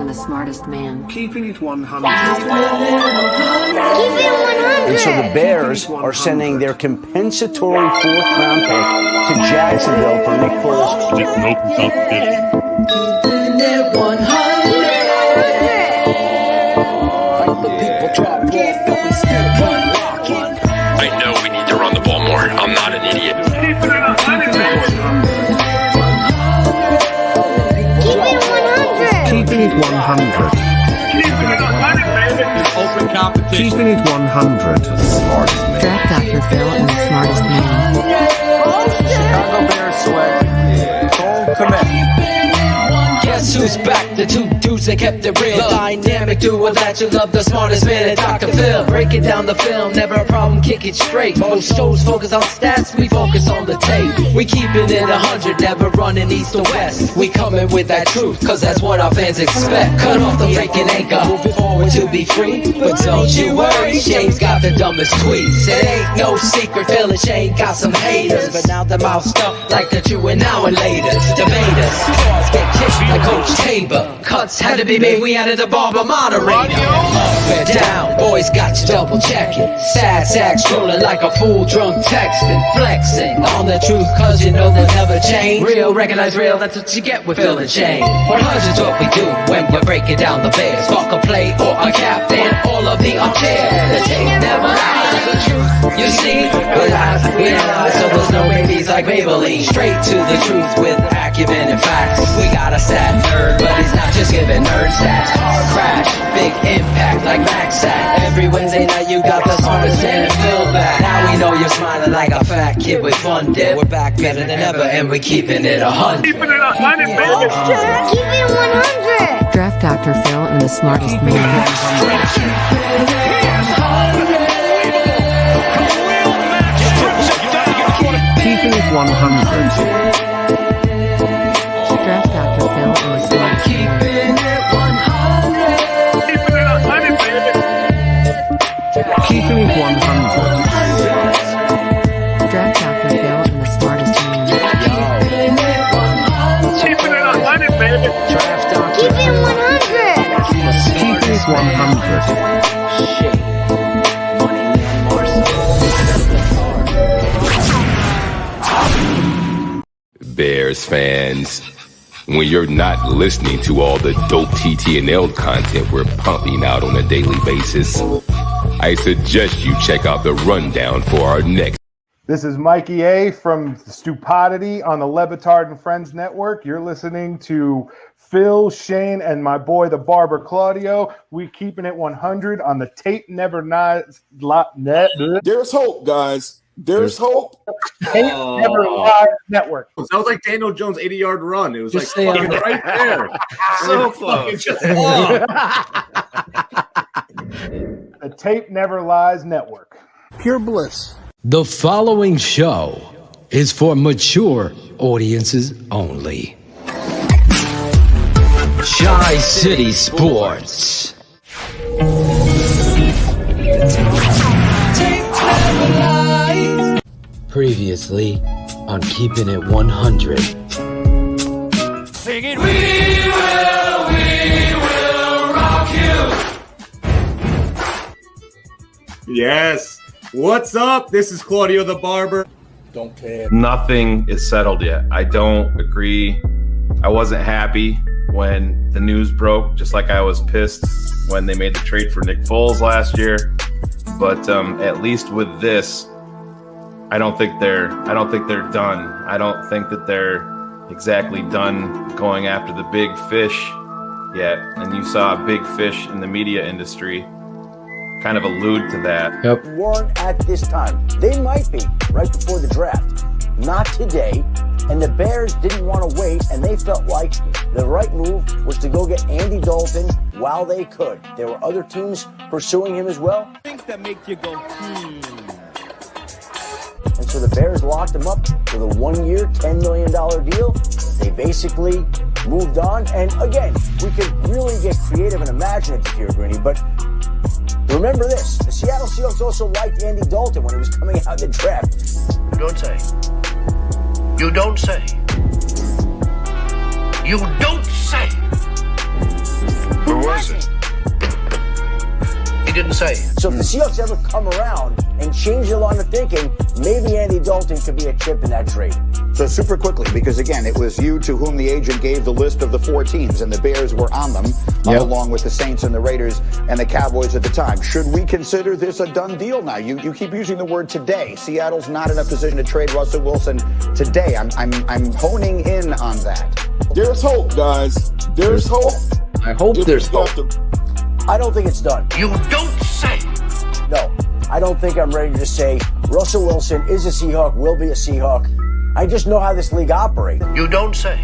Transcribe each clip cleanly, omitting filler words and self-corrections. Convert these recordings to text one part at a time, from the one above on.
the smartest man. Keeping it 100. And so the Bears are sending their compensatory 4th-round pick to Jacksonville for Nick Foles. Keeping it 100. I know we need to run the ball more. I'm not an idiot. Keeping it 100. Keeping it 100. Keeping it 100, baby. Open competition. Keeping it 100. Draft Dr. Phil and the smartest man. Chicago Bears select Cole Kmet. Guess who's back? The two dudes that kept it real. The dynamic duo that you love, the smartest man at Dr. Phil. Breaking down the film, never a problem, kick it straight. Most shows focus on stats, we focus on the tape. We keeping it 100, never running east or west. We coming with that truth, cause that's what our fans expect. Cut off the freaking anchor, moving forward to be free. But don't you worry, Shayne's got the dumbest tweets. It ain't no secret, Phil and Shayne got some haters. But now the mouth stuck like the true and now and laters. Debaters, claws get kicked like Coach Tabor. Cuts had to be made, we added a barber moderator. Up and down, boys got you double checking. Sad sacks trolling like a fool drunk texting. Flexing on the truth cause you know they'll never change. Real, recognize real, that's what you get with Phil and Shayne. 100's what we do when we're breaking down the Bears. Fuck a play or a captain, all of the upstairs. The tape never lies, the truth you see. With eyes, we analyze so there's no babies like Maybelline. Straight to the truth with acumen and facts. We got a stat nerd, but he's not just giving nerd stats. Hard crash, big impact like Max Sack. Every Wednesday night you got the smartest man and Phil back. Now we know you're smiling like a fat kid with fun dip. We're back better than ever and we're keeping it 100. Keeping it 100, baby. Keep it 100. Draft Dr. Phil and the smartest man. Keeping it 100. Draft Dr. Phil and the smartest man. Keeping it 100, baby. Keeping it 100. Draft Dr. Phil and the smartest man. Keeping it 100, baby. Keep it 100. Keeping it 100. Bears fans, when you're not listening to all the dope TTNL content we're pumping out on a daily basis, I suggest you check out the rundown for our next. This is Mikey A from Stupidity on the Levitard and Friends Network. You're listening to Phil, Shayne, and my boy, the barber Claudio. We keeping it 100 on the Tape Never Lies. There's hope, guys. There's hope. Tape Never Lies Network. It sounds like Daniel Jones' 80-yard run. It was Just like stay on fucking right there. So close. The Tape Never Lies Network. Pure bliss. The following show is for mature audiences only. Tri-City Sports. Previously on Keeping It 100. Singing, we will rock you. Yes. What's up? This is Claudio the Barber. Don't care. Nothing is settled yet. I don't agree. I wasn't happy when the news broke, just like I was pissed when they made the trade for Nick Foles last year. But at least with this, I don't think they're done. I don't think that they're exactly done going after the big fish yet. And you saw big fish in the media industry kind of allude to that. Yep. Weren't at this time. They might be right before the draft. Not today. And the Bears didn't want to wait, and they felt like the right move was to go get Andy Dalton while they could. There were other teams pursuing him as well. Things that make you go, And so the Bears locked him up with a 1-year, $10 million deal. They basically moved on. And again, we could really get creative and imaginative here, Greeny, but remember this. The Seattle Seahawks also liked Andy Dalton when he was coming out in the draft. You don't say. You don't say. You don't say. Who was it? He didn't say. So if the Seahawks ever come around and change their line of thinking, maybe Andy Dalton could be a chip in that trade. So super quickly, because again, it was you to whom the agent gave the list of the 4 teams, and the Bears were on them, along with the Saints and the Raiders and the Cowboys at the time. Should we consider this a done deal now? You keep using the word today. Seattle's not in a position to trade Russell Wilson today. I'm honing in on that. There's hope, guys. There's hope. I hope there's hope. I don't think it's done. You don't say. No, I don't think I'm ready to say Russell Wilson is a Seahawk, will be a Seahawk. I just know how this league operates. You don't say.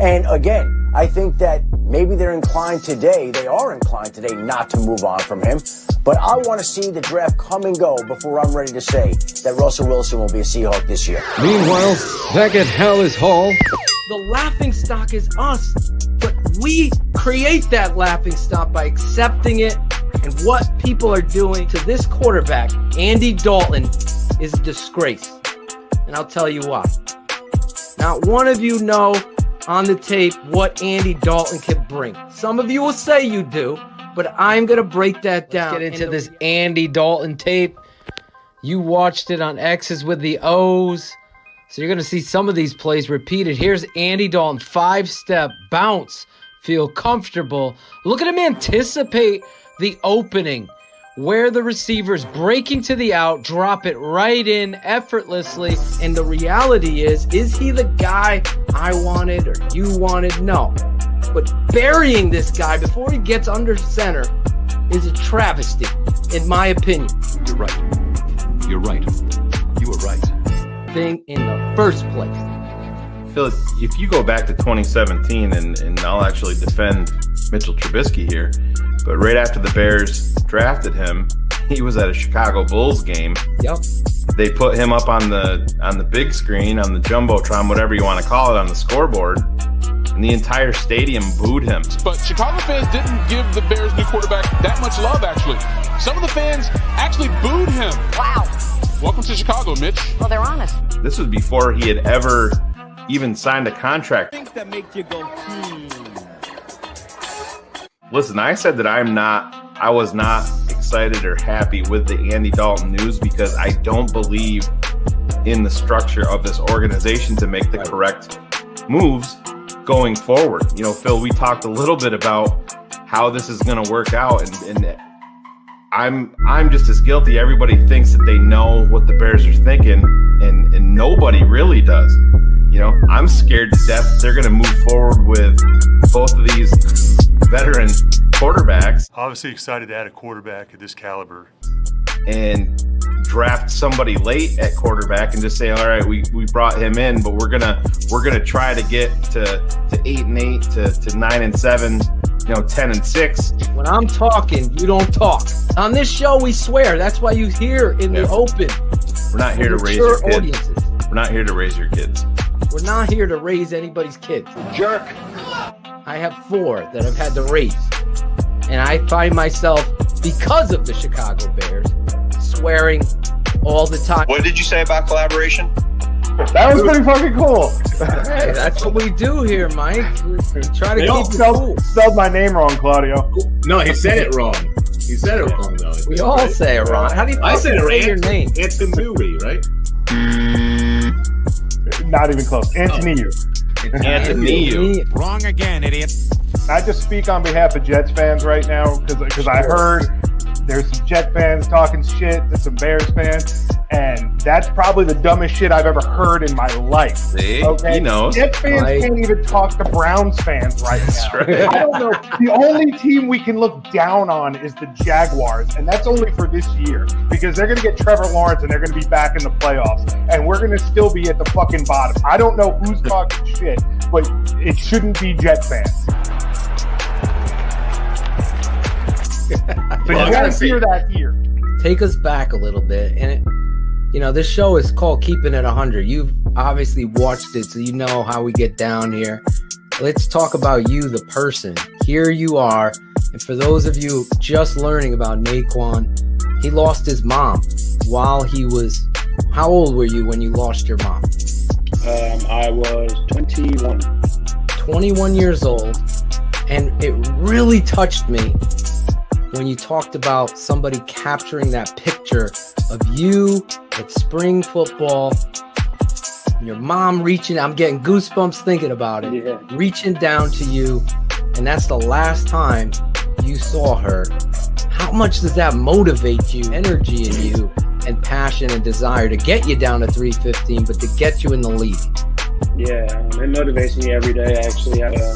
And again, I think that maybe they are inclined today not to move on from him. But I want to see the draft come and go before I'm ready to say that Russell Wilson will be a Seahawk this year. Meanwhile, back at Hallis Hall, The laughing stock is us, but we create that laughing stock by accepting it. And what people are doing to this quarterback, Andy Dalton, is a disgrace. And I'll tell you why. Not one of you know on the tape what Andy Dalton can bring. Some of you will say you do, but I'm going to break that down. Let's get into this Andy Dalton tape. You watched it on X's with the O's. So you're going to see some of these plays repeated. Here's Andy Dalton, 5-step bounce, feel comfortable. Look at him anticipate the opening where the receiver's breaking to the out, drop it right in effortlessly. And the reality is he the guy I wanted or you wanted? No. But burying this guy before he gets under center is a travesty, in my opinion. You're right. You're right. You were right. Thing in the first place. Phil, if you go back to 2017, and I'll actually defend Mitchell Trubisky here, but right after the Bears drafted him, he was at a Chicago Bulls game. Yep. They put him up on the big screen, on the Jumbotron, whatever you want to call it, on the scoreboard, and the entire stadium booed him. But Chicago fans didn't give the Bears' new quarterback that much love, actually. Some of the fans actually booed him. Wow. Welcome to Chicago, Mitch. Well, they're honest. This was before he had ever even signed a contract. Things that make you go, Listen, I said that I was not excited or happy with the Andy Dalton news because I don't believe in the structure of this organization to make the correct moves going forward. You know, Phil, we talked a little bit about how this is going to work out, and I'm just as guilty. Everybody thinks that they know what the Bears are thinking, and nobody really does. You know, I'm scared to death they're going to move forward with both of these veteran quarterbacks. Obviously excited to add a quarterback of this caliber. And draft somebody late at quarterback and just say, all right, we brought him in, but we're gonna try to get to 8-8 to 9-7, 10-6. When I'm talking, you don't talk. On this show, we swear. That's why you hear in the open. We're not here to raise your kids. Audiences. We're not here to raise your kids. We're not here to raise anybody's kids. Jerk. I have 4 that I've had to raise. And I find myself, because of the Chicago Bears, swearing all the time. What did you say about collaboration? That was pretty fucking cool. Hey, that's what we do here, Mike. We try to keep it cool. Spelled my name wrong, Claudio. No, he said it wrong. He said it wrong, though. We all say it wrong. How do you say your name? Anthony, right? Not even close. Anthony. Anthony. Wrong again, idiot. I just speak on behalf of Jets fans right now because I heard there's some Jet fans talking shit to some Bears fans, and that's probably the dumbest shit I've ever heard in my life. See? Okay? He knows. Jet fans can't even talk to Browns fans right now. Right. I don't know. The only team we can look down on is the Jaguars, and that's only for this year because they're going to get Trevor Lawrence and they're going to be back in the playoffs, and we're going to still be at the fucking bottom. I don't know who's talking shit, but it shouldn't be Jet fans. So you gotta hear that here. Take us back a little bit. And, this show is called Keepin It 100. You've obviously watched it, so you know how we get down here. Let's talk about you, the person. Here you are. And for those of you just learning about Naquan, he lost his mom while he was... How old were you when you lost your mom? I was 21. 21 years old. And it really touched me when you talked about somebody capturing that picture of you at spring football, your mom reaching, I'm getting goosebumps thinking about it, reaching down to you, and that's the last time you saw her. How much does that motivate you, energy in you, and passion and desire to get you down to 315, but to get you in the league? Yeah, it motivates me every day. I actually have a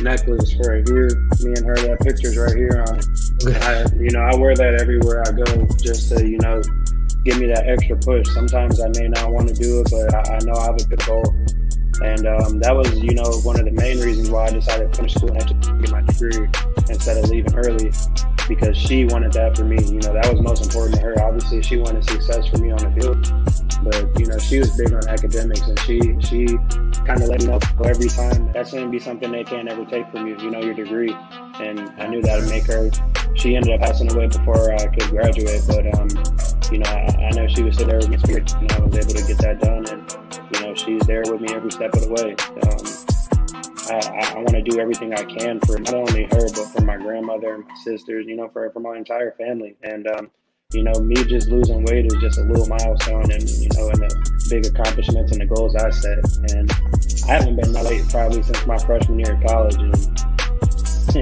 necklace right here, me and her, that picture's right here on it. I wear that everywhere I go just to, give me that extra push. Sometimes I may not want to do it, but I know I have a good goal. And that was, one of the main reasons why I decided to finish school and actually get my degree instead of leaving early, because she wanted that for me. That was most important to her. Obviously, she wanted success for me on the field, but, she was big on academics, and she kind of let me know every time that's going to be something they can't ever take from you, your degree. And I knew that would make her, she ended up passing away before I could graduate, but, I know she was sitting there with me, and I was able to get that done, and, she's there with me every step of the way. I want to do everything I can for not only her, but for my grandmother and my sisters, for my entire family. And, me just losing weight is just a little milestone, and, and the big accomplishments and the goals I set. And I haven't been that late probably since my freshman year of college. And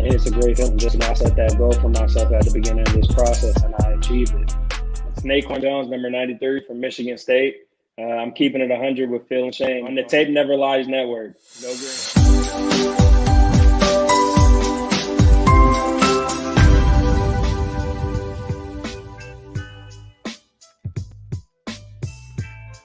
it's a great feeling just to set that goal for myself at the beginning of this process, and I achieved it. It's Damien Jones, number 93 from Michigan State. I'm keeping it 100 with Phil and Shayne on the Tape Never Lies Network. Go green.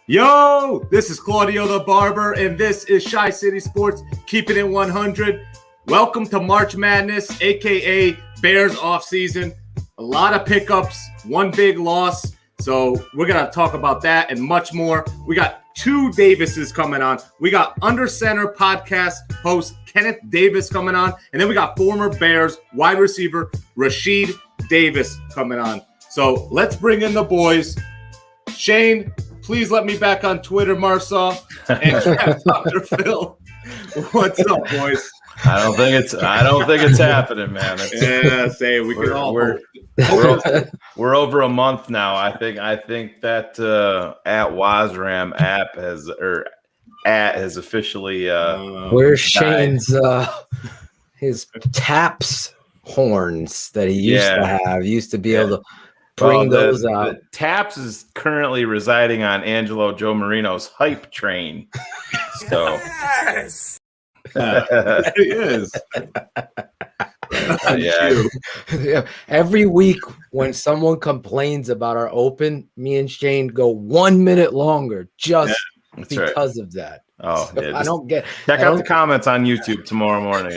Yo, this is Claudio the Barber, and this is Shy City Sports, keeping it 100. Welcome to March Madness, aka Bears offseason. A lot of pickups, one big loss. So we're going to talk about that and much more. We got two Davises coming on. We got Under Center podcast host Kenneth Davis coming on. And then we got former Bears wide receiver Rashied Davis coming on. So let's bring in the boys. Shayne, please let me back on Twitter, Marsaw. And Dr. Phil. What's up, boys? I don't think it's happening, man. We're over a month now. I think that at Wasram app has officially where's Shayne's his taps horns that he used to have. He used to be able to bring those out. The taps is currently residing on Angelo Joe Marino's hype train. So yes. It is. Yeah. Every week when someone complains about our open, me and Shayne go 1 minute longer just because of that. Oh, so I don't get. Check out the comments on YouTube tomorrow morning.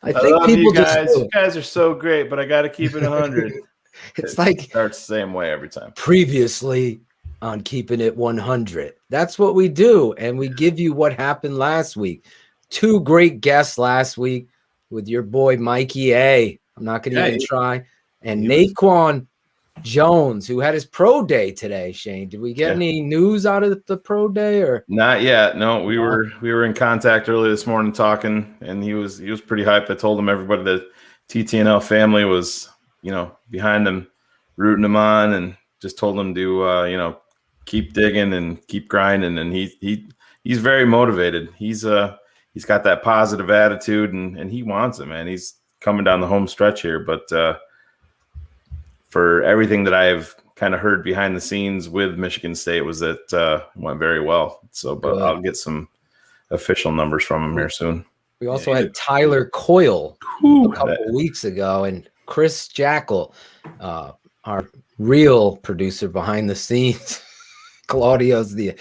I think people you guys are so great, but I got to keep it 100. It's like starts the same way every time. Previously on Keeping It 100. That's what we do, and we give you what happened last week. Two great guests last week with your boy Mikey A. I'm not going to even try. And Naquan Jones, who had his pro day today. Shayne, did we get any news out of the pro day or not yet? No, we were in contact early this morning talking, and he was pretty hyped. I told him everybody that TTNL family was behind him, rooting him on, and just told him to keep digging and keep grinding. And he's very motivated. He's got that positive attitude, and he wants it, man. He's coming down the home stretch here. But for everything that I've kind of heard behind the scenes with Michigan State was that it went very well. So, but I'll get some official numbers from him here soon. We also had Tyler Coyle a couple of weeks ago, and Chris Jackal, our real producer behind the scenes. Claudio's the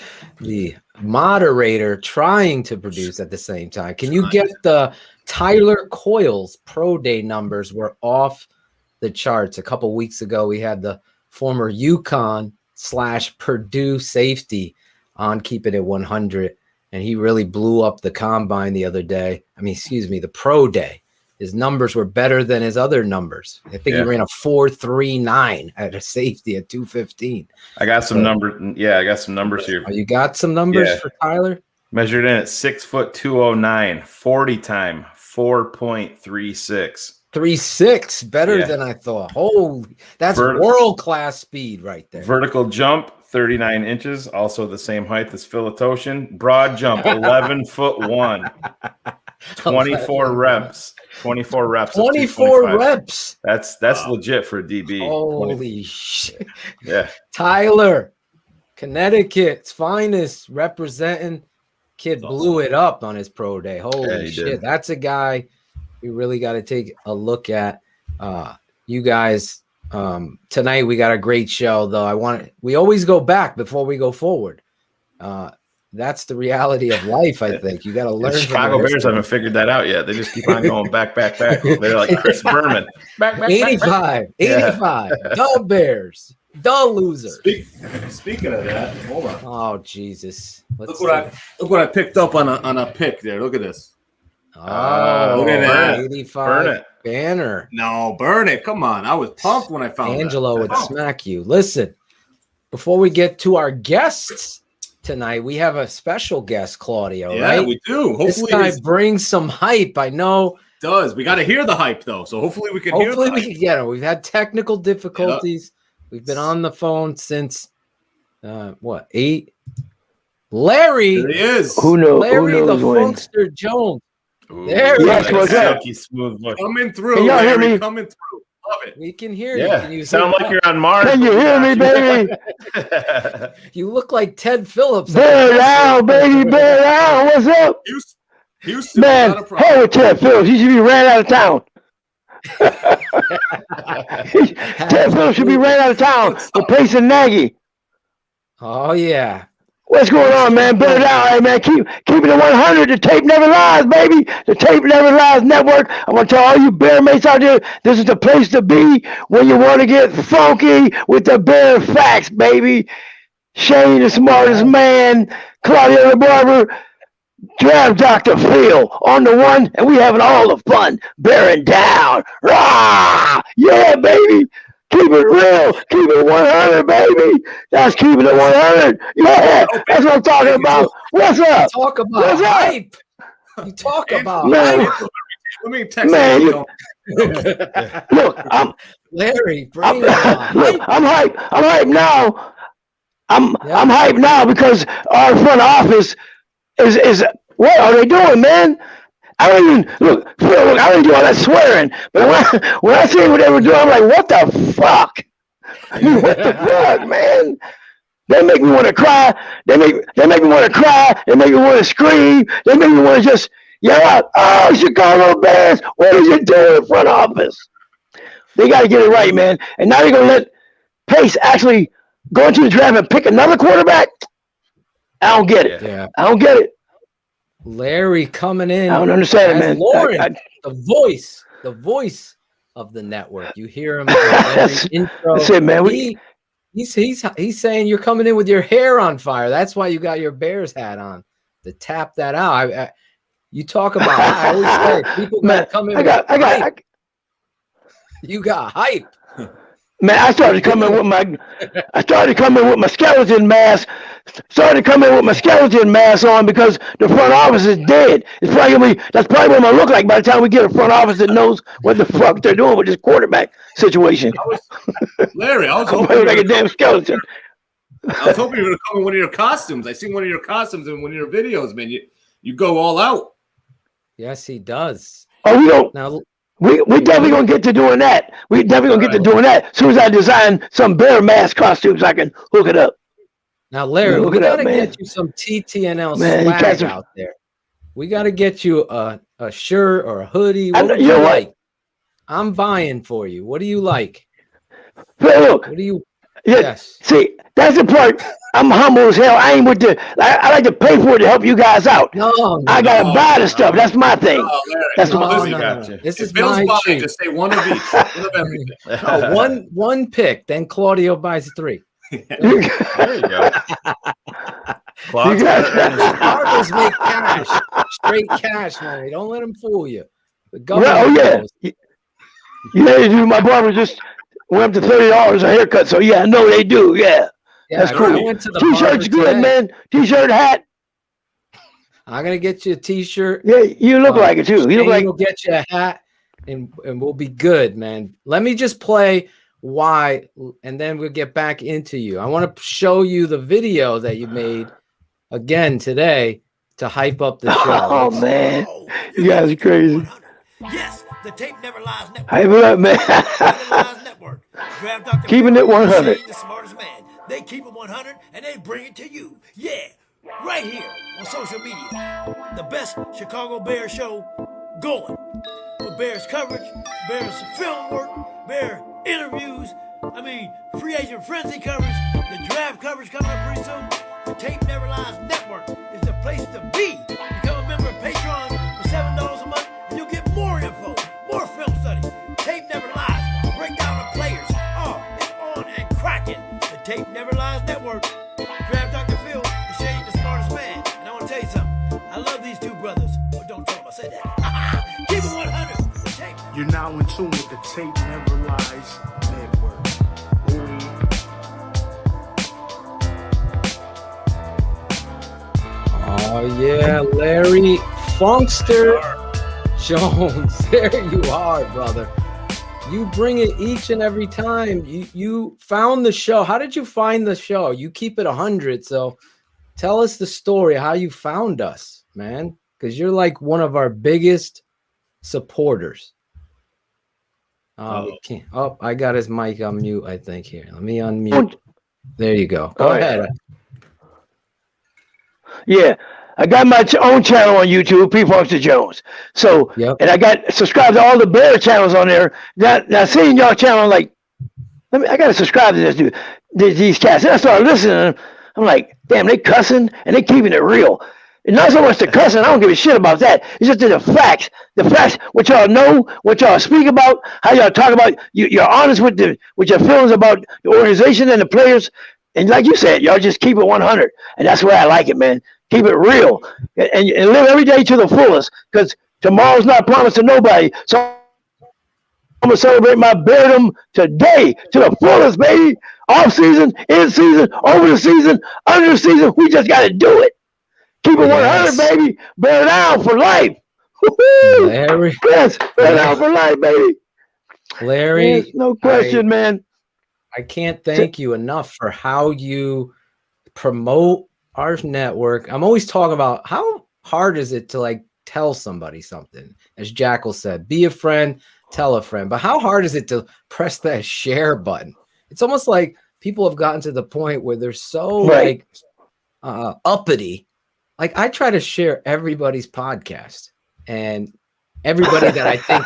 moderator trying to produce at the same time. Can you get the Tyler Coyle's pro day numbers were off the charts? A couple weeks ago, we had the former UConn/Purdue safety on Keeping It 100, and he really blew up the combine the other day. The pro day. His numbers were better than his other numbers. I think he ran a 4.39 at a safety at 215. I got some numbers. Yeah, I got some numbers here. Oh, you got some numbers for Tyler? Measured in at 6'209", 40 time, 4.36. 3.6, better Yeah. than I thought. Holy, that's Vert- world-class speed right there. Vertical jump, 39 inches, also the same height as Philotoshin. Broad jump, 11'1". 24 reps. 24 reps. of 24 225. reps. That's legit for a DB. Holy shit. Yeah. Tyler, Connecticut's finest, representing. Kid blew it up on his pro day. Holy he shit. did. That's a guy we really got to take a look at. You guys, tonight we got a great show, though. We always go back before we go forward. That's the reality of life, I think. You got to learn. The Chicago from Bears haven't figured that out yet. They just keep on going back. They're like Chris Berman. Back, 85. Yeah. The Bears. The losers. Speaking of that, hold on. Oh, Jesus. Look what I picked up on a pick there. Look at this. Oh, look at that. 85 Burn it. banner. No, burn it. Come on. I was pumped when I found Angelo that. would smack you. Listen, before we get to our guests tonight, we have a special guest, Claudio, Yeah, right? we do. This Hopefully guy it brings some hype. I know. does. We got to hear the hype, though. So hopefully we can hear the Hopefully we hype. can get him. We've had technical difficulties. We've been on the phone since, 8? Larry. There he is. Larry Who the knows when? Funkster Jones. Ooh, There Yes, he what's is. up? silky smooth voice. Coming through. Can y'all hear Larry, me? coming through. Love it. We can hear you. Yeah, Can you sound hear like you're on Mars. Can you hear me, baby? You look like Ted Phillips. Bear down, baby, bear down. What's up? Houston, Man, not a problem. hell with Ted Phillips. He should be ran out of town. Ted Phillips should be ran out of town for Pace and Nagy. Oh, yeah. What's going on, man? Bear down, hey, man. Keep it at 100. The tape never lies, baby. The tape never lies network. I want to tell all you Bear mates out there, this is the place to be when you want to get funky with the Bear facts, baby. Shayne, the smartest man. Claudio the barber. Draft Dr. Phil on the one, and we having all the fun bearing down. Rah! Yeah, baby. Keep it real. Keep it 100, baby. That's keeping it 100. Yeah, that's what I'm talking about. What's up? Talk about What's up? hype. You talk about Man, hype. Let me text man, you. look, I'm Larry, bring it on. look, I'm hyped. I'm hyped now. I'm hyped now because our front office is what are they doing, man? I don't even look. I don't do all that swearing, but when I see what they were doing, I'm like, what the fuck? What the fuck, man? They make me want to cry. They make me want to cry. They make me want to scream. They make me want to just yell out, "Oh, Chicago Bears! What are you doing, front office?" They got to get it right, man. And now they're gonna let Pace actually go into the draft and pick another quarterback. I don't get it. Yeah. I don't get it. Larry coming in. I don't understand it, as man. Lauren, the voice of the network. You hear him in every intro. That's it, man. He's saying you're coming in with your hair on fire. That's why you got your Bears hat on to tap that out. You talk about. I always say people gotta come in. You got hype. Man, I started coming with my skeleton mask. Started coming with my skeleton mask on because the front office is dead. It's probably that's probably what I'm gonna look like by the time we get a front office that knows what the fuck they're doing with this quarterback situation. Larry, I was I'm hoping like a damn skeleton. I was hoping you were going to come in one of your costumes. I seen one of your costumes in one of your videos, man. You go all out. Yes, he does. Oh, we don't. Now, we definitely gonna get to doing that. We definitely gonna get to doing that. As soon as I design some bear mask costumes, I can hook it up. Now, Larry, Look we it up, gotta man. get you some TTNL Man, you swag guys are- out there. We gotta get you a shirt or a hoodie. I What know- would you you know what? like? I'm buying for you. What do you like? Hey, look, What do you? yeah, Yes. see, that's the part. I'm humble as hell. I ain't with the. I like to pay for it to help you guys out. No, I gotta buy the stuff. That's my thing. Oh, Larry, That's no, my. listen, no. This is if Bill's my buying, treat. just say one of each. One of everything. No, one pick, then Claudio buys 3. There you go. Claude's Barbers make cash, straight cash money. Don't let them fool you. The Yeah, government oh yeah. knows. Yeah, dude, my barber just went up to $30 a haircut. So yeah, I know they do. Yeah, Yeah, that's I cool. went to the T-shirt's barber good, today. man. T-shirt, hat. I'm gonna get you a T-shirt. Yeah, you look like it too. You look like. We'll get you a hat, and we'll be good, man. Let me just play why, and then we'll get back into you. I want to show you the video that you made again today to hype up the show. Oh man, you guys are crazy. Yes, the Tape Never Lies Network. Hype it up, man. Keeping it 100. The smartest man. They keep it 100 and they bring it to you. Yeah, right here on social media. The best Chicago Bears show going. With Bears coverage, Bears film work, Bears interviews. I mean, free agent frenzy coverage, the draft coverage coming up pretty soon. The Tape Never Lies Network is the place to be. Become a member of Patreon for $7 a month and you'll get more info, more film studies. Tape Never Lies. Breakdown of players. Oh, it's on and cracking. The Tape Never Lies Network. Grab Dr. Phil and Shayne, the smartest man. And I want to tell you something. I love these two brothers, but don't tell them I said that. Keep it 100. The Tape. You're now in tune with the Tape Never Lies Network. Oh yeah, Larry Funkster Jones. There you are, brother. You bring it each and every time. You found the show. How did you find the show? You keep it 100. So tell us the story, how you found us, man. Because you're like one of our biggest supporters. We can't. Oh, I got his mic on mute, I think, here. Let me unmute. There you go. Go ahead. Yeah, I got my own channel on YouTube, Funkster Jones. So, and I got subscribed to all the Bear channels on there. Now seeing y'all channel, I'm like, I got to subscribe to this dude, these cats. And I started listening. I'm like, damn, they cussing and they keeping it real. And not so much the cussing. I don't give a shit about that. It's just the facts. The facts, what y'all know, what y'all speak about, how y'all talk about. You're honest with your feelings about the organization and the players. And like you said, y'all just keep it 100. And that's where I like it, man. Keep it real. And live every day to the fullest. Because tomorrow's not promised to nobody. So I'm going to celebrate my Beardom today to the fullest, baby. Off season, in season, over the season, under the season. We just got to do it. Keep it 100, baby. Bear down for life. Larry. Yes, bear down for life, baby. Larry. Yes, no question, man. I can't thank you enough for how you promote our network. I'm always talking about how hard is it to like tell somebody something. As Jackal said, be a friend, tell a friend. But how hard is it to press that share button? It's almost like people have gotten to the point where they're so like uppity. Like I try to share everybody's podcast and everybody that I think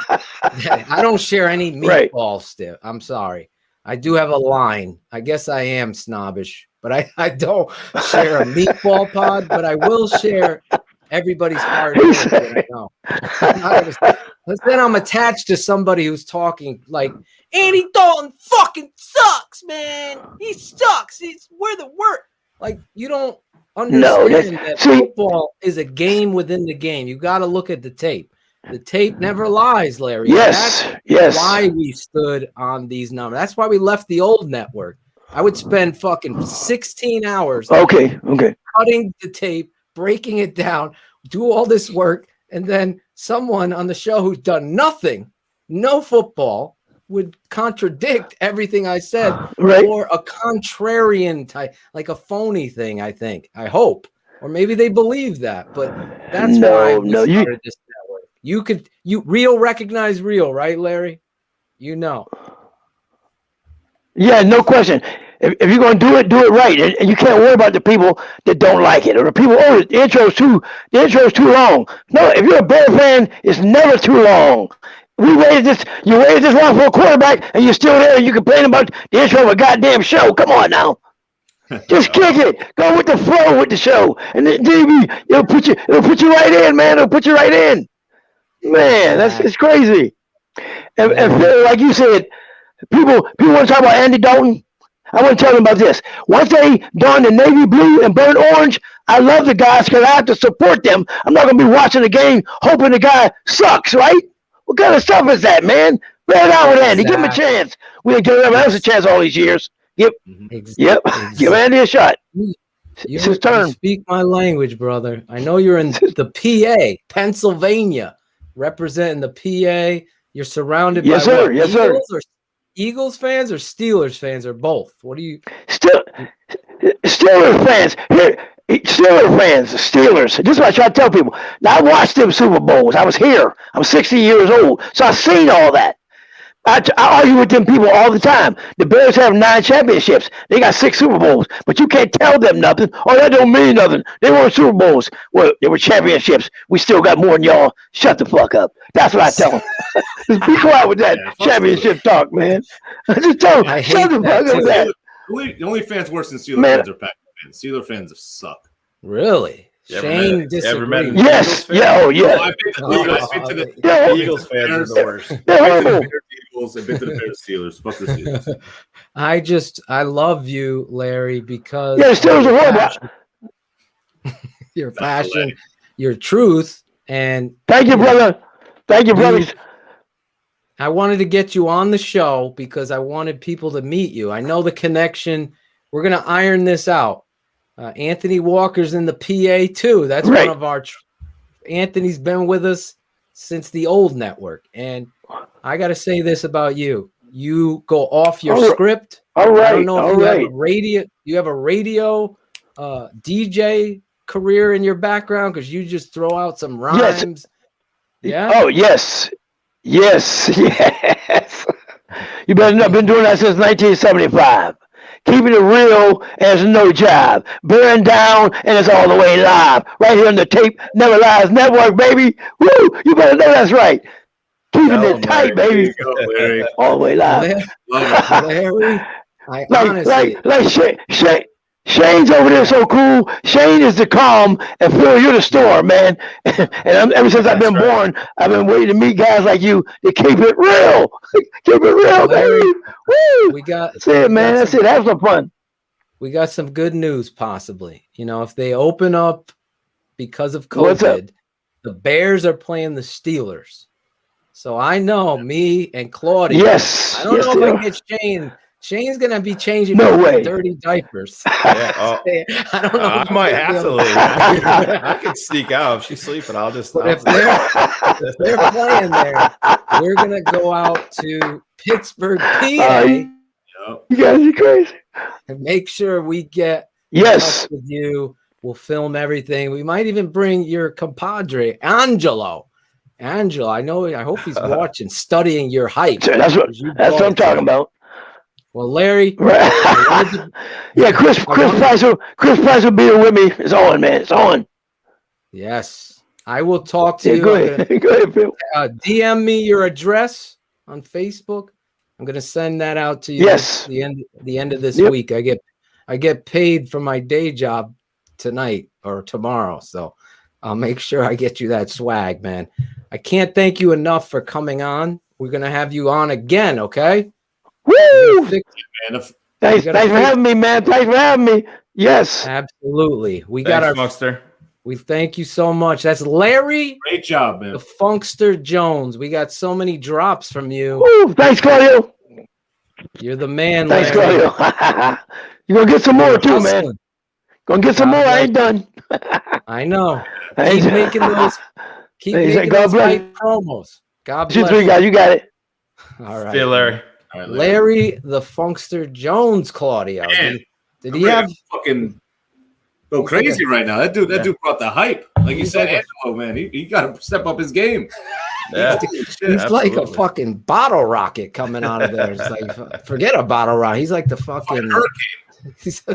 I don't share any meatball stuff. I'm sorry. I do have a line. I guess I am snobbish, but I don't share a meatball pod, but I will share everybody's hard work. But then I'm attached to somebody who's talking like Andy Dalton fucking sucks, man. He sucks. We're the worst. Like you don't understand that football is a game within the game. You got to look at the tape. The tape never lies, Larry. Yes, That's why we stood on these numbers. That's why we left the old network. I would spend fucking 16 hours cutting the tape, breaking it down, do all this work, and then someone on the show who's done nothing, no football, would contradict everything I said or a contrarian type, like a phony thing, I think. I hope. Or maybe they believe that, but that's why we started this network. You real recognize real, right, Larry? You know. Yeah, no question. If you're going to do it right. And you can't worry about the people that don't like it. Or the people, the intro's too long. No, if you're a Bear fan, it's never too long. You waited this long for a quarterback, and you're still there, and you complain about the intro of a goddamn show. Come on now. Just kick it. Go with the flow with the show. And then it'll put you right in, man. It'll put you right in. Man, it's crazy. And like you said, people want to talk about Andy Dalton. I want to tell them about this. Once they don the navy blue and burnt orange, I love the guys because I have to support them. I'm not going to be watching the game hoping the guy sucks, right? What kind of stuff is that, man? Bear down with Andy. Give him a chance. We didn't give everyone else a chance all these years. Give Andy a shot. You It's his turn. speak my language, brother. I know you're in the PA, Pennsylvania, representing the PA. You're surrounded by sir. what, Yes, sir. Eagles or Eagles fans or Steelers fans or both? What do you? Steelers fans. Here, Steelers fans, Steelers. This is what I try to tell people. Now, I watched them Super Bowls. I was here. I'm 60 years old, so I've seen all that. I argue with them people all the time. The Bears have 9 championships. They got 6 Super Bowls, but you can't tell them nothing. Oh, that don't mean nothing. They weren't Super Bowls. Well, they were championships. We still got more than y'all. Shut the fuck up. That's what I tell them. Just be quiet with that championship talk, man. I just tell them, shut the fuck up with that. The only fans worse than Steelers fans are Packers fans. Steelers fans suck. Really? Shayne disagrees. Yes. Yeah. Oh, yeah. I've been to the Eagles fans are the worst. I've been to the Eagles. I've been to the Bears Steelers. Fuck the Steelers. I love you, Larry, because Steelers are horrible. Your passion, your truth, and thank you, brother. Thank you, brothers. I wanted to get you on the show because I wanted people to meet you. I know the connection. We're gonna iron this out. Anthony Walker's in the PA too. That's one of our. Anthony's been with us since the old network, and I got to say this about you: you go off your script. All right. I don't know if you have a radio. You have a radio DJ career in your background because you just throw out some rhymes. Yeah. Oh yes. Yes. You better know. I've been doing that since 1975. Keeping it real as no job. Bearing down and it's all the way live. Right here on the Tape Never Lies Network, baby. Woo! You better know that's right. Keeping it tight, baby. Larry. All the way live. Larry, Shayne's over there so cool. Shayne is the calm, and Phil, you're the storm, man. And ever since I've been born, I've been waiting to meet guys like you to keep it real. Keep it real, baby. Woo! That's it, man. That's it. Have some fun. We got some good news, possibly. You know, if they open up because of COVID, the Bears are playing the Steelers. So I know me and Claudio. Yes. I don't know if I get Shayne. Shayne's gonna be changing dirty diapers. I don't know. I might have to leave. I can sneak out if she's sleeping. I'll just. If they're playing there, we're gonna go out to Pittsburgh, PA. You guys are crazy. And make sure we get with you. We'll film everything. We might even bring your compadre, Angelo. Angelo, I hope he's watching, studying your hype. That's what I'm talking about. Well, Larry, Chris Price will be here with me. It's on, man. It's on. Yes, I will talk to you. Go ahead, Phil. DM me your address on Facebook. I'm gonna send that out to you. Yes. The end of this week. I get paid for my day job tonight or tomorrow, so I'll make sure I get you that swag, man. I can't thank you enough for coming on. We're gonna have you on again, okay? Woo! Thanks for having me, man. Thanks for having me. Yes. Absolutely. We got our Funkster. We thank you so much. That's Larry. Great job, man. The Funkster Jones. We got so many drops from you. Woo! Thanks, Claudio. You're the man, Thanks, Larry. Claudio. You're gonna get some more too, man. Gonna get some more. I ain't done. I know. Keep making those. Keep making those great promos. God bless. You three guys, you got it. All right. See you, Larry. Larry the Funkster Jones, Claudio. Did he have fucking go crazy right now? That dude brought the hype. Like you said, Angelo, man, he got to step up his game. Yeah, he's like a fucking bottle rocket coming out of there. It's like, forget a bottle rocket. He's like the fucking hurricane. He's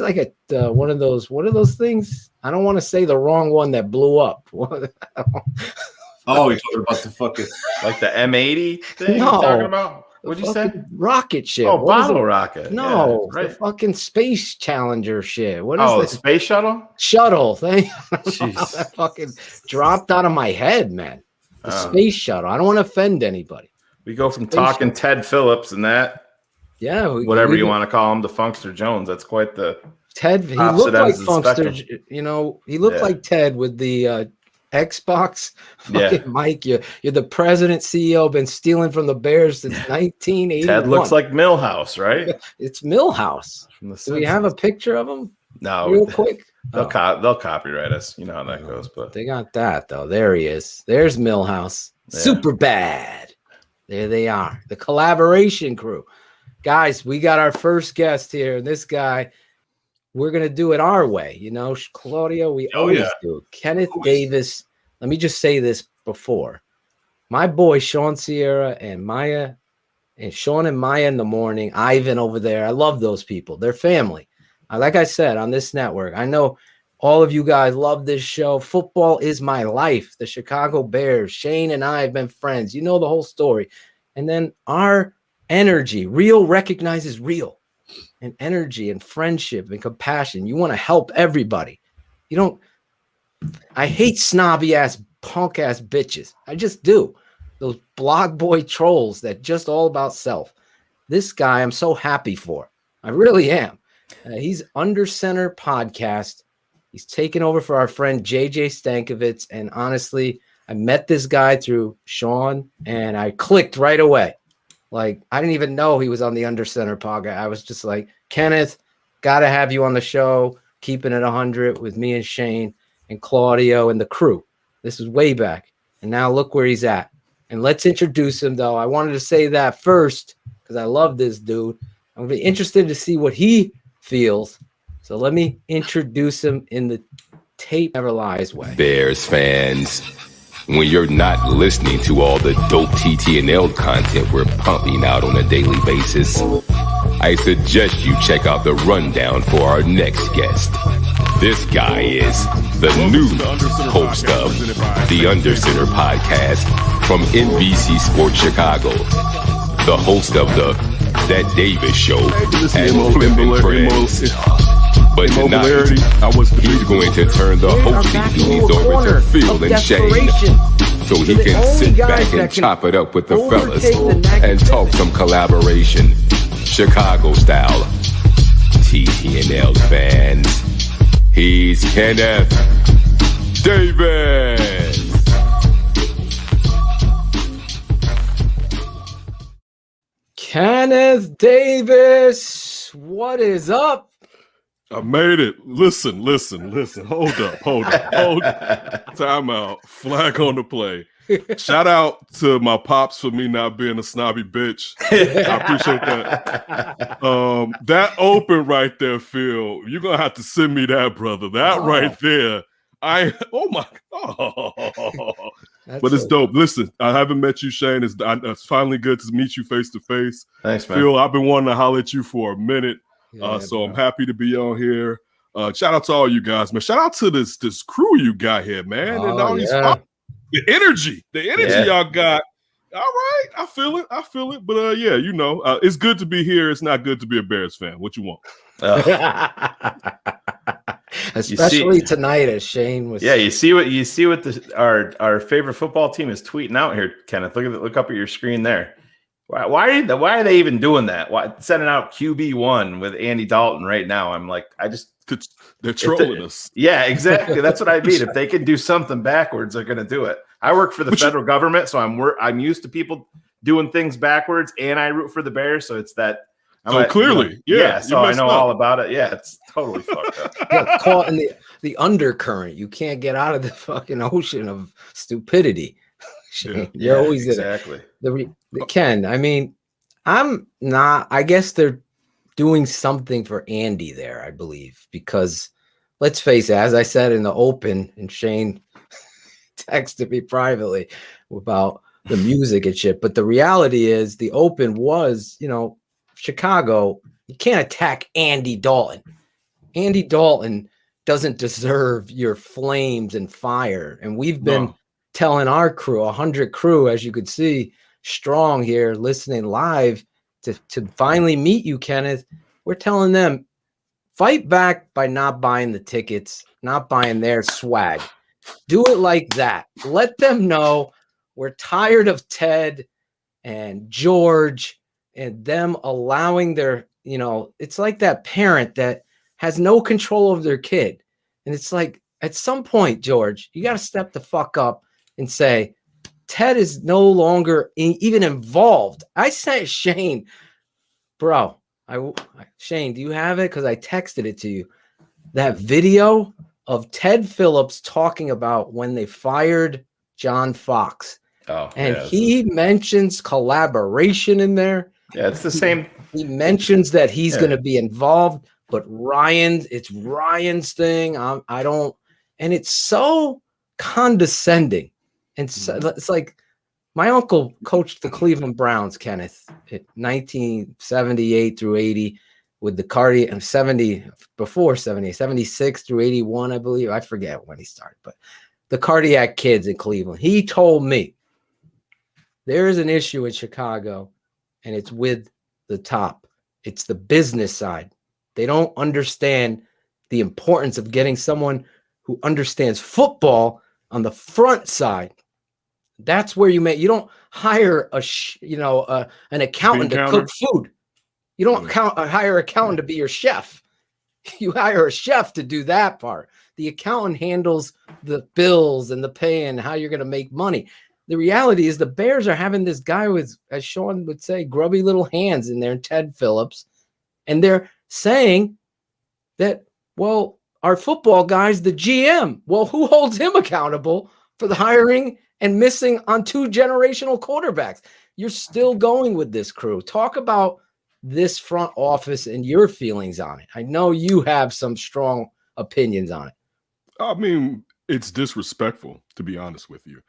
like a one of those things. I don't want to say the wrong one that blew up. Oh, you're talking about the fucking like the M80 thing? No. You're talking about? What'd you say? Rocket ship. Oh, bottle rocket. No, yeah, right. The fucking space challenger shit. What is this? Space shuttle? Shuttle thing. That fucking dropped out of my head, man. The space shuttle. I don't want to offend anybody. We go from talking Ted Phillips and that. Yeah. Whatever you want to call him, the Funkster Jones. That's quite the Ted. He looked like Funkster. You know, he looked like Ted with the Xbox. Mike, you're the president, CEO, been stealing from the Bears since 1981. Ted looks like Milhouse, right? It's Milhouse. Do we have a picture of him? No, real quick. They'll copyright us. You know how that goes. But they got that though. There he is. There's Millhouse. Yeah. Super bad. There they are. The collaboration crew. Guys, we got our first guest here. And this guy, we're gonna do it our way. You know, Claudio, we always do. Kenneth Davis. Let me just say this before. My boy Sean Sierra and Maya, and Sean and Maya in the morning, Ivan over there. I love those people. They're family. Like I said, on this network, I know all of you guys love this show. Football is my life. The Chicago Bears. Shayne and I have been friends. You know the whole story. And then our energy, real recognizes real, and energy and friendship and compassion. You want to help everybody. You don't. I hate snobby ass, punk ass bitches. I just do. Those blog boy trolls that just all about self. This guy, I'm so happy for. I really am. He's Under Center Podcast. He's taken over for our friend JJ Stankovitz. And honestly, I met this guy through Sean and I clicked right away. Like, I didn't even know he was on the Under Center podcast. I was just like, Kenneth, got to have you on the show. Keeping It 100 with me and Shayne and Claudio and the crew. This is way back. And now look where he's at. And let's introduce him, though. I wanted to say that first because I love this dude. I'm going to be interested to see what he feels. So let me introduce him in the tape never lies way. Bears fans, when you're not listening to all the dope TTNL content we're pumping out on a daily basis, I suggest you check out the rundown for our next guest. This guy is the new host of the Under Center podcast from NBC Sports Chicago, the host of the That Davis Show and Flippin' Friends. But tonight, he's going to turn the hosting duties over to Phil and Shayne, so he can sit back and chop it up with the fellas and talk some collaboration, Chicago style. TTNL fans, he's Kenneth Davis. Kenneth Davis, what is up? I made it. Listen. Hold up. Time out. Flag on the play. Shout out to my pops for me not being a snobby bitch. I appreciate that. That open right there, Phil. You're gonna have to send me that, brother. That right there. But it's dope. Listen, I haven't met you, Shayne. It's finally good to meet you face to face. Thanks, man. Phil, I've been wanting to holler at you for a minute. So I'm happy to be on here. Shout out to all you guys, man. Shout out to this crew you got here, man. And all these the energy y'all got. All right, I feel it. But yeah, you know, it's good to be here. It's not good to be a Bears fan. What you want? Especially tonight, as Shayne was. Yeah, you see what our favorite football team is tweeting out here, Kenneth. Look up at your screen there. Why are they even doing that? Why sending out QB1 with Andy Dalton right now? I'm like, they're trolling us. Yeah, exactly. That's what I mean. If they can do something backwards, they're going to do it. I work for the federal government, so I'm used to people doing things backwards, and I root for the Bears, so it's that. Clearly, so I know all about it. Yeah, it's totally fucked up. Caught in the undercurrent. You can't get out of the fucking ocean of stupidity. You're always exactly. Ken, I mean, I'm not. I guess they're doing something for Andy there, I believe, because let's face it, as I said in the open, and Shayne texted me privately about the music and shit. But the reality is, the open was, you know, Chicago. You can't attack Andy Dalton. Andy Dalton doesn't deserve your flames and fire, and we've been telling our crew, 100 crew, as you could see, strong here, listening live to finally meet you, Kenneth. We're telling them, fight back by not buying the tickets, not buying their swag. Do it like that. Let them know we're tired of Ted and George and them allowing their, you know, it's like that parent that has no control of their kid. And it's like, at some point, George, you got to step the fuck up and say, Ted is no longer even involved. I sent Shayne, bro. Shayne, do you have it? Because I texted it to you. that video of Ted Phillips talking about when they fired John Fox. And he mentions collaboration in there. Yeah, it's the same. He mentions that he's going to be involved, but it's Ryan's thing. I don't, and it's so condescending. And so, it's like my uncle coached the Cleveland Browns, Kenneth, in 1978 through 80 with the cardiac, 76 through 81, I believe. I forget when he started, but the cardiac kids in Cleveland. He told me there is an issue in Chicago, and it's with the top. It's the business side. They don't understand the importance of getting someone who understands football on the front side. That's where you don't hire an accountant to cook food. You don't hire an accountant to be your chef. You hire a chef to do that part. The accountant handles the bills and the pay and how you're going to make money. The reality is the Bears are having this guy with, as Sean would say, grubby little hands in there, Ted Phillips. And they're saying that, well, our football guy's the GM. Well, who holds him accountable for the hiring and missing on 2 generational quarterbacks? You're still going with this crew. Talk about this front office and your feelings on it. I know you have some strong opinions on it. I mean, it's disrespectful, to be honest with you.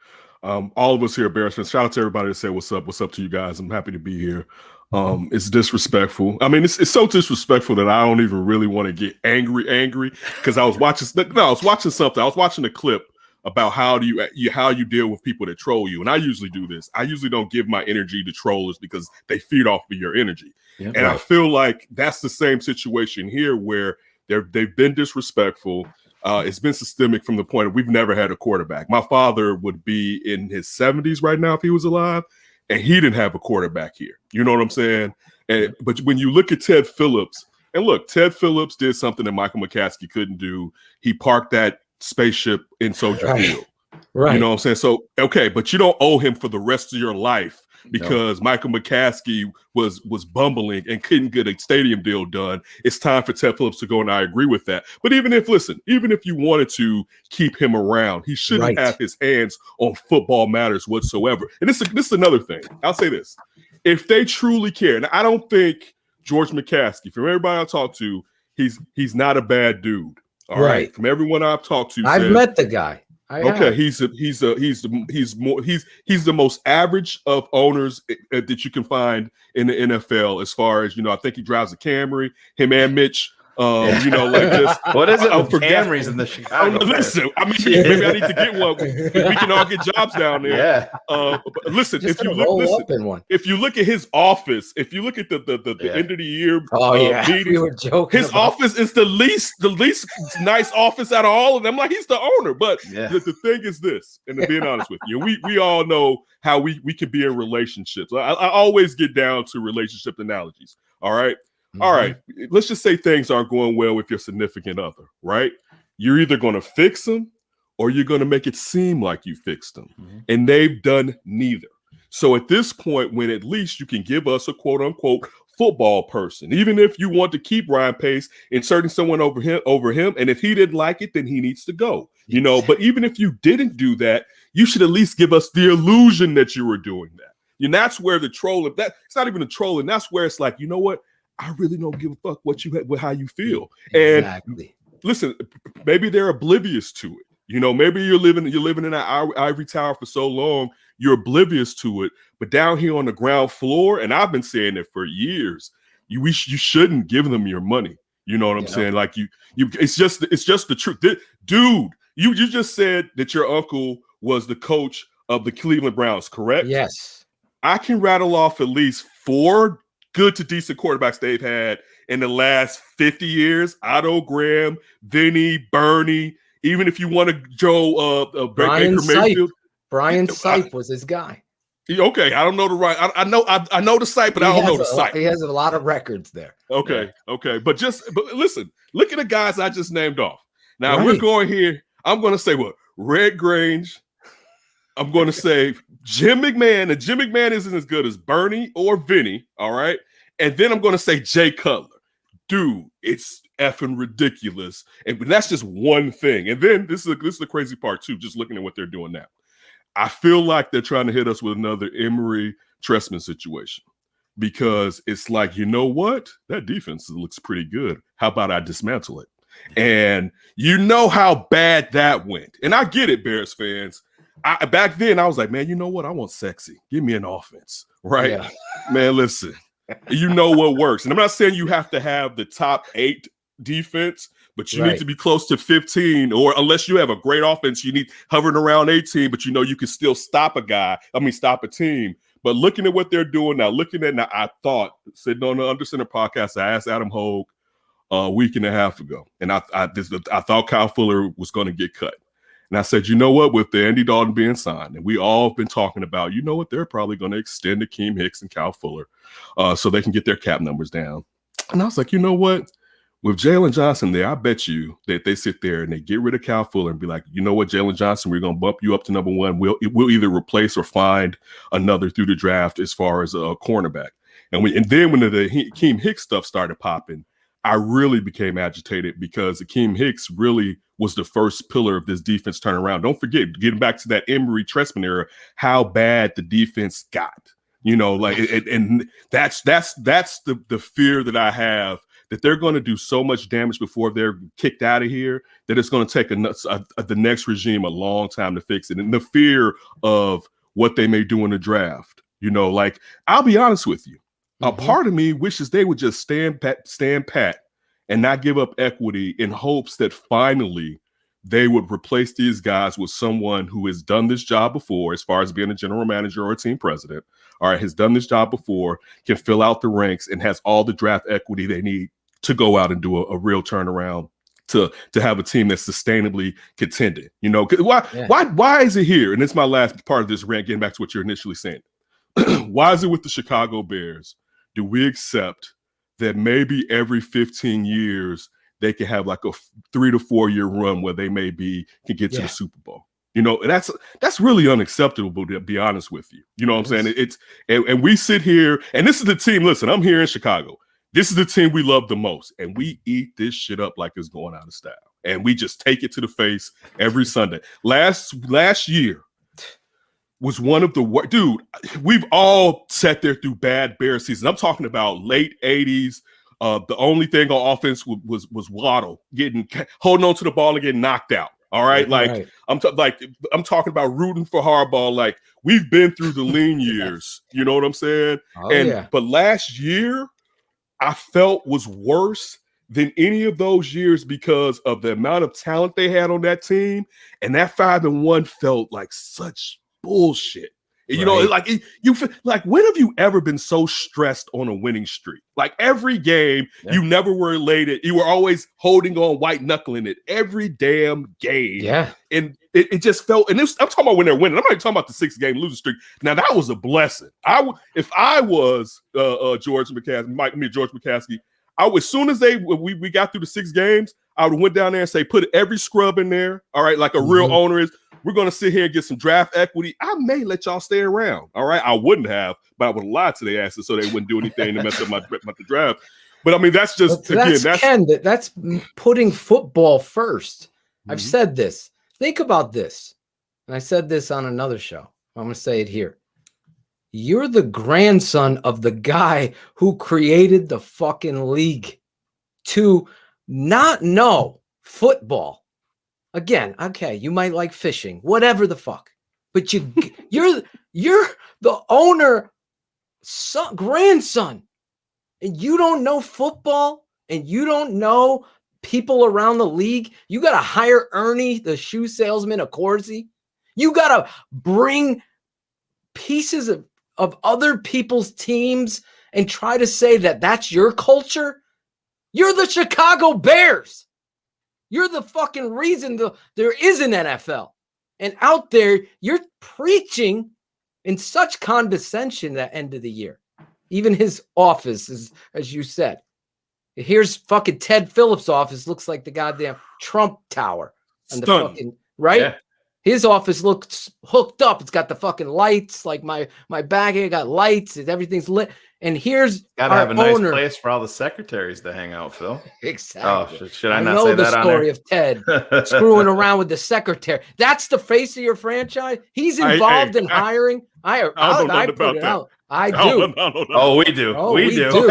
All of us here at Bears fans, shout out to everybody that said what's up to you guys. I'm happy to be here. It's disrespectful. I mean, it's so disrespectful that I don't even really want to get angry because I was watching something. I was watching a clip about how you deal with people that troll you. And I usually do this. I usually don't give my energy to trollers because they feed off of your energy. Yeah, and right. I feel like that's the same situation here where they've been disrespectful. It's been systemic from the point of we've never had a quarterback. My father would be in his 70s right now if he was alive, and he didn't have a quarterback here. You know what I'm saying? But when you look at Ted Phillips, and look, Ted Phillips did something that Michael McCaskey couldn't do. He parked that spaceship in Soldier Field. Right. You know what I'm saying? So, okay, but you don't owe him for the rest of your life because Michael McCaskey was bumbling and couldn't get a stadium deal done. It's time for Ted Phillips to go, and I agree with that. But even if you wanted to keep him around, he shouldn't have his hands on football matters whatsoever. And this is another thing. I'll say this. If they truly care, and I don't think George McCaskey, from everybody I talked to, he's not a bad dude. All right. From everyone I've talked to, I've met the guy. He's the most average of owners that you can find in the NFL as far as, I think he drives a Camry, him and Mitch. Like this. What is it with Camrys in the Chicago? Listen, I mean, maybe I need to get one. We can all get jobs down there. Yeah. But listen, if you look at his office, if you look at the end of the year, meetings, we were joking. His office is the least nice office out of all of them. Like, he's the owner, but the thing is this, and to be honest with you, we all know how we can be in relationships. I always get down to relationship analogies. All right. All right, let's just say things aren't going well with your significant other, right? You're either going to fix them or you're going to make it seem like you fixed them. And they've done neither. So at this point, when at least you can give us a quote unquote football person, even if you want to keep Ryan Pace, inserting someone over him. And if he didn't like it, then he needs to go, but even if you didn't do that, you should at least give us the illusion that you were doing that. And that's where the trolling, it's not even a trolling. That's where it's like, you know what? I really don't give a fuck with how you feel. Exactly. And listen, maybe they're oblivious to it. Maybe you're living in that ivory tower for so long, you're oblivious to it. But down here on the ground floor, and I've been saying it for years, you shouldn't give them your money. You know what I'm saying? Like it's just the truth. Dude, you just said that your uncle was the coach of the Cleveland Browns, correct? Yes. I can rattle off at least 4 good to decent quarterbacks they've had in the last 50 years. Otto Graham, Vinny, Bernie, even if you want to Brian Baker Mayfield. Brian Sipe was his guy. Okay, I don't know the right. I know the Sipe, but I don't know the Sipe. He has a lot of records there. Okay. But listen, look at the guys I just named off. Now we're going here. I'm going to say what? Red Grange. I'm going to say Jim McMahon, and Jim McMahon isn't as good as Bernie or Vinny, all right? And then I'm going to say Jay Cutler. dude, it's effing ridiculous. And that's just one thing. And then this is the crazy part too, just looking at what they're doing now. I feel like they're trying to hit us with another Emery Trestman situation, because it's like, you know what? That defense looks pretty good. How about I dismantle it? And you know how bad that went. And I get it, Bears fans. Back then, I was like, man, you know what? I want sexy. Give me an offense, right? Yeah. Man, listen, you know what works. And I'm not saying you have to have the top 8 defense, but you need to be close to 15, or unless you have a great offense, you need hovering around 18, but you know you can still stop a team. But looking at what they're doing now, I thought, sitting on the Under Center podcast, I asked Adam Hogue a week and a half ago, and I thought Kyle Fuller was going to get cut. And I said, you know what, with the Andy Dalton being signed, and we all have been talking about, you know what, they're probably going to extend Akeem Hicks and Kyle Fuller so they can get their cap numbers down. And I was like, you know what, with Jalen Johnson there, I bet you that they sit there and they get rid of Kyle Fuller and be like, you know what, Jalen Johnson, we're going to bump you up to number 1. We'll either replace or find another through the draft as far as a cornerback. And then when the Akeem Hicks stuff started popping, I really became agitated, because Akeem Hicks really was the first pillar of this defense turnaround. Don't forget, getting back to that Emery Trestman era, how bad the defense got. You know, like, and that's the fear that I have, that they're going to do so much damage before they're kicked out of here that it's going to take the next regime a long time to fix it. And the fear of what they may do in the draft. You know, like, I'll be honest with you. A part of me wishes they would just stand pat and not give up equity, in hopes that finally they would replace these guys with someone who has done this job before, as far as being a general manager or a team president, all right, has done this job before, can fill out the ranks, and has all the draft equity they need to go out and do a real turnaround to have a team that's sustainably contending. You know, why is it here? And it's my last part of this rant, getting back to what you're initially saying. Why is it with the Chicago Bears do we accept that maybe every 15 years they can have like a 3 to 4 year run where they can get to the Super Bowl? You know, that's really unacceptable, to be honest with you. You know what I'm saying? And we sit here, and this is the team. Listen, I'm here in Chicago. This is the team we love the most, and we eat this shit up like it's going out of style, and we just take it to the face every Sunday. Last year was one of the worst. Dude, we've all sat there through bad Bear seasons. I'm talking about late 80s. The only thing on offense was Waddle holding on to the ball and getting knocked out. All right, I'm talking about rooting for Harbaugh. Like, we've been through the lean years. You know what I'm saying? But last year, I felt was worse than any of those years, because of the amount of talent they had on that team, and that 5-1 felt like such bullshit. You know, like, you feel like, when have you ever been so stressed on a winning streak? Like, every game, you never were elated. You were always holding on, white knuckling it every damn game. Yeah, and it just felt. And I'm talking about when they're winning. I'm not even talking about the 6-game losing streak. Now, that was a blessing. If I was George McCaskey, as soon as we got through the 6 games, I would have went down there and say, put every scrub in there. All right, like a real owner is. We're going to sit here and get some draft equity. I may let y'all stay around. All right. I wouldn't have, but I would have lied to their asses so they wouldn't do anything to mess up my draft. But I mean, that's just, that's putting football first. I've said this. Think about this. And I said this on another show. I'm going to say it here. You're the grandson of the guy who created the fucking league. To not know football. Again, okay, you might like fishing, whatever the fuck, but you're the owner, grandson, and you don't know football, and you don't know people around the league. You got to hire Ernie, the shoe salesman of Corsi. You got to bring pieces of other people's teams and try to say that that's your culture. You're the Chicago Bears. You're the fucking reason there is an NFL. And out there, you're preaching in such condescension at the end of the year. Even his office, as you said. Here's fucking Ted Phillips' office. Looks like the goddamn Trump Tower. And the fucking, right? Yeah. His office looks hooked up. It's got the fucking lights. Like my bag here got lights. Everything's lit. And here's gotta our have a nice owner. place for all the secretaries to hang out, Phil. Exactly. Oh, should I I not know say the that on story there? of Ted screwing around with the secretary. That's the face of your franchise. He's involved in hiring. I don't know put about it that. out. I do. Oh, we do. Oh, we do.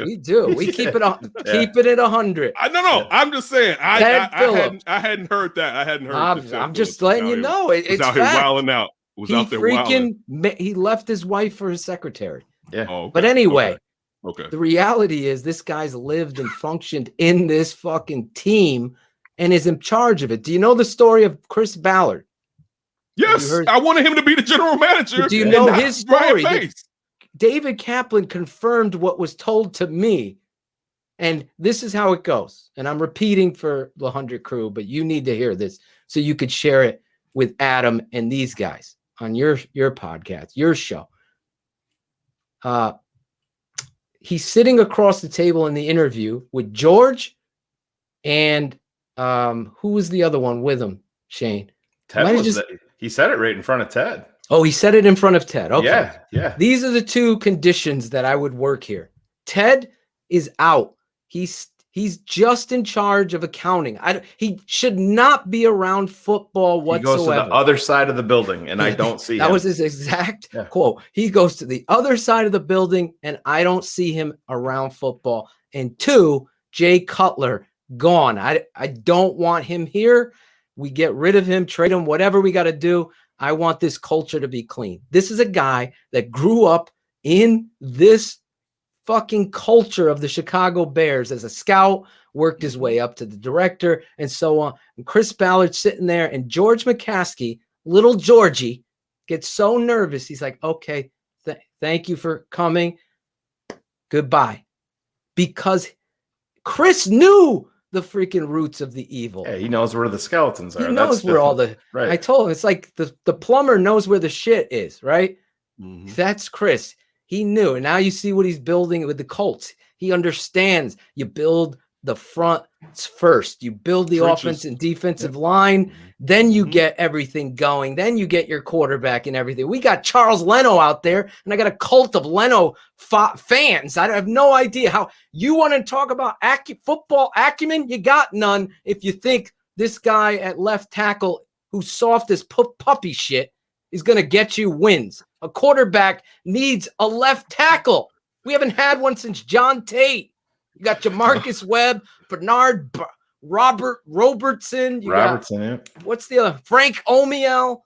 We do. We keep it on. Keeping it 100. No. I'm just saying. I hadn't heard that. I hadn't heard. I'm just letting you know. It's out fact. here wilding out. Was out there wilding. He left his wife for his secretary. Yeah. Oh, okay. But anyway, okay. The reality is this guy's lived and functioned in this fucking team and is in charge of it. Do you know the story of Chris Ballard? Yes, I wanted him to be the general manager. But do you know his story? That David Kaplan confirmed what was told to me. And this is how it goes. And I'm repeating for the 100 crew, but you need to hear this so you could share it with Adam and these guys on your podcast, your show. He's sitting across the table in the interview with George and who was the other one with him, Shayne? He said it right in front of Ted. Oh, he said it in front of Ted. Okay. Yeah. These are the two conditions that I would work here. Ted is out. He's just in charge of accounting. He should not be around football whatsoever. He goes to the other side of the building, and I don't see him. That was his exact quote. He goes to the other side of the building, and I don't see him around football. And two, Jay Cutler, gone. I don't want him here. We get rid of him, trade him, whatever we got to do. I want this culture to be clean. This is a guy that grew up in this fucking culture of the Chicago Bears as a scout, worked his way up to the director and so on. And Chris Ballard sitting there, and George McCaskey, little Georgie, gets so nervous. He's like, okay, thank you for coming. Goodbye. Because Chris knew the freaking roots of the evil. Yeah, he knows where the skeletons are. He knows where all the right. I told him it's like the plumber knows where the shit is, right? Mm-hmm. That's Chris. He knew. And now you see what he's building with the Colts. He understands you build the front first. You build the offense and defensive line. Then you get everything going. Then you get your quarterback and everything. We got Charles Leno out there, and I got a cult of Leno fans. I have no idea how you want to talk about football acumen. You got none if you think this guy at left tackle who's soft as puppy shit is going to get you wins. A quarterback needs a left tackle. We haven't had one since John Tate. You got Jamarcus Webb, Bernard Robertson. What's the other? Frank Omiel.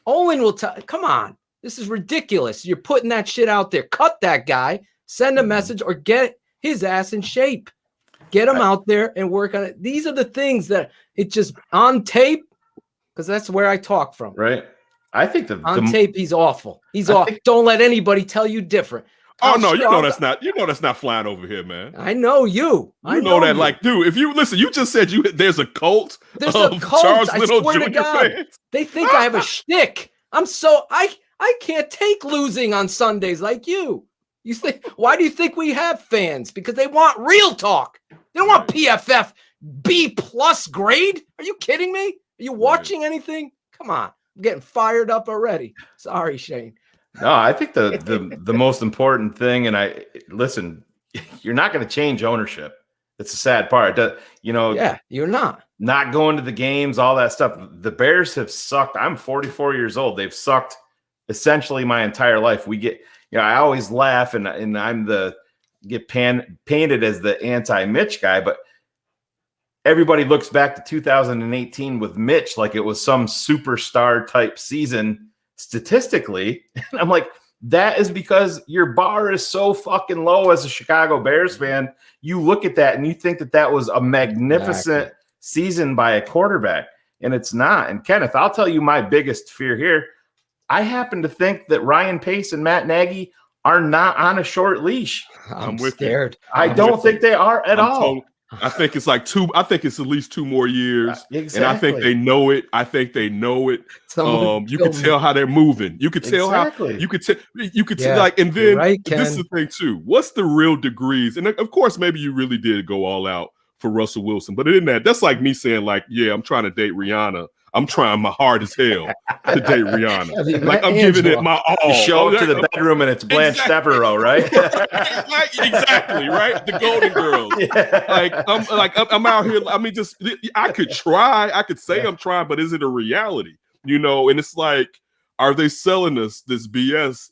Owen will tell. Come on. This is ridiculous. You're putting that shit out there. Cut that guy. Send a message or get his ass in shape. Get him out there and work on it. These are the things that it's just on tape, because that's where I talk from. Right. I think on tape, he's awful. He's awful. Don't let anybody tell you different. Oh no, you know that's not flying over here, man. I know you. I know that, like, dude. If you listen, you just said there's a cult. There's a cult. Charles I Little swear Jr. to God, fans. they think I have a shtick. I can't take losing on Sundays like you. You think? Why do you think we have fans? Because they want real talk. They don't want PFF B+ grade. Are you kidding me? Are you watching anything? Come on, I'm getting fired up already. Sorry, Shayne. No, I think the most important thing, and listen, you're not going to change ownership. It's a sad part. Yeah, you're not going to the games, all that stuff. The Bears have sucked. I'm 44 years old. They've sucked essentially my entire life. I always laugh and I'm get painted as the anti-Mitch guy, but everybody looks back to 2018 with Mitch like it was some superstar type season. Statistically, and I'm like, that is because your bar is so fucking low as a Chicago Bears fan. You look at that and you think that was a magnificent season by a quarterback, and it's not. And Kenneth, I'll tell you my biggest fear here. I happen to think that Ryan Pace and Matt Nagy are not on a short leash. I'm scared. I don't think they are at all. I think it's like I think it's at least 2 more years. Exactly. And I think they know it. You can tell how they're moving. You could tell how you could tell like, and then this is the thing too. What's the real degrees? And of course, maybe you really did go all out for Russell Wilson, but in that's like me saying like, yeah, I'm trying to date Rihanna. I'm trying my hard as hell to date Rihanna. Like I'm Angela. giving it my all. You show up to the bedroom and it's Blanche Devereaux, right? Exactly, right? The Golden Girls. Yeah. I'm out here. I mean, just I could try. I could say I'm trying, but is it a reality? You know, and it's like, are they selling us this BS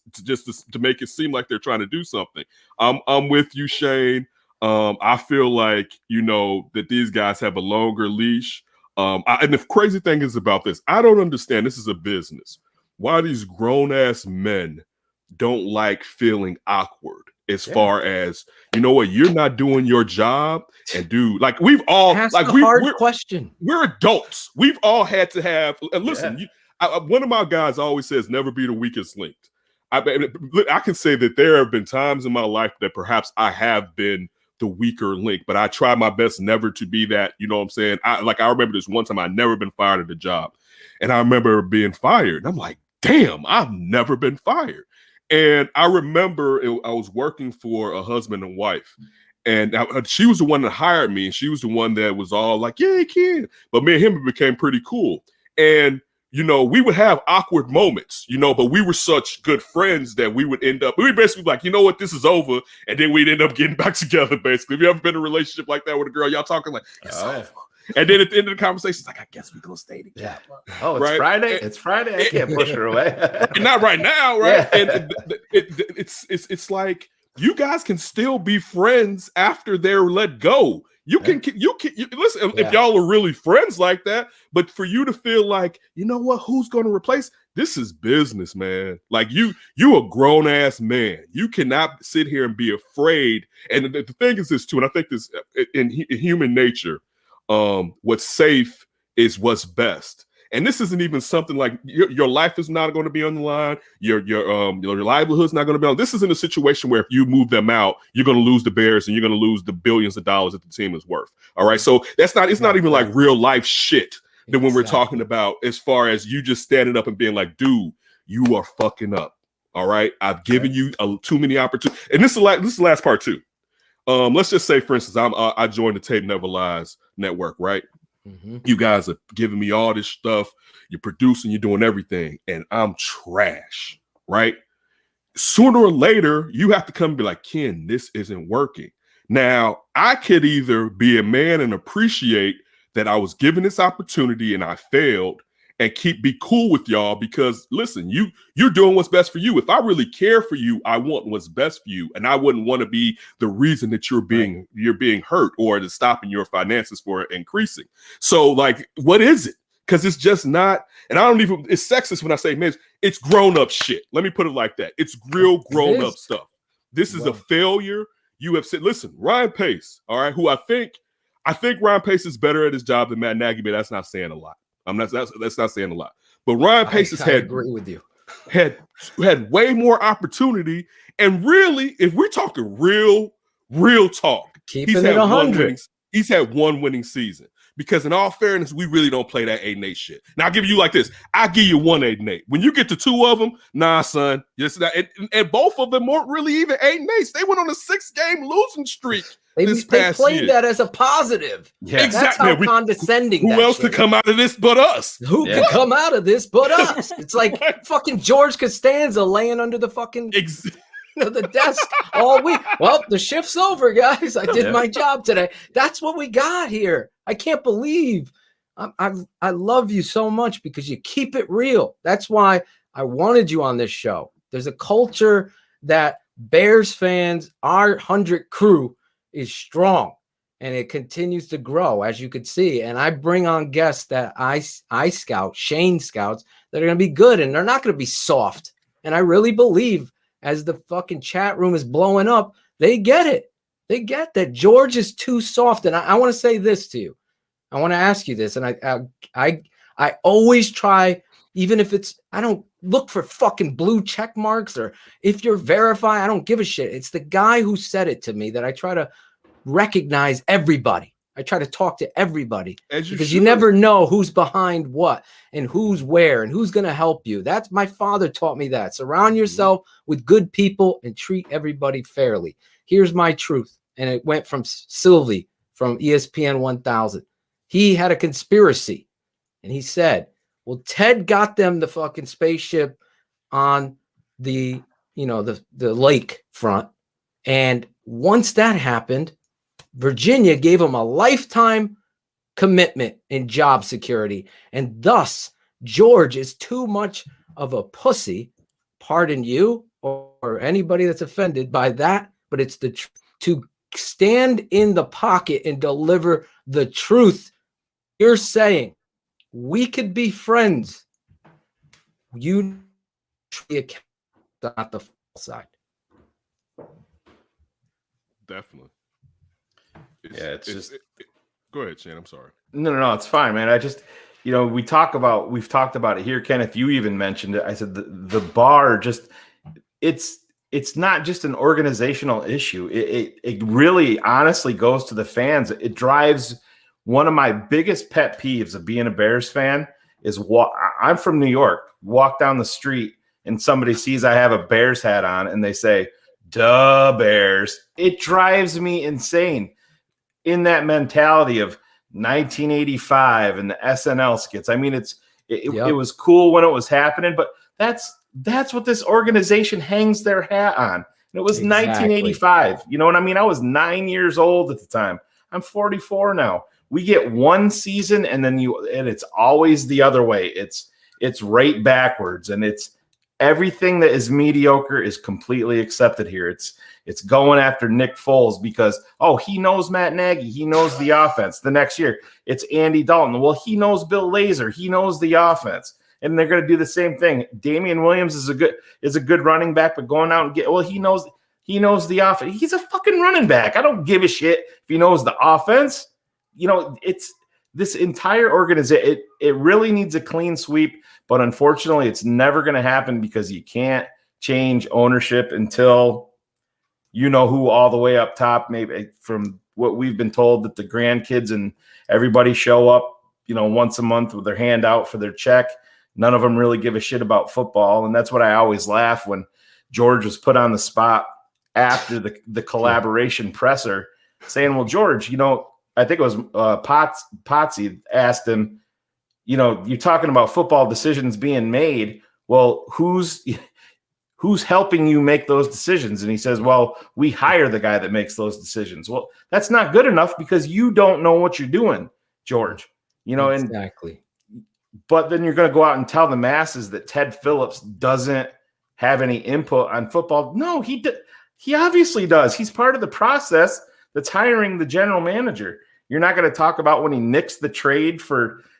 to make it seem like they're trying to do something? I'm with you, Shayne. I feel like, you know, that these guys have a longer leash. And the crazy thing is about this, I don't understand. This is a business. Why these grown ass men don't like feeling awkward as far as, you know what, you're not doing your job, and dude, like we've all we're question. We're adults. We've all had to have. And listen, one of my guys always says, never be the weakest link. I can say that there have been times in my life that perhaps I have been the weaker link, but I try my best never to be that. You know what I'm saying? I remember this one time I'd never been fired at a job, and I remember being fired. And I'm like, damn, I've never been fired. And I remember I was working for a husband and wife, and she was the one that hired me, and she was the one that was all like, yeah, you can. But me and him became pretty cool. And you know, we would have awkward moments, you know, but we were such good friends that we would basically like, you know what, this is over. And then we'd end up getting back together, basically. Have you ever been in a relationship like that with a girl? Y'all talking like, it's over. And then at the end of the conversation, it's like, I guess we're going to stay together. Yeah. Oh, it's Friday? It's Friday. I can't push her away. Not right now, right? Yeah. And it's like, you guys can still be friends after they're let go. You can listen, if y'all are really friends like that, but for you to feel like, you know what, who's going to replace? This is business, man. Like you a grown ass man. You cannot sit here and be afraid. And the thing is this too, and I think this in human nature, what's safe is what's best. And this isn't even something like your life is not going to be on the line. Your livelihood's not going to be on. This isn't a situation where if you move them out, you're going to lose the Bears and you're going to lose the billions of dollars that the team is worth. All right. So it's not even like real life shit that when we're talking about as far as you just standing up and being like, dude, you are fucking up. All right. I've given you too many opportunities. And this is the last part too. Let's just say, for instance, I joined the Tape Never Lies network, right? Mm-hmm. You guys are giving me all this stuff. You're producing, you're doing everything, and I'm trash, right? Sooner or later, you have to come and be like, Ken, this isn't working. Now, I could either be a man and appreciate that I was given this opportunity and I failed, and be cool with y'all because, listen, you're doing what's best for you. If I really care for you, I want what's best for you, and I wouldn't want to be the reason that you're being hurt or to stopping your finances for increasing. So, like, what is it? Because it's just not, and it's sexist when I say men, it's grown up shit. Let me put it like that. It's real grown up stuff. This is a failure. You have said, listen, Ryan Pace, all right, who I think Ryan Pace is better at his job than Matt Nagy, but that's not saying a lot. That's not saying a lot. But Ryan Pace has agree with you. Had way more opportunity. And really, if we're talking real talk, he's had 100. He's had one winning season. Because in all fairness, we really don't play that 8-8 shit. Now I'll give you like this. I'll give you 1-8-8. When you get to two of them, nah, son. And both of them weren't really even 8-8. They went on a 6-game losing streak. They played that as a positive. Yeah, exactly. That's how condescending. Who else could come out of this but us? Who could come out of this but us? It's like fucking George Costanza laying under the fucking the desk all week. Well, the shift's over, guys. I did my job today. That's what we got here. I can't believe. I love you so much because you keep it real. That's why I wanted you on this show. There's a culture that Bears fans, our 100 crew, is strong, and it continues to grow, as you could see. And I bring on guests that I scout, Shayne scouts, that are going to be good, and they're not going to be soft. And I really believe as the fucking chat room is blowing up, they get it. They get that George is too soft. And I want to say this to you. I want to ask you this. And I always try, even if I don't look for fucking blue check marks, or if you're verified, I don't give a shit. It's the guy who said it to me that I try to recognize everybody. I try to talk to everybody because you never know who's behind what and who's where and who's going to help you. That's my father taught me that. Surround yourself with good people and treat everybody fairly. Here's my truth. And it went from Sylvie from ESPN 1000. He had a conspiracy and he said, Well, Ted got them the fucking spaceship on the, you know, the lake front. And once that happened, Virginia gave him a lifetime commitment in job security. And thus, George is too much of a pussy, pardon you or anybody that's offended by that, but it's to stand in the pocket and deliver the truth. You're saying we could be friends. You not the side. Definitely. It's go ahead, Shane. I'm sorry. No, it's fine, man. I just, you know, we've talked about it here, Kenneth. You even mentioned it. I said the bar just, it's not just an organizational issue. It really honestly goes to the fans. It drives one of my biggest pet peeves of being a Bears fan is I'm from New York. Walk down the street and somebody sees I have a Bears hat on and they say, "Duh, Bears." It drives me insane. In that mentality of 1985 and the SNL skits. I mean, it was cool when it was happening, but that's what this organization hangs their hat on. And it was 1985. You know what I mean? I was 9 years old at the time. I'm 44 now. We get one season and then it's always the other way. It's right backwards, and it's everything that is mediocre is completely accepted here. It's going after Nick Foles because, he knows Matt Nagy. He knows the offense. The next year, it's Andy Dalton. Well, he knows Bill Lazor. He knows the offense. And they're going to do the same thing. Damien Williams is a good running back, but going out and he knows the offense. He's a fucking running back. I don't give a shit if he knows the offense. You know, it's this entire organization. It really needs a clean sweep, but unfortunately, it's never going to happen because you can't change ownership until you know who all the way up top. Maybe from what we've been told that the grandkids and everybody show up, you know, once a month with their hand out for their check. None of them really give a shit about football. And that's what I always laugh when George was put on the spot after the collaboration presser saying, well, George, you know, I think it was Potsy asked him, you know, you're talking about football decisions being made. Well, who's helping you make those decisions? And he says, well, we hire the guy that makes those decisions. Well, that's not good enough because you don't know what you're doing, George. You know, exactly. But then you're going to go out and tell the masses that Ted Phillips doesn't have any input on football. No, he obviously does. He's part of the process that's hiring the general manager. You're not going to talk about when he nixed the trade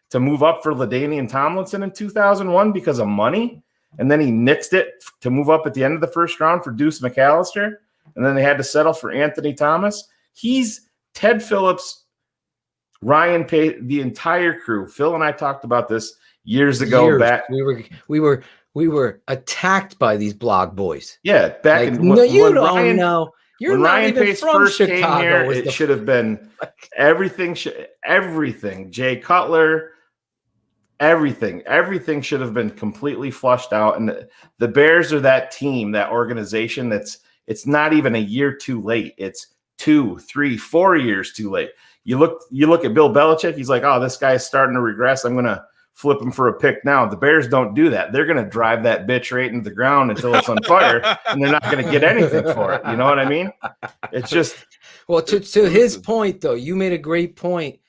to move up for LaDainian Tomlinson in 2001 because of money. And then he nixed it to move up at the end of the first round for Deuce McAllister. And then they had to settle for Anthony Thomas. He's Ted Phillips, Ryan Pace, the entire crew. Phil and I talked about this years ago. Back we were attacked by these blog boys. Yeah, back like, in no, you don't Ryan, know. You're when not Ryan even Pace from first Chicago. Came here, it should have been everything. Everything. Jay Cutler. Everything should have been completely flushed out. And the Bears are that team, that organization it's not even a year too late. It's 2, 3, 4 years too late. You look at Bill Belichick, he's like, oh, this guy's starting to regress. I'm going to flip him for a pick now. The Bears don't do that. They're going to drive that bitch right into the ground until it's on fire, and they're not going to get anything for it. You know what I mean? It's just. Well, to his point, though, you made a great point,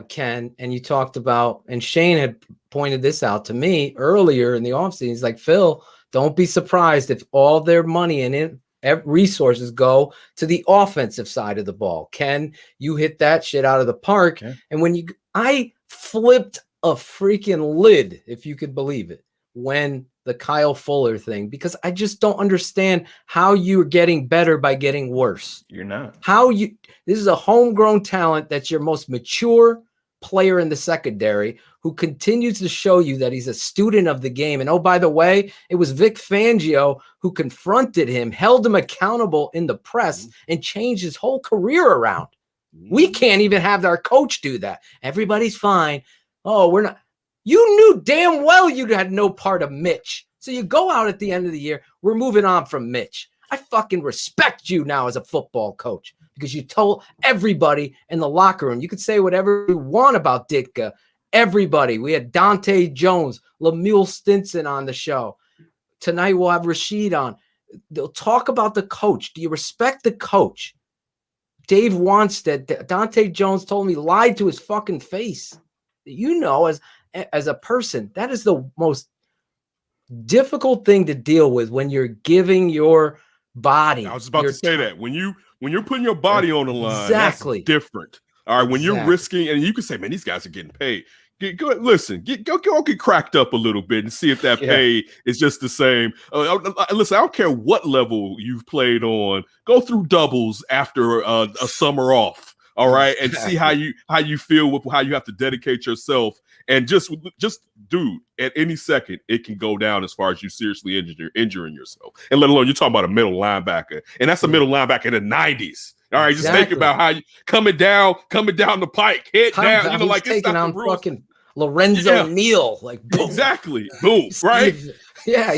Ken, and you talked about, and Shayne had pointed this out to me earlier in the offseason. He's like, Phil, don't be surprised if all their money and resources go to the offensive side of the ball. Ken, you hit that shit out of the park. Okay. And I flipped a freaking lid, if you could believe it, when the Kyle Fuller thing, because I just don't understand how you're getting better by getting worse. You're not. This is a homegrown talent that's your most mature player in the secondary who continues to show you that he's a student of the game. And oh, by the way, it was Vic Fangio who confronted him, held him accountable in the press, and changed his whole career around. We can't even have our coach do that. Everybody's fine. Oh, we're not. You knew damn well you had no part of Mitch. So you go out at the end of the year, we're moving on from Mitch. I fucking respect you now as a football coach because you told everybody in the locker room, you could say whatever you want about Ditka. everybody. We had Dante Jones, Lemuel Stinson on the show. Tonight we'll have Rashied on. They'll talk about the coach. Do you respect the coach? Dave Wanstead, Dante Jones told me, lied to his fucking face. You know, as a person, that is the most difficult thing to deal with when you're giving your body. I was about to say that when you're putting your body on the line, exactly, that's different. All right, when you're risking, and you can say, man, these guys are getting paid. Go get cracked up a little bit and see if that pay is just the same. Listen, I don't care what level you've played on. Go through doubles after a summer off. All right, and see how you feel with how you have to dedicate yourself. And just dude, at any second it can go down as far as you seriously injuring yourself. And let alone you're talking about a middle linebacker, and that's a middle linebacker in the 90s. All right, just think about how you coming down the pike, head down. You know, like taking on fucking Lorenzo Neal, like boom. Exactly, boom, right? Yeah,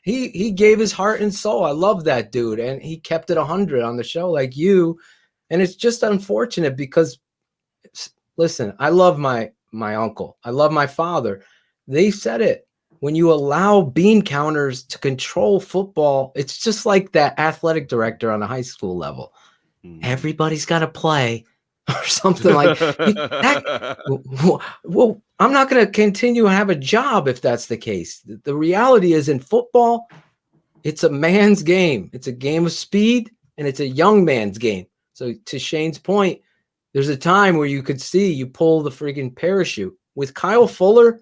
he gave his heart and soul. I love that dude, and he kept it 100 on the show, like you. And it's just unfortunate because, listen, I love my uncle, I love my father. They said it. When you allow bean counters to control football, it's just like that athletic director on a high school level. Everybody's got to play or something like that. Well, I'm not going to continue to have a job if that's the case. The reality is in football, it's a man's game. It's a game of speed, and it's a young man's game. So to Shayne's point, there's a time where you could see you pull the freaking parachute. With Kyle Fuller,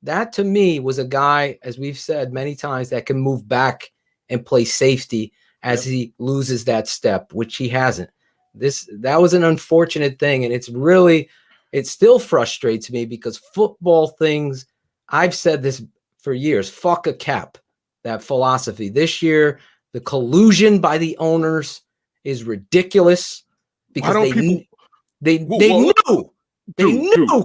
that to me was a guy, as we've said many times, that can move back and play safety as he loses that step, which he hasn't. That was an unfortunate thing, and it still frustrates me because football things, I've said this for years, fuck a cap, that philosophy. This year, the collusion by the owners is ridiculous because they knew.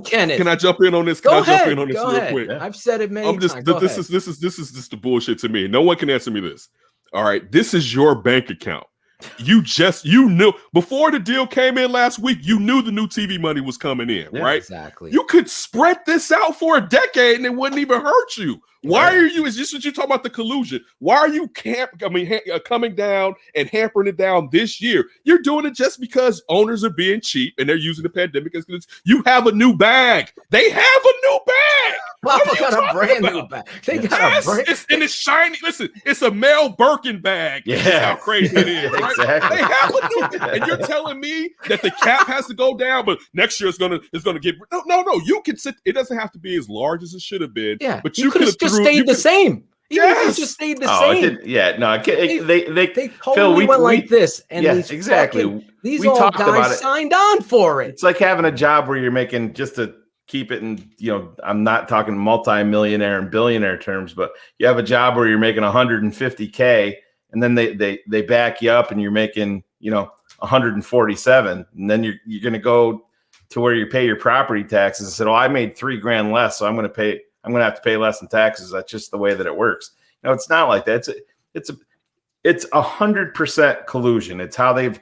Kenneth. Can I jump in on this? Go ahead. Real quick? I've said it many times. This is just the bullshit to me. No one can answer me this. All right, this is your bank account. You knew before the deal came in last week. You knew the new TV money was coming in, right? Exactly. You could spread this out for a decade and it wouldn't even hurt you. Why are you? Is this what you're talking about, the collusion? Why are you coming down and hampering it down this year? You're doing it just because owners are being cheap and they're using the pandemic as you have a new bag. They have a new bag. Papa got a brand new bag. They got a brand. It's shiny. Listen, it's a Mel Birkin bag. Yeah, that's how crazy it is. Right? Exactly. They have a new, and you're telling me that the cap has to go down, but next year it's gonna get no. You can sit. It doesn't have to be as large as it should have been. Yeah, but you could have just stayed the same. Even if it just stayed the same. They totally went like this. And exactly. These all guys signed on for it. It's like having a job where you're making, just to keep it in, I'm not talking multi-millionaire and billionaire terms, but you have a job where you're making $150K and then they back you up and you're making, 147. And then you're going to go to where you pay your property taxes and said, I made $3,000 less, so I'm going to have to pay less in taxes. That's just the way that it works. It's not like that. It's 100% collusion. It's how they've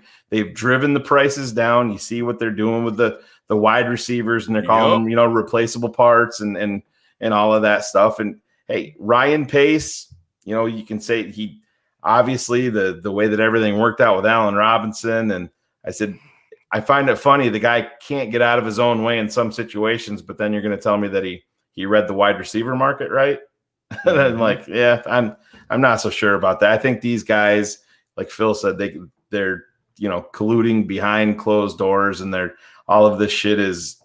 driven the prices down. You see what they're doing with the wide receivers, and they're calling them, replaceable parts and all of that stuff. And hey, Ryan Pace, you can say he obviously the way that everything worked out with Allen Robinson. And I said, I find it funny. The guy can't get out of his own way in some situations, but then you're going to tell me that he read the wide receiver market, right? And I'm like, yeah, I'm not so sure about that. I think these guys, like Phil said, they're colluding behind closed doors, and all of this shit it's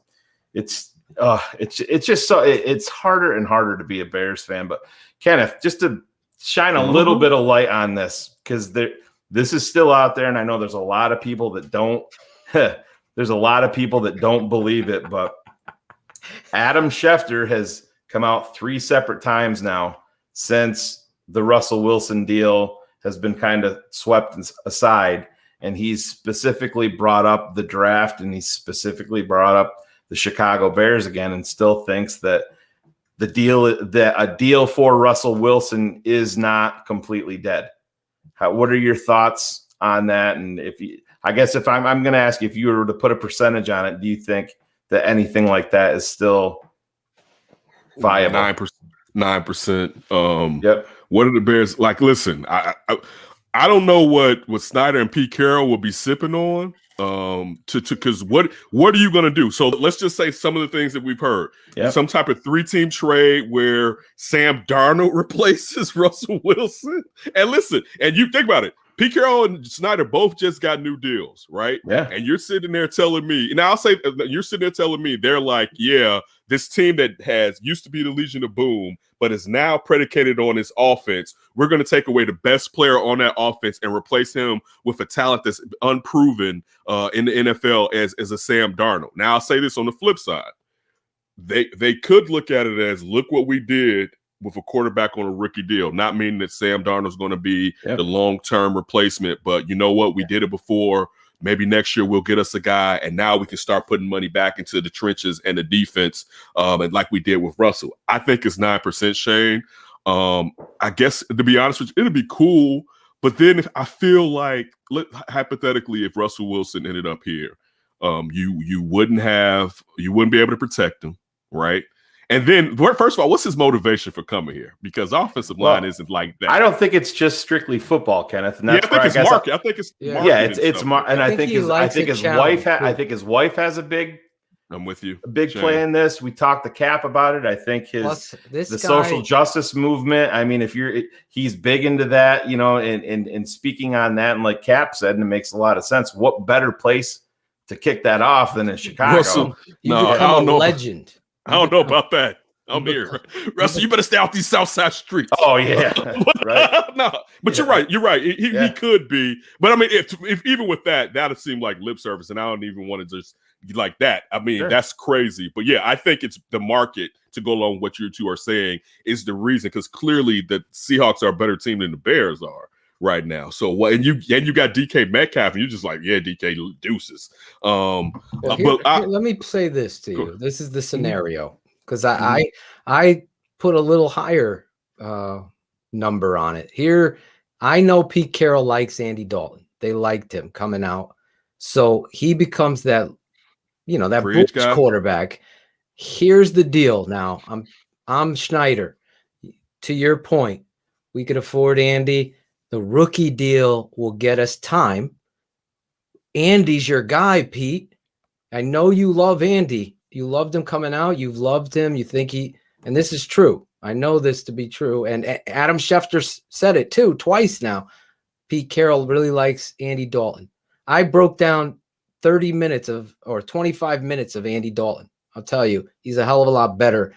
just so it's harder and harder to be a Bears fan. But Kenneth, just to shine a little bit of light on this, because this is still out there, and I know there's a lot of people that don't. There's a lot of people that don't believe it, but Adam Schefter has come out 3 separate times now since the Russell Wilson deal has been kind of swept aside. And he's specifically brought up the draft, and he's specifically brought up the Chicago Bears again, and still thinks that a deal for Russell Wilson is not completely dead. What are your thoughts on that? And I'm going to ask you, if you were to put a percentage on it, do you think that anything like that is still viable. 9%. Yep. What are the Bears like? Listen, I don't know what Snyder and Pete Carroll will be sipping on. Because what are you going to do? So let's just say some of the things that we've heard. Yep. Some type of 3-team trade where Sam Darnold replaces Russell Wilson. And listen, and you think about it. Pete Carroll and Snyder both just got new deals, right? Yeah. And you're sitting there telling me, and I'll say you're sitting there telling me they're like, yeah, this team that used to be the Legion of Boom, but is now predicated on its offense. We're going to take away the best player on that offense and replace him with a talent that's unproven in the NFL as a Sam Darnold. Now, I'll say this on the flip side. They could look at it as, look what we did with a quarterback on a rookie deal, not meaning that Sam Darnold's going to be the long-term replacement, but you know what? We did it before. Maybe next year we'll get us a guy, and now we can start putting money back into the trenches and the defense, and like we did with Russell. I think it's 9%, Shane. I guess, to be honest with you, it'd be cool, but then I feel like, hypothetically, if Russell Wilson ended up here, you wouldn't be able to protect him, right? And then, first of all, what's his motivation for coming here? Because offensive line isn't like that. I don't think it's just strictly football, Kenneth. And that's I think it's market. I think it's it's and I think his wife has a big. I'm with you. A big play in this. We talked to Cap about it. I think social justice movement. I mean, he's big into that, and speaking on that, and like Cap said, and it makes a lot of sense. What better place to kick that off than in Chicago? Russell, I don't know. Legend. I don't know about that. I'm here. Russell, you better stay off these South Side streets. Oh, yeah. Right. No, but you're right. You're right. He could be. But I mean, if even with that would seem like lip service, and I don't even want to just like that. I mean, that's crazy. But yeah, I think it's the market, to go along with what you two are saying, is the reason, because clearly the Seahawks are a better team than the Bears are right now. So and you got DK Metcalf, and you're just like, yeah, DK deuces. Let me say this to you. This is the scenario, because I put a little higher number on it. Here, I know Pete Carroll likes Andy Dalton. They liked him coming out. So he becomes that, that bridge quarterback. Here's the deal now. I'm Schneider. To your point, we could afford Andy. The rookie deal will get us time. Andy's your guy, Pete. I know you love Andy. You loved him coming out. You've loved him. You think and this is true. I know this to be true. And Adam Schefter said it too, twice now. Pete Carroll really likes Andy Dalton. I broke down 30 minutes or 25 minutes of Andy Dalton. I'll tell you, he's a hell of a lot better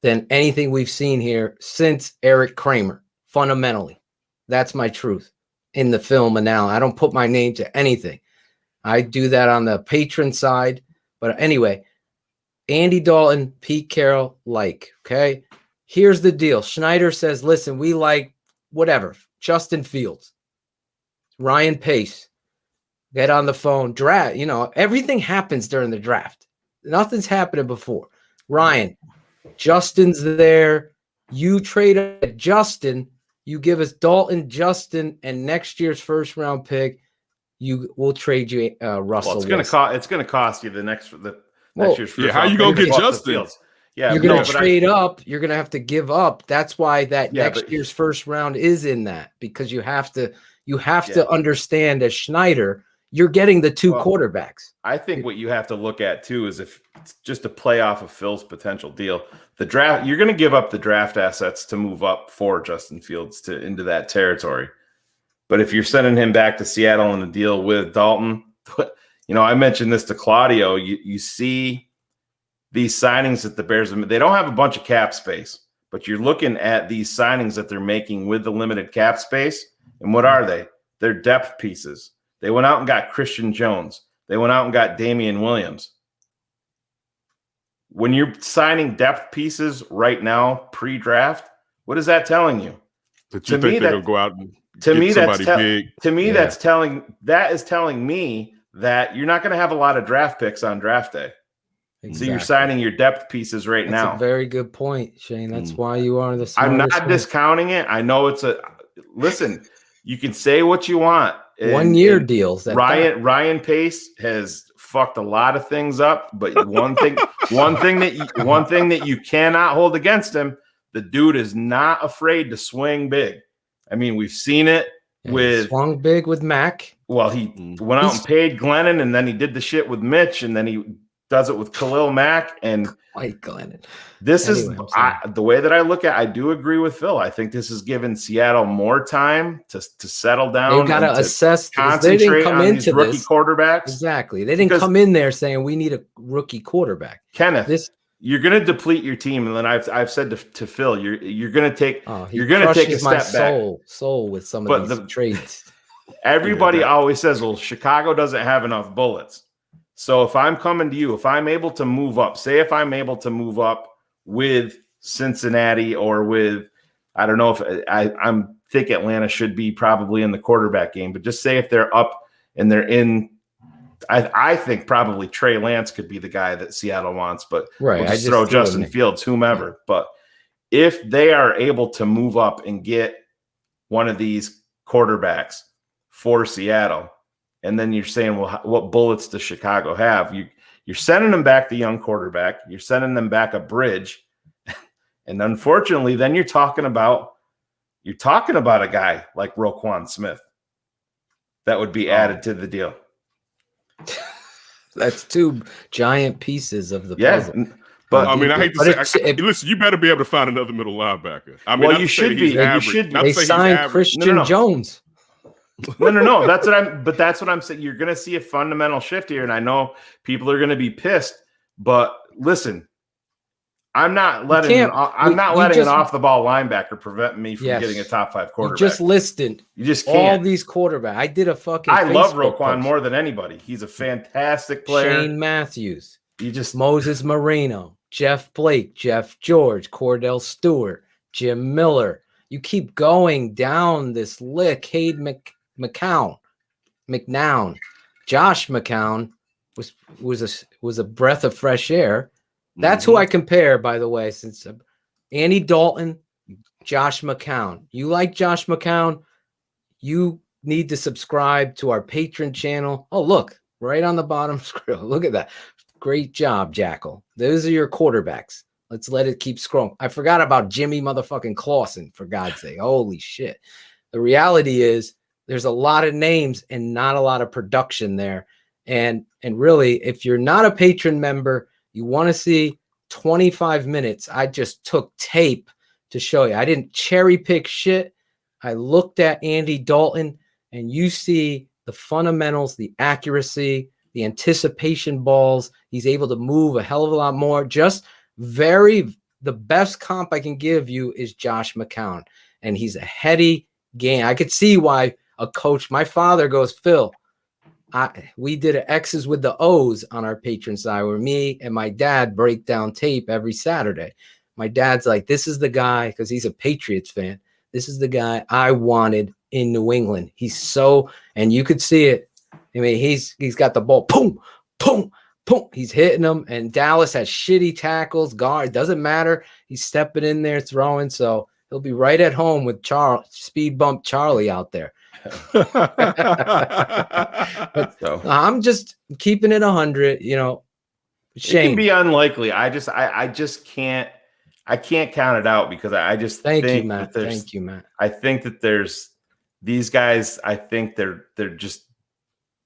than anything we've seen here since Eric Kramer, fundamentally. That's my truth in the film. And now I don't put my name to anything. I do that on the patron side. But anyway, Andy Dalton, Pete Carroll, okay? Here's the deal. Schneider says, listen, we like whatever. Justin Fields, Ryan Pace, get on the phone, draft. Everything happens during the draft. Nothing's happening before. Ryan, Justin's there. You trade at Justin. You give us Dalton, Justin, and next year's first round pick. We'll trade you Russell. Well, it's going to cost you the next year's first round. How you going to get Justin? Yeah, you're going to trade up. You're going to have to give up. That's why next year's first round is in that, because you have to understand, as Schneider, you're getting the two quarterbacks. I think what you have to look at too is, if it's just to play off of Phil's potential deal, the draft, you're going to give up the draft assets to move up for Justin Fields into that territory. But if you're sending him back to Seattle in the deal with Dalton, I mentioned this to Claudio, you see these signings that the Bears, they don't have a bunch of cap space, but you're looking at these signings that they're making with the limited cap space. And what are they? They're depth pieces. They went out and got Christian Jones. They went out and got Damien Williams. When you're signing depth pieces right now, pre-draft, what is that telling you? That you think they're going to go out and that is telling me that you're not going to have a lot of draft picks on draft day. Exactly. So you're signing your depth pieces right now. That's a very good point, Shane. That's why you are the smartest. I'm not discounting it. I know listen, you can say what you want. 1 year deals. Ryan Pace has fucked a lot of things up, but one thing that you cannot hold against him, the dude is not afraid to swing big. I mean, we've seen it with he swung big with Mac. Well, he went out and paid Glennon, and then he did the shit with Mitch, and then he does it with Khalil Mack and Mike Glennon. This is the way that I look at. I do agree with Phil. I think this has given Seattle more time to settle down. They got to assess. Concentrate they didn't come on into these rookie this. quarterbacks. Exactly. They didn't come in there saying we need a rookie quarterback. Kenneth, you're going to deplete your team, and then I've said to Phil, you're going to take you're going to take a step back. Soul with some of these trades. Everybody always says, "Well, Chicago doesn't have enough bullets." So if I'm coming to you, if I'm able to move up, say if I'm able to move up with Cincinnati or with, I don't know if I'm think Atlanta should be probably in the quarterback game, but just say if they're up and they're in, I think probably Trey Lance could be the guy that Seattle wants, but right. We'll just throw Justin Fields, whomever. Yeah. But if they are able to move up and get one of these quarterbacks for Seattle, and then you're saying, well, what bullets does Chicago have? You're sending them back the young quarterback. You're sending them back a bridge. And unfortunately, then you're talking about a guy like Roquan Smith that would be added to the deal. That's two giant pieces of the puzzle. But I mean, I hate to say, listen, you better be able to find another middle linebacker. I mean, well, you should be. They signed Christian Jones. No. That's what I'm saying. You're going to see a fundamental shift here, and I know people are going to be pissed. But listen, I'm not letting an off the ball linebacker prevent me from getting a top 5 quarterback. You just listed. You just can't. All these quarterbacks. I did a fucking. I love Roquan more than anybody. He's a fantastic player. Shane Matthews. Moses Moreno, Jeff Blake, Jeff George, Cordell Stewart, Jim Miller. You keep going down this lick. Cade McNown, Josh McCown was a breath of fresh air. That's who I compare, by the way, since Andy Dalton, Josh McCown. You like Josh McCown? You need to subscribe to our Patreon channel. Oh, look, right on the bottom screen. Look at that. Great job, Jackal. Those are your quarterbacks. Let's let it keep scrolling. I forgot about Jimmy motherfucking Clausen, for God's sake. Holy shit. The reality is there's a lot of names and not a lot of production there. And really, if you're not a patron member, you want to see 25 minutes. I just took tape to show you. I didn't cherry pick shit. I looked at Andy Dalton, and you see the fundamentals, the accuracy, the anticipation balls. He's able to move a hell of a lot more. The best comp I can give you is Josh McCown, and he's a heady game. I could see why a coach, my father goes, Phil, we did an X's with the O's on our patron side where me and my dad break down tape every Saturday. My dad's like, this is the guy, because he's a Patriots fan. This is the guy I wanted in New England. And you could see it. I mean, he's got the ball, boom, boom, boom. He's hitting them, and Dallas has shitty tackles. Guard, doesn't matter. He's stepping in there, throwing. So he'll be right at home with Speed Bump Charlie out there. I'm just keeping it 100. Shane. It can be unlikely. I just can't. I can't count it out because I just thank you, Matt. I think that there's these guys. I think they're just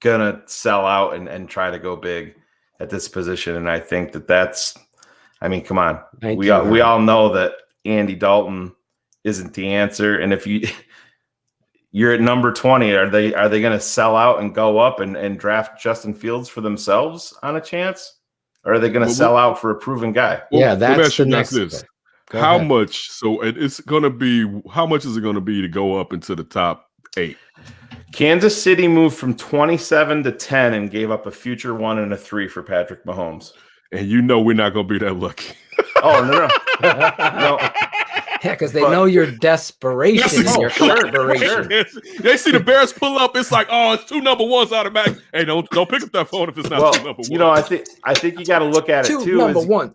gonna sell out and try to go big at this position, and I think that's. I mean, come on. We all know that Andy Dalton isn't the answer, and if you're at number 20, are they going to sell out and go up and draft Justin Fields for themselves on a chance, or are they going to sell out for a proven guy? Yeah, that's the next. How much? So it's going to be. How much is it going to be to go up into the top 8? Kansas City moved from 27 to 10 and gave up a future 1 and a 3 for Patrick Mahomes. And we're not going to be that lucky. Oh no. Yeah, because they know your desperation and your desperation. They see the Bears pull up. It's like, oh, it's 2 number 1s out of back. Hey, don't pick up that phone if it's not 2 number 1s. I think you got to look at it too. Number 1.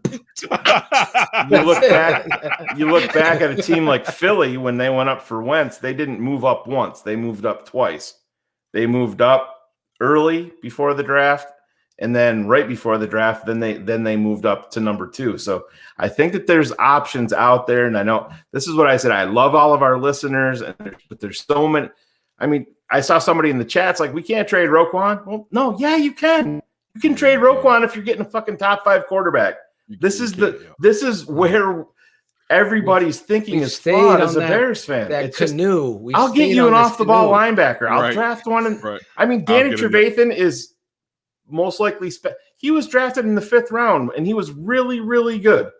You look back at a team like Philly when they went up for Wentz. They didn't move up once. They moved up twice. They moved up early before the draft, And then right before the draft, then they moved up to number 2. So I think that there's options out there. And I know this is what I said. I love all of our listeners, but there's so many. I mean, I saw somebody in the chats like, we can't trade Roquan. Well, no, yeah, you can. You can trade Roquan if you're getting a fucking top 5 quarterback. This is where everybody's thinking is flawed as a Bears fan. I'll get you an off-the-ball linebacker. I'll draft one. I mean, Danny Trevathan is most likely he was drafted in the 5th round, and he was really, really good.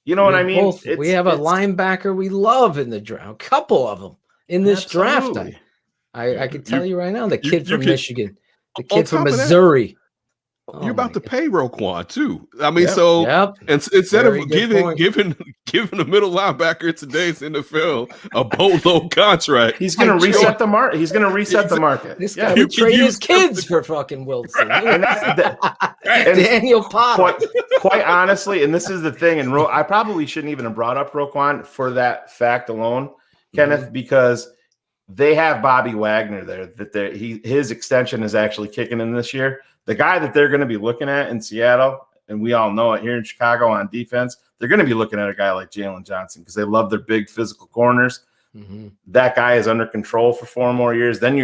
You know what I mean? We have a linebacker we love in the draft. A couple of them in this draft. I can tell you right now, the kid from Michigan, the kid from Missouri. You're about to pay Roquan too. I mean, and instead of giving a middle linebacker in today's NFL a boatload contract, he's going to reset the market. He's going to reset the market. This guy would trade his kids for fucking Wilson. Daniel Potter. Quite honestly, and this is the thing, and I probably shouldn't even have brought up Roquan for that fact alone, Kenneth, because they have Bobby Wagner there. His extension is actually kicking in this year. The guy that they're going to be looking at in Seattle, and we all know it here in Chicago on defense, they're going to be looking at a guy like Jalen Johnson because they love their big physical corners. That guy is under control for 4 more years. Then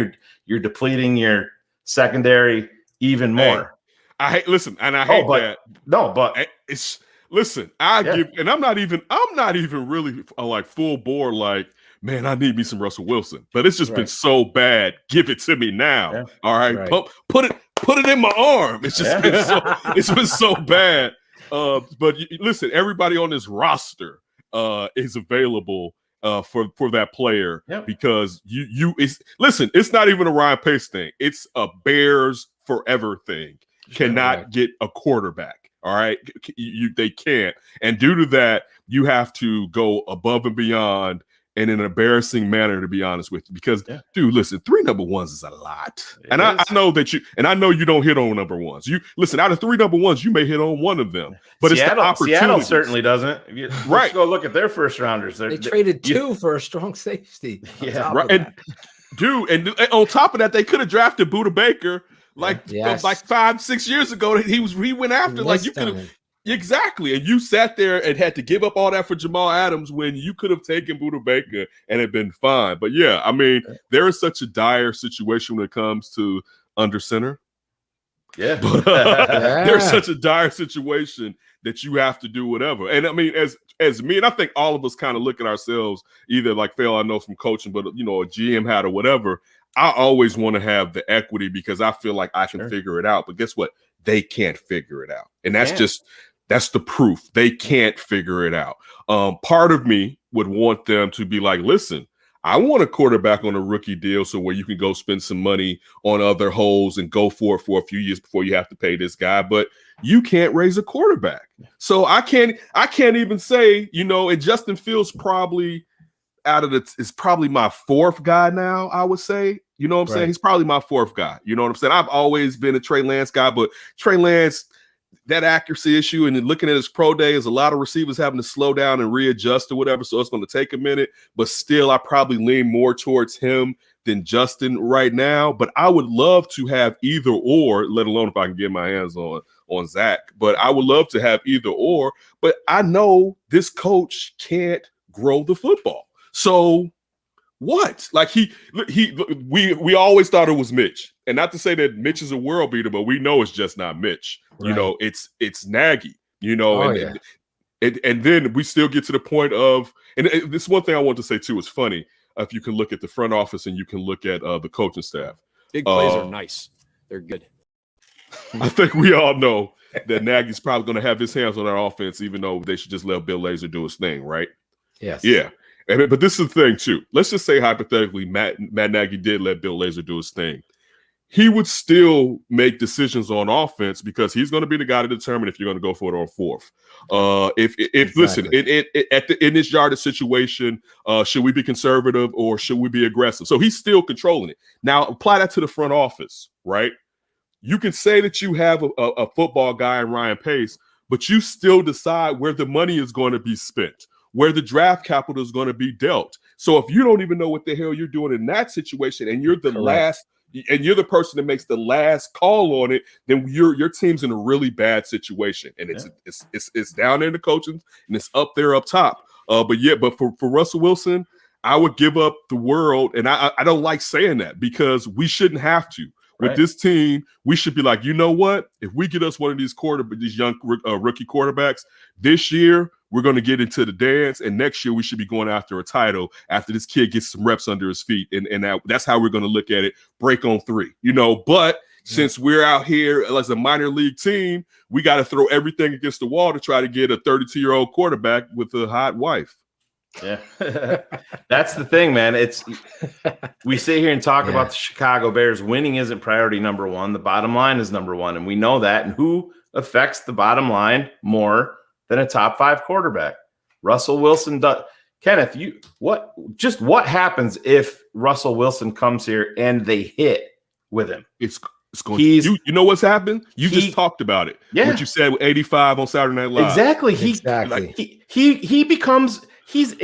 you're depleting your secondary even more. I hate that. No, but it's listen. Give, and I'm not even really like full bore. Like, man, I need me some Russell Wilson, but it's just been so bad. Give it to me now. All right, put it in my arm. It's just been so bad. But listen, everybody on this roster is available for that player because it's not even a Ryan Pace thing. It's a Bears forever thing. Cannot get a quarterback. All right, they can't, and due to that, you have to go above and beyond. In an embarrassing manner, to be honest with you, because dude, listen, 3 number 1s is a lot, and I know that I know you don't hit on number 1s. You listen, out of 3 number 1s, you may hit on one of them, but it's the opportunity. Seattle certainly doesn't. Let's go look at their first rounders. They traded 2 for a strong safety. And on top of that, they could have drafted Budda Baker like 5-6 years ago. He went after like you could have. Exactly. And you sat there and had to give up all that for Jamal Adams when you could have taken Budda Baker and it been fine. But yeah, I mean, there is such a dire situation when it comes to under center. Yeah. But, there's such a dire situation that you have to do whatever. And I mean, as me, and I think all of us kind of look at ourselves, either like Phil, I know from coaching, but a GM hat or whatever. I always want to have the equity because I feel like I can figure it out. But guess what? They can't figure it out. And that's the proof. They can't figure it out. Part of me would want them to be like, listen, I want a quarterback on a rookie deal so where you can go spend some money on other holes and go for it for a few years before you have to pay this guy. But you can't raise a quarterback. So I can't even say, and Justin Fields probably is probably my 4th guy now, I would say. You know what I'm saying? He's probably my 4th guy. You know what I'm saying? I've always been a Trey Lance guy, but Trey Lance, that accuracy issue and then looking at his pro day is a lot of receivers having to slow down and readjust or whatever. So it's going to take a minute, but still I probably lean more towards him than Justin right now. But I would love to have either or, let alone if I can get my hands on Zach. But I would love to have either or. But I know this coach can't grow the football. So what? Like we always thought it was Mitch. And not to say that Mitch is a world beater, but we know it's just not Mitch. Right. It's Nagy, and then we still get to the point of, and this one thing I want to say too is funny. If you can look at the front office and you can look at the coaching staff. Big plays are nice. They're good. I think we all know that Nagy's probably going to have his hands on our offense, even though they should just let Bill Lazor do his thing, right? Yes. Yeah. But this is the thing too. Let's just say hypothetically, Matt Nagy did let Bill Lazor do his thing. He would still make decisions on offense because he's going to be the guy to determine if you're going to go for it on 4th. Listen, in this yardage situation, should we be conservative or should we be aggressive? So he's still controlling it. Now apply that to the front office, right? You can say that you have a football guy in Ryan Pace, but you still decide where the money is going to be spent, where the draft capital is going to be dealt. So if you don't even know what the hell you're doing in that situation and you're the last and you're the person that makes the last call on it, then your team's in a really bad situation, and it's down there in the coaching and it's up there up top. But for Russell Wilson, I would give up the world, and I don't like saying that because we shouldn't have to. With this team, we should be like, you know what? If we get us one of these young rookie quarterbacks this year, we're going to get into the dance, and next year we should be going after a title after this kid gets some reps under his feet, and that's how we're going to look at it. Break on 3, But since we're out here as a minor league team, we got to throw everything against the wall to try to get a 32-year-old quarterback with a hot wife. Yeah, that's the thing, man. We sit here and talk about the Chicago Bears. Winning isn't priority number one. The bottom line is number one, and we know that. And who affects the bottom line more than a top 5 quarterback? Russell Wilson does. Kenneth, what happens if Russell Wilson comes here and they hit with him? It's going. You know what's happened? You just talked about it. Yeah, what you said with 85 on Saturday Night Live. Exactly. He becomes. He's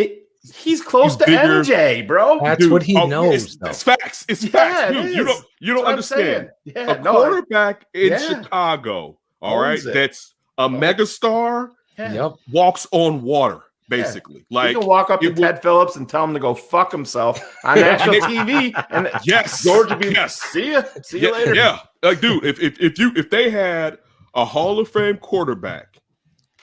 close to bigger. MJ, bro. That's what he knows. It's facts. It's facts. You don't understand. A quarterback in Chicago, all right, that's a megastar, walks on water, basically. Like you can walk up to Ted Phillips and tell him to go fuck himself on national TV, and George would be see you later. Yeah, like dude, if they had a Hall of Fame quarterback,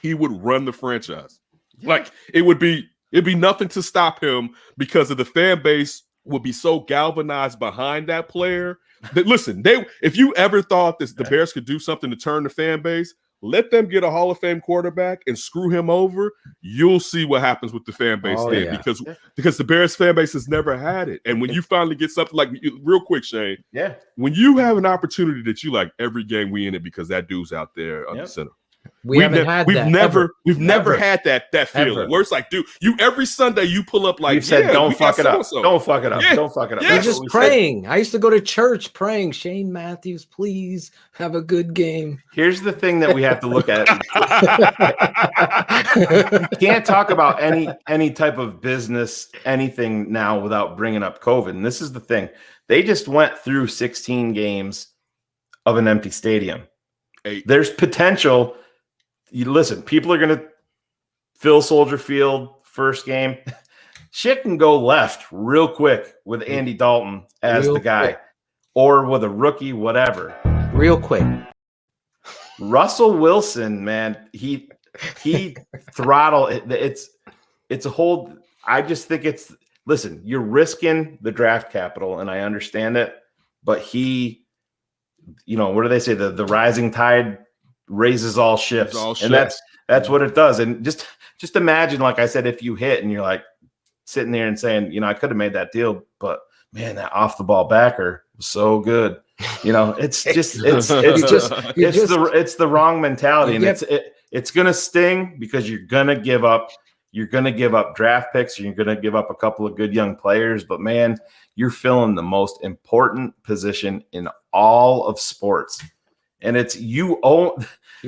he would run the franchise. Like it'd be nothing to stop him because of the fan base would be so galvanized behind that player. That listen, if you ever thought the Bears could do something to turn the fan base, let them get a Hall of Fame quarterback and screw him over. You'll see what happens with the fan base because the Bears fan base has never had it. And when you finally get something like real quick, Shayne, when you have an opportunity that you like every game we in it because that dude's out there on the center. We've never had that feeling where it's like, dude, every Sunday you pull up like you said, don't fuck it up. Don't fuck it up. Don't fuck it up. You're just praying. I used to go to church praying, Shane Matthews, please have a good game. Here's the thing that we have to look at. You can't talk about any type of business, anything now without bringing up COVID. And this is the thing. They just went through 16 games of an empty stadium. There's potential. You listen, people are going to fill Soldier Field first game. Shit can go left real quick with Andy Dalton as the guy or with a rookie, whatever. Real quick. Russell Wilson, man, he throttle. It's a whole. I just think listen, you're risking the draft capital, and I understand it, but what do they say? The rising tide raises all ships. And that's what it does. And just imagine, like I said, if you hit and you're like sitting there and saying, I could have made that deal, but man, that off the ball backer was so good. It's the wrong mentality, and it's gonna sting because you're gonna give up draft picks, you're gonna give up a couple of good young players, but man, you're filling the most important position in all of sports. And you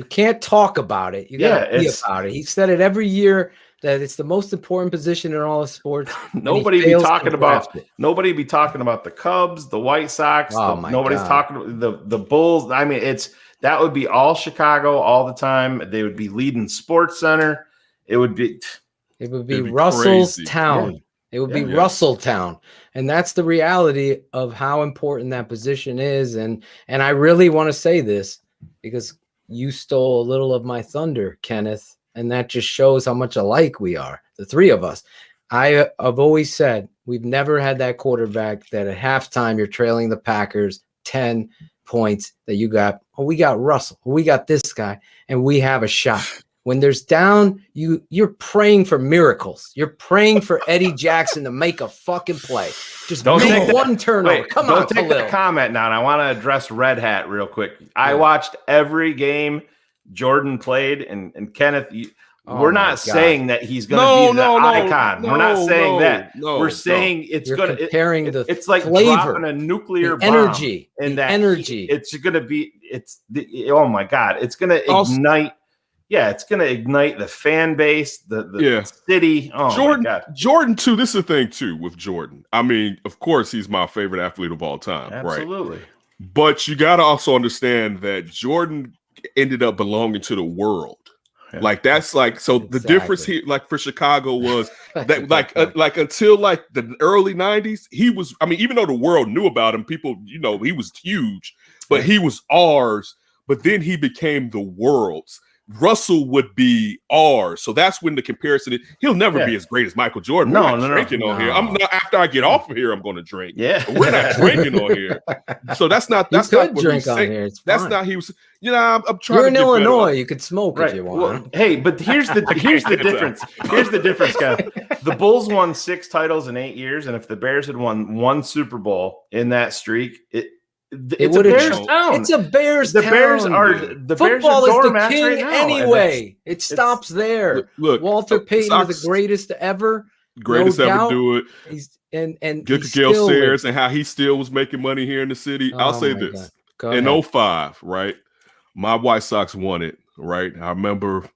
can't talk about it. You gotta be about it. He said it every year that it's the most important position in all of sports. Nobody be talking about the Cubs, the White Sox. Nobody's talking the Bulls. I mean, that would be all Chicago all the time. They would be leading Sports Center. It would be Russell's crazy. town. Yeah. It would be Russelltown. And that's the reality of how important that position is. And I really want to say this because you stole a little of my thunder, Kenneth, and that just shows how much alike we are, the three of us. I've always said we've never had that quarterback that at halftime you're trailing the Packers 10 points that you got. Oh, we got Russell. We got this guy, and we have a shot. When there's down, you're praying for miracles. You're praying for Eddie Jackson to make a fucking play. Just don't make take one turnover. Come on, don't take that comment now. And I want to address Red Hat real quick. I watched every game Jordan played, and Kenneth, we're not saying that he's going to be the icon. We're not saying that. We're saying it's going to comparing it's like flavor, dropping a nuclear bomb energy, and that energy. It's going to be. Oh my God! It's going to ignite it's going to ignite the fan base, the city. Oh, Jordan, my God. Jordan, too. This is the thing, too, with Jordan. I mean, of course, he's my favorite athlete of all time. Absolutely. Right? But you got to also understand that Jordan ended up belonging to the world. Yeah. Like, that's like, so the difference here, like for Chicago was that like until like the early 90s, he was, I mean, even though the world knew about him, people, you know, he was huge, but he was ours. But then he became the world's. Russell would be ours. So that's when the comparison is, he'll never be as great as Michael Jordan. We're not drinking on here. I'm not, after I get off of here, I'm going to drink. Yeah. But we're not drinking on here. So that's not what drink on here. It's that's fine. not he was, you know, I'm trying You're to in get Illinois, you could smoke if you want. Well, hey, but here's the difference. Here's the difference, guys. The Bulls won 6 titles in 8 years, and if the Bears had won 1 Super Bowl in that streak, it's a Bears town. It's a Bears town. The Football Bears are the king right now, anyway. It stops there. Look, Walter Payton is the greatest ever. Greatest ever do it. He's and Gail Sayers and how he still was making money here in the city. I'll say this. In 05, right? My White Sox won it, right? I remember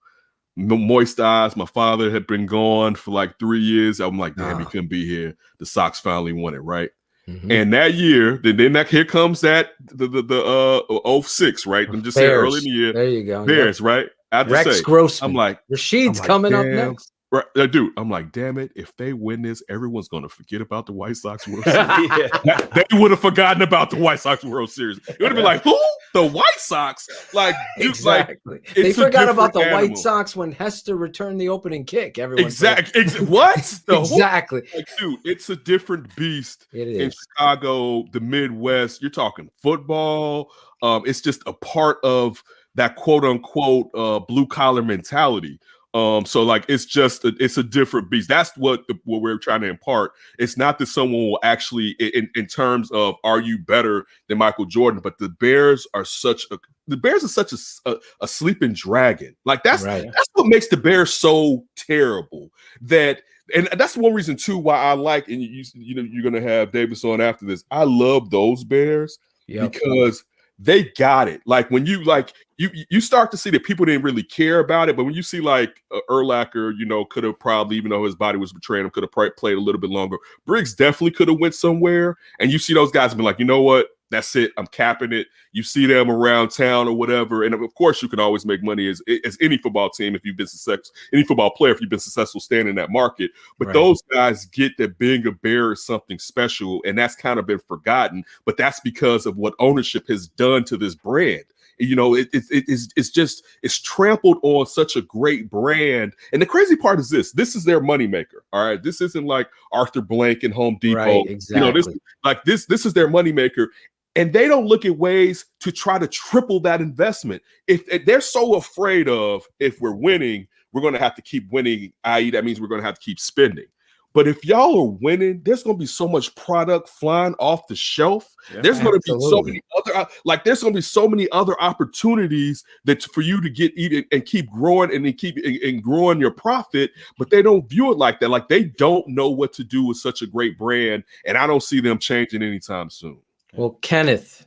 moist eyes. My father had been gone for like 3 years. I'm like, damn, he couldn't be here. The Sox finally won it, right? And that year, then here comes that the 06, right? I'm just saying early in the year. There you go. Bears, right? I have to Rex say, Grossman. I'm like, Rashied's coming up next. Right, dude, I'm like, damn it! If they win this, everyone's gonna forget about the White Sox World Series. They would have forgotten about the White Sox World Series. It would have been like, who? The White Sox? Like, exactly. Like, they forgot about the White Sox when Hester returned the opening kick. Everyone exactly. What? Exactly. Like, dude, it's a different beast in Chicago, the Midwest. You're talking football. It's just a part of that quote unquote blue collar mentality. So like it's a different beast. That's what we're trying to impart. It's not that someone will actually in terms of are you better than Michael Jordan, but the Bears are such a sleeping dragon. Like that's what makes the Bears so terrible. And that's one reason too why I like, and you know you're gonna have Davis on after this. I love those Bears because they got it. Like when you start to see that people didn't really care about it, but when you see like Urlacher, you know, could have probably, even though his body was betraying him, could have played a little bit longer. Briggs definitely could have went somewhere, and you see those guys have been like, you know what, that's it, I'm capping it. You see them around town or whatever, and of course you can always make money as any football team if you've been successful, any football player if you've been successful staying in that market. But those guys get that being a Bear is something special, and that's kind of been forgotten. But that's because of what ownership has done to this brand. You know, it's trampled on such a great brand. And the crazy part is this is their moneymaker. All right. This isn't like Arthur Blank and Home Depot. Right, exactly. You know, this is their moneymaker. And they don't look at ways to try to triple that investment. If they're so afraid of, if we're winning, we're going to have to keep winning, i.e. that means we're going to have to keep spending. But if y'all are winning, there's going to be so much product flying off the shelf. Yeah, there's going to be so many other, there's going to be so many other opportunities that for you to get eaten and keep growing and growing your profit. But they don't view it like that. Like they don't know what to do with such a great brand, and I don't see them changing anytime soon. Well, Kenneth,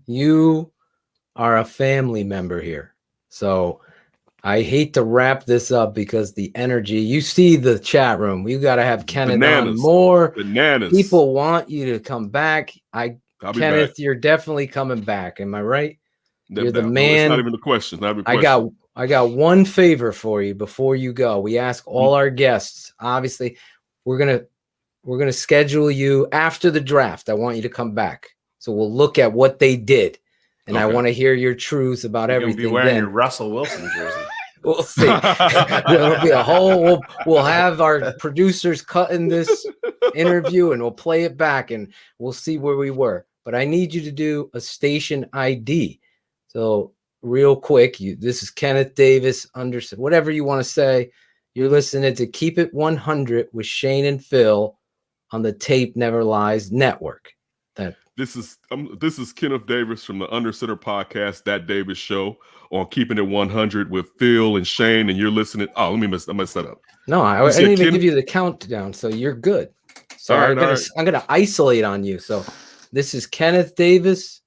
you are a family member here, so I hate to wrap this up because the energy, you see the chat room. We got to have Kenneth on more. Bananas. People want you to come back. Kenneth, back. You're definitely coming back. Am I right? You're the no, man. It's not even the question. I got one favor for you before you go. We ask all our guests. Obviously, we're gonna schedule you after the draft. I want you to come back. So we'll look at what they did. And I want to hear your truth about everything. You'll be wearing your Russell Wilson jersey. We'll see. There'll be a whole. We'll have our producers cutting this interview, and we'll play it back, and we'll see where we were. But I need you to do a station ID. So real quick, this is Kenneth Davis. Whatever you want to say. You're listening to Keep It 100 with Shayne and Phil on the Tape Never Lies Network. This is Kenneth Davis from the Under Center podcast, That Davis Show, on Keeping It 100 with Phil and Shayne, and you're listening. Oh, I messed that up. No, I didn't even give you the countdown, so you're good. So I'm gonna isolate on you. So this is Kenneth Davis.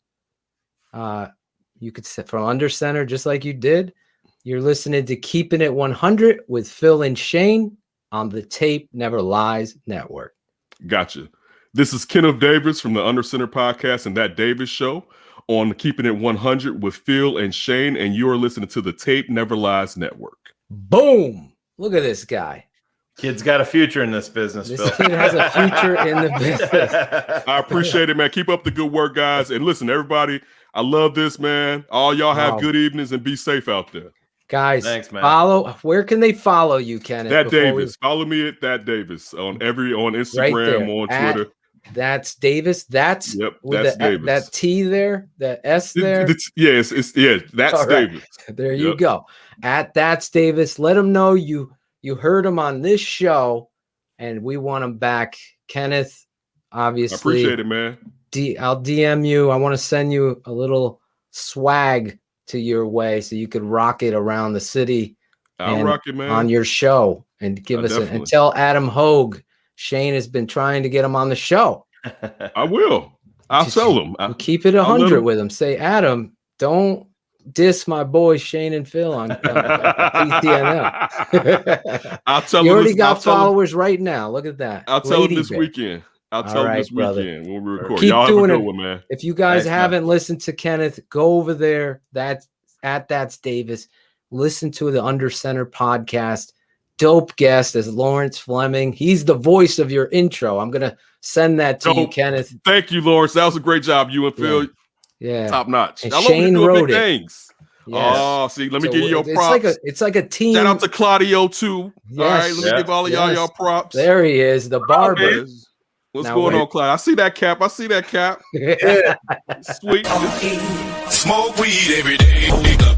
You could sit from Under Center just like you did. You're listening to Keeping It 100 with Phil and Shayne on the Tape Never Lies Network. Gotcha. This is Kenneth Davis from the Under Center podcast and That Davis Show on Keeping It 100 with Phil and Shayne, and you are listening to the Tape Never Lies Network. Boom! Look at this guy. Kid's got a future in this business, This Phil. kid has a future in the business. I appreciate it, man. Keep up the good work, guys. And listen, everybody, I love this, man. All y'all have good evenings and be safe out there. Guys, thanks, man. Where can they follow you, Kenneth? That Davis. Follow me at That Davis on Instagram, on Twitter. That's Davis. That's with that's the, Davis. that T there, the S there. Yes, that's All right. Davis. There you go. That's Davis. Let them know you heard him on this show, and we want him back. Kenneth, obviously. I appreciate it, man. I'll DM you. I want to send you a little swag to your way so you could rock it around the city. I'll rock it, man. On your show and give us and tell Adam Hogue Shayne has been trying to get him on the show. I will. I'll tell him. Keep it 100 with him. Say, Adam, don't diss my boys Shayne and Phil on TTNL. I'll tell you him. already got followers right now. Look at that. I'll tell him this weekend. I'll tell him this weekend when we record. Keep Y'all doing have a good it. one, man. If you guys Thanks, haven't listened to Kenneth, go over there. That's Davis. Listen to the Under Center podcast. Dope guest as Lawrence Fleming. He's the voice of your intro. I'm gonna send that to you, Kenneth. Thank you, Lawrence. That was a great job, you and Phil. Yeah, top notch. And I love Shayne you doing wrote big it. things. Yes. Oh, see, let me give you your it's props. It's like a team. Shout out to Claudio too. Yes. All right, let me give all of y'all props. There he is, the barber. What's going on, Clyde? I see that cap. Yeah. Sweet. Smoke weed every day. Smoke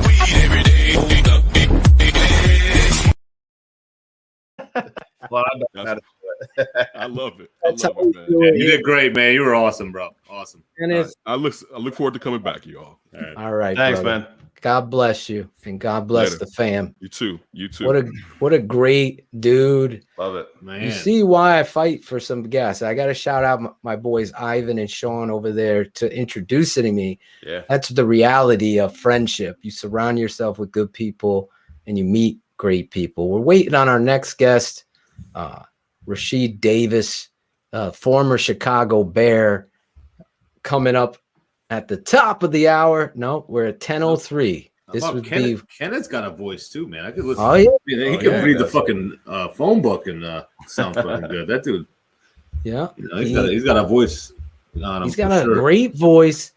weed every day. I love it. Man. You did great, man. You were awesome, bro. Awesome. And I look forward to coming back, y'all. All right. Thanks, brother. man. God bless you, and God bless Later. the fam. You too. What a great dude. Love it, man. You see why I fight for some guests. I got to shout out my boys Ivan and Sean over there to introducing me. Yeah, that's the reality of friendship. You surround yourself with good people, and you meet great people. We're waiting on our next guest, Rashied Davis, former Chicago Bear, coming up at the top of the hour. No, we're at 10:03. This would be Kenneth's got a voice too, man. I could listen. Oh, yeah. He can read the fucking phone book and sound fucking good. That dude. Yeah, he's got a voice on him. He's got a great voice,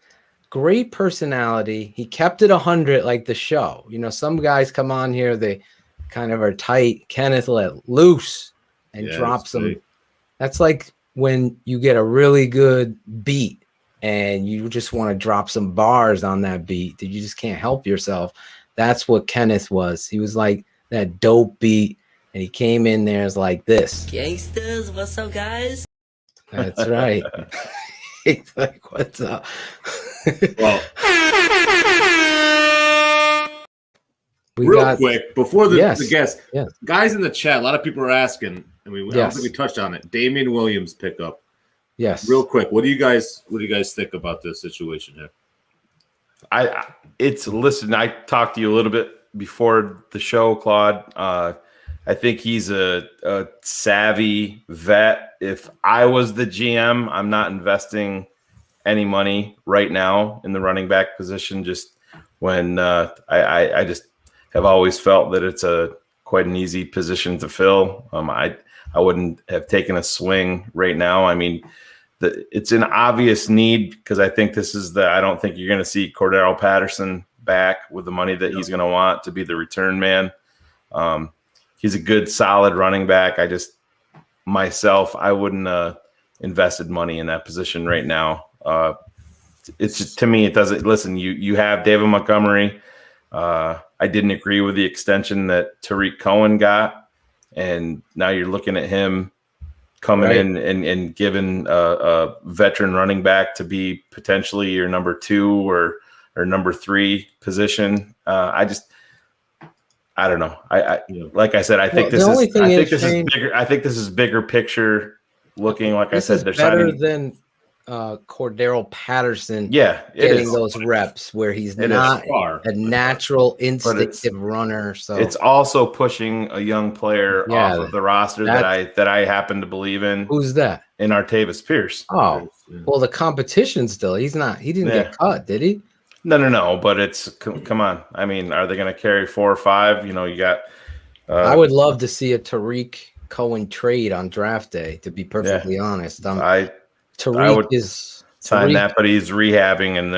great personality. He kept it 100 like the show. You know, some guys come on here, they kind of are tight. Kenneth let loose and drops them. That's like when you get a really good beat and you just want to drop some bars on that beat that you just can't help yourself. That's what Kenneth was. He was like that dope beat, and he came in there as like this. Gangsters, what's up, guys? That's right. He's like, what's up? Well, quick, before the guest, guys in the chat, a lot of people are asking, and I don't think we touched on it. Damien Williams pickup. Yes. Real quick, what do you guys think about this situation here? Listen, I talked to you a little bit before the show, Claude. I think he's a savvy vet. If I was the GM, I'm not investing any money right now in the running back position. Just when I just have always felt that it's quite an easy position to fill. I wouldn't have taken a swing right now. I mean, it's an obvious need because I think I don't think you're going to see Cordero Patterson back with the money that he's going to want to be the return man. He's a good, solid running back. I wouldn't invested money in that position right now. It's to me, it doesn't. Listen, you have David Montgomery. I didn't agree with the extension that Tariq Cohen got, and now you're looking at him coming in and giving a veteran running back to be potentially your number 2 or number 3 position. I don't know. Like I said, I think this is bigger. I think this is bigger picture looking. Like I said, they're better signing. than Cordero Patterson getting those reps where he's not a natural instinctive runner. So it's also pushing a young player off of the roster that I happen to believe in. Who's that? In Artavis Pierce. Oh, well, the competition still. He didn't get cut, did he? No. But it's come on. I mean, are they going to carry 4 or 5? You know, you got. I would love to see a Tariq Cohen trade on draft day. To be perfectly honest, I would sign that, but he's rehabbing, and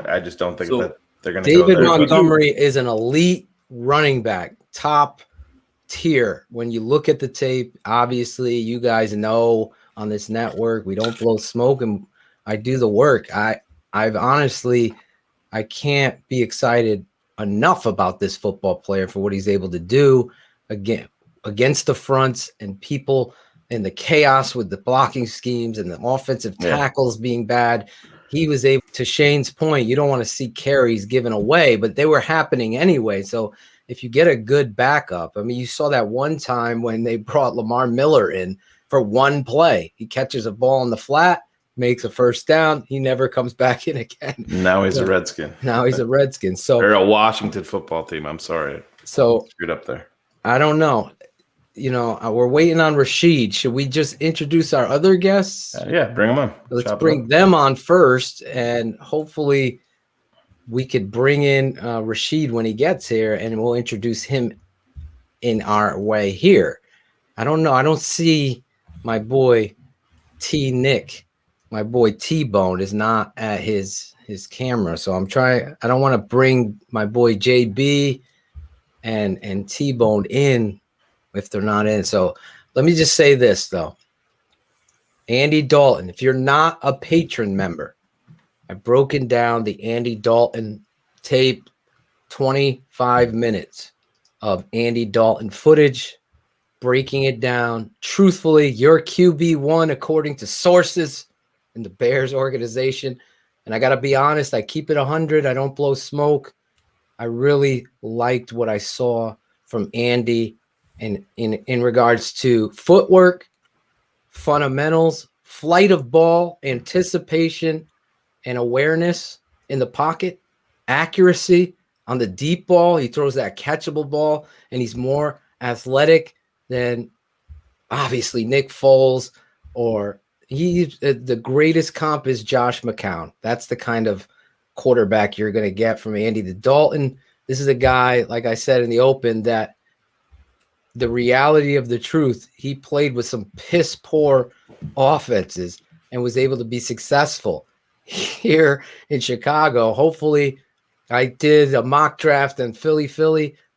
I just don't think that they're going to. David Montgomery is an elite running back, top tier. When you look at the tape, obviously, you guys know on this network we don't blow smoke, and I do the work. I've honestly, I can't be excited enough about this football player for what he's able to do against the fronts and people. And the chaos with the blocking schemes and the offensive tackles being bad. He was able, to Shayne's point, you don't want to see carries given away, but they were happening anyway. So if you get a good backup, I mean, you saw that one time when they brought Lamar Miller in for one play. He catches a ball in the flat, makes a first down. He never comes back in again. Now he's a Redskin. Now he's a Redskin. So they're a Washington football team. I'm sorry. So screwed up there. I don't know. You know, we're waiting on Rashied. Should we just introduce our other guests? Yeah, bring them on. Let's bring them on first, and hopefully we could bring in Rashied when he gets here, and we'll introduce him in our way here. I don't know. I don't see my boy T Nic. My boy T-Bone is not at his camera, so I'm trying. I don't want to bring my boy JB and T-Bone in if they're not in. So let me just say this, though. Andy Dalton, if you're not a patron member, I've broken down the Andy Dalton tape, 25 minutes of Andy Dalton footage, breaking it down. Truthfully, your QB1 according to sources in the Bears organization. And I got to be honest, I keep it 100. I don't blow smoke. I really liked what I saw from Andy in regards to footwork, fundamentals, flight of ball, anticipation, and awareness in the pocket, accuracy on the deep ball. He throws that catchable ball, and he's more athletic than obviously Nick Foles, or the greatest comp is Josh McCown. That's the kind of quarterback you're going to get from Andy the Dalton. This is a guy, like I said in the open, that the reality of the truth, he played with some piss poor offenses and was able to be successful here in Chicago. Hopefully, I did a mock draft and Philly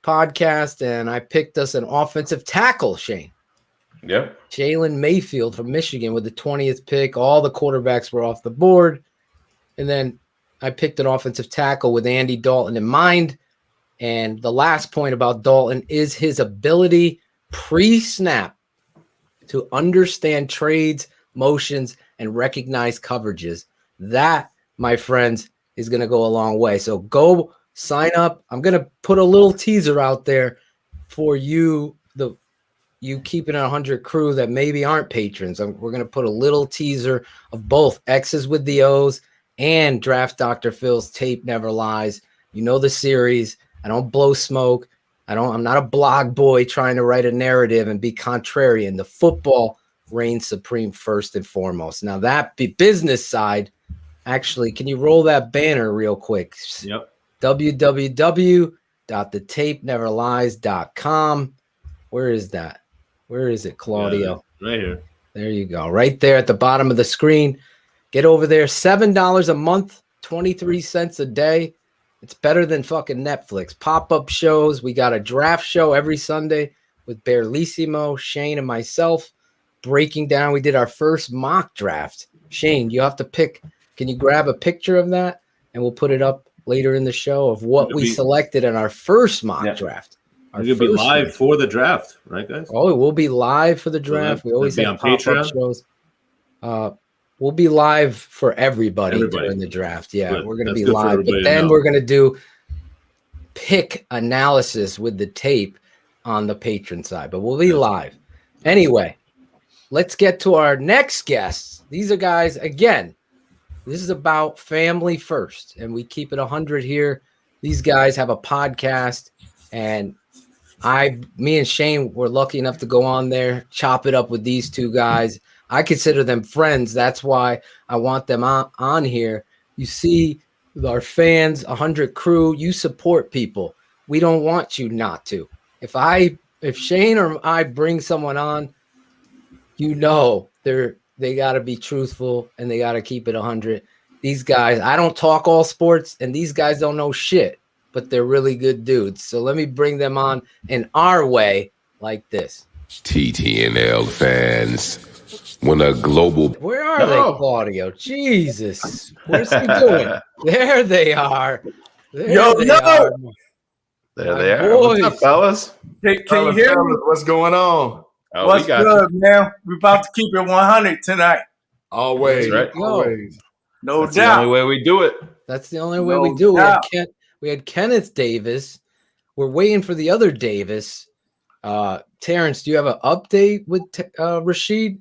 podcast, and I picked us an offensive tackle, Shayne. Yep. Jalen Mayfield from Michigan with the 20th pick. All the quarterbacks were off the board. And then I picked an offensive tackle with Andy Dalton in mind. And the last point about Dalton is his ability pre-snap to understand trades, motions, and recognize coverages. That, my friends, is going to go a long way. So go sign up. I'm going to put a little teaser out there for you, you Keepin It 100 crew that maybe aren't patrons. We're going to put a little teaser of both X's with the O's and Draft Dr. Phil's Tape Never Lies. You know the series. I don't blow smoke. I'm not a blog boy trying to write a narrative and be contrarian. The football reigns supreme first and foremost. Now that business side, actually, can you roll that banner real quick? Yep. www.thetapeneverlies.com. Where is that? Where is it, Claudio? Yeah, right here. There you go. Right there at the bottom of the screen. Get over there. $7 a month, 23 cents a day. It's better than fucking Netflix. Pop-up shows. We got a draft show every Sunday with Bearlissimo, Shayne, and myself breaking down. We did our first mock draft. Shayne, you have to pick. Can you grab a picture of that? And we'll put it up later in the show of what we selected in our first mock draft. You'll be live for the draft, right, guys? Oh, it will be live for the draft. We always have pop-up shows. We'll be live for everybody during the draft. Yeah, good. We're going to be live. But then we're going to do pick analysis with the tape on the patron side. But we'll be live. Anyway, let's get to our next guests. These are guys, again, This is about family first, and we keep it 100 here. These guys have a podcast, and me and Shayne were lucky enough to go on there, chop it up with these two guys. I consider them friends. That's why I want them on here. You see our fans, 100 crew, you support people. We don't want you not to. If Shayne or I bring someone on, they got to be truthful and they got to keep it 100. These guys, I don't talk all sports, and these guys don't know shit, but they're really good dudes. So let me bring them on in our way like this. TTNL fans, when a global... Where are they, Claudio? Jesus. Where's he doing? There they are. There they are. There they are. What's up, fellas? Can you hear me? What's going on? Oh, What's good, man? We're about to keep it 100 tonight. Always. Right. Always. No That's doubt. the only way we do it. That's the only way we do it. We had Kenneth Davis. We're waiting for the other Davis. Terrence, do you have an update with Rashied?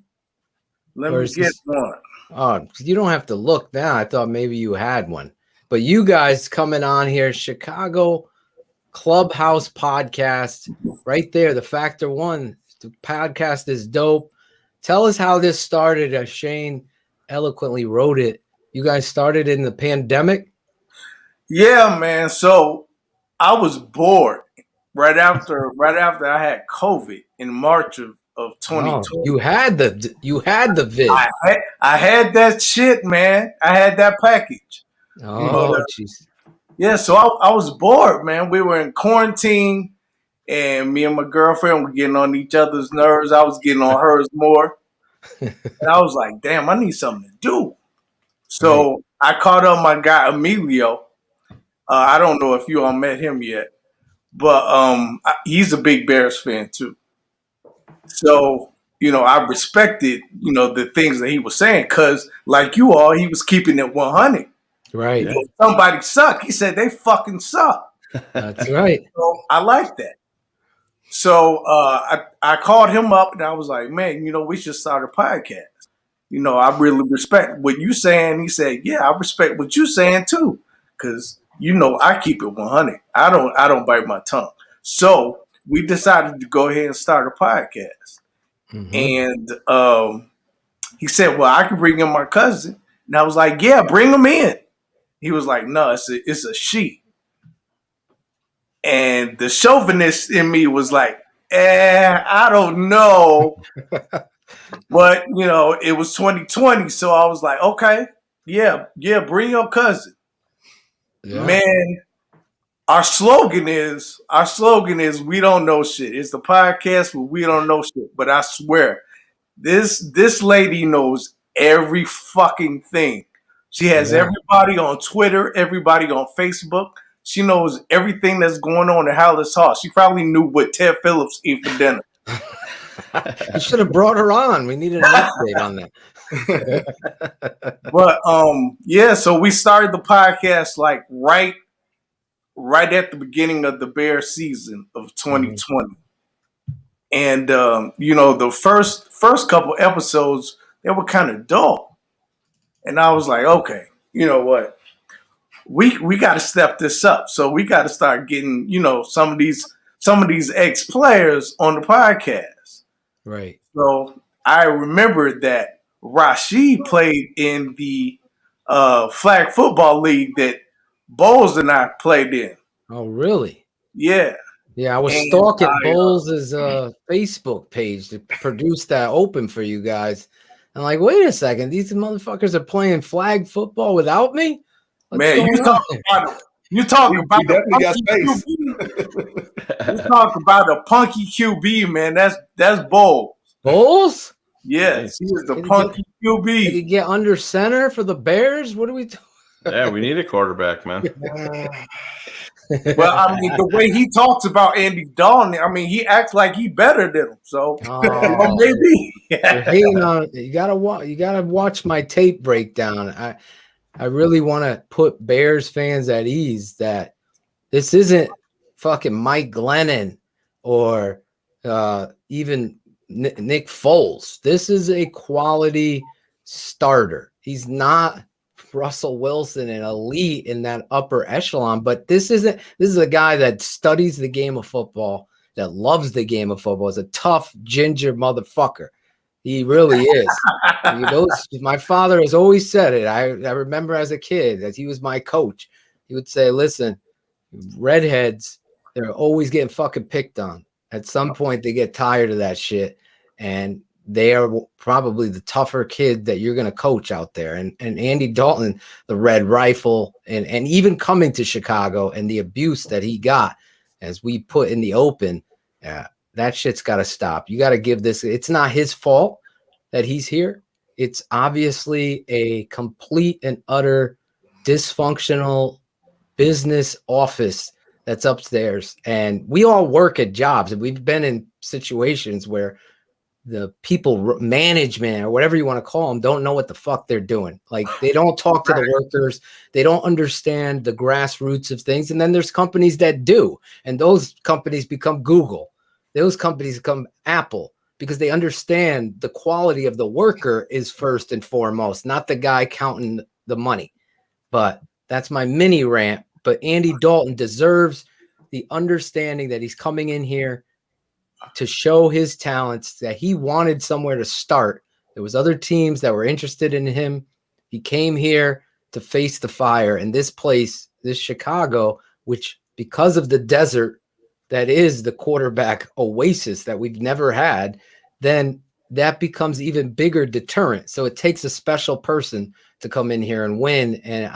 Let me get one. Oh, you don't have to look now. I thought maybe you had one. But you guys coming on here, Chicago Clubhouse podcast, right there, the Factor One. The podcast is dope. Tell us how this started, as Shayne eloquently wrote it. You guys started in the pandemic? Yeah, man. So I was bored right after I had COVID in March of 2020. Oh, you had the vid. I had that shit, man. I had that package. Oh, jeez. Yeah, so I was bored, man. We were in quarantine, and me and my girlfriend were getting on each other's nerves. I was getting on hers more. And I was like, damn, I need something to do. So I called up my guy, Emilio. I don't know if you all met him yet, but he's a big Bears fan too. So, I respected, the things that he was saying, because like you all, he was keeping it 100. Right. Somebody suck. He said they fucking suck. That's right. So I like that. So I called him up and I was like, man, we should start a podcast. I really respect what you saying. He said, yeah, I respect what you saying too. Because, I keep it 100. I don't bite my tongue. So we decided to go ahead and start a podcast. Mm-hmm. And he said, well, I can bring in my cousin. And I was like, yeah, bring him in. He was like, no, it's a she. And the chauvinist in me was like, I don't know. But, it was 2020. So I was like, okay, yeah, bring your cousin. Yeah. Man, our slogan is we don't know shit. It's the podcast where we don't know shit. But I swear, this lady knows every fucking thing. She has everybody on Twitter, everybody on Facebook. She knows everything that's going on in Hallis Hall. She probably knew what Ted Phillips ate for dinner. You should have brought her on. We needed an update on that. But so we started the podcast like right at the beginning of the Bears season of 2020. Mm-hmm. And the first couple episodes, they were kind of dull. And I was like, okay, you know what? We got to step this up. So we got to start getting, some of these ex-players on the podcast. Right. So I remember that Rashied played in the flag football league that Bowles and I played in. Oh, really? Yeah. Yeah, I was stalking Bowles' Facebook page to produce that open for you guys. I'm like, wait a second, these motherfuckers are playing flag football without me? Man, you talk about a punky QB, man. That's Bowles. Bowles? Yes, he is the punky QB. Did he get under center for the Bears? What are we doing? Yeah, we need a quarterback, man. Well, I mean, the way he talks about Andy Dalton, I mean, he acts like he better than him. So maybe you gotta watch my tape breakdown. I really want to put Bears fans at ease that this isn't fucking Mike Glennon or even Nick Foles. This is a quality starter. He's not Russell Wilson and elite in that upper echelon. But this is a guy that studies the game of football, that loves the game of football. Is a tough ginger motherfucker. He really is. My father has always said it. I remember as a kid that he was my coach. He would say, listen, redheads, they're always getting fucking picked on. At some point, they get tired of that shit. And they are probably the tougher kid that you're going to coach out there. And Andy Dalton, the red rifle, and even coming to Chicago and the abuse that he got, as we put in the open, that shit's got to stop. You got to give this. It's not his fault that he's here. It's obviously a complete and utter dysfunctional business office that's upstairs. And we all work at jobs, and we've been in situations where the people, management or whatever you want to call them, don't know what the fuck they're doing. Like, they don't talk to the workers. They don't understand the grassroots of things. And then there's companies that do. And those companies become Google. Those companies become Apple, because they understand the quality of the worker is first and foremost, not the guy counting the money. But that's my mini rant. But Andy Dalton deserves the understanding that he's coming in here to show his talents, that he wanted somewhere to start. There was other teams that were interested in him. He came here to face the fire. And this place, this Chicago, which because of the desert that is the quarterback oasis that we've never had, then that becomes even bigger deterrent. So it takes a special person to come in here and win. And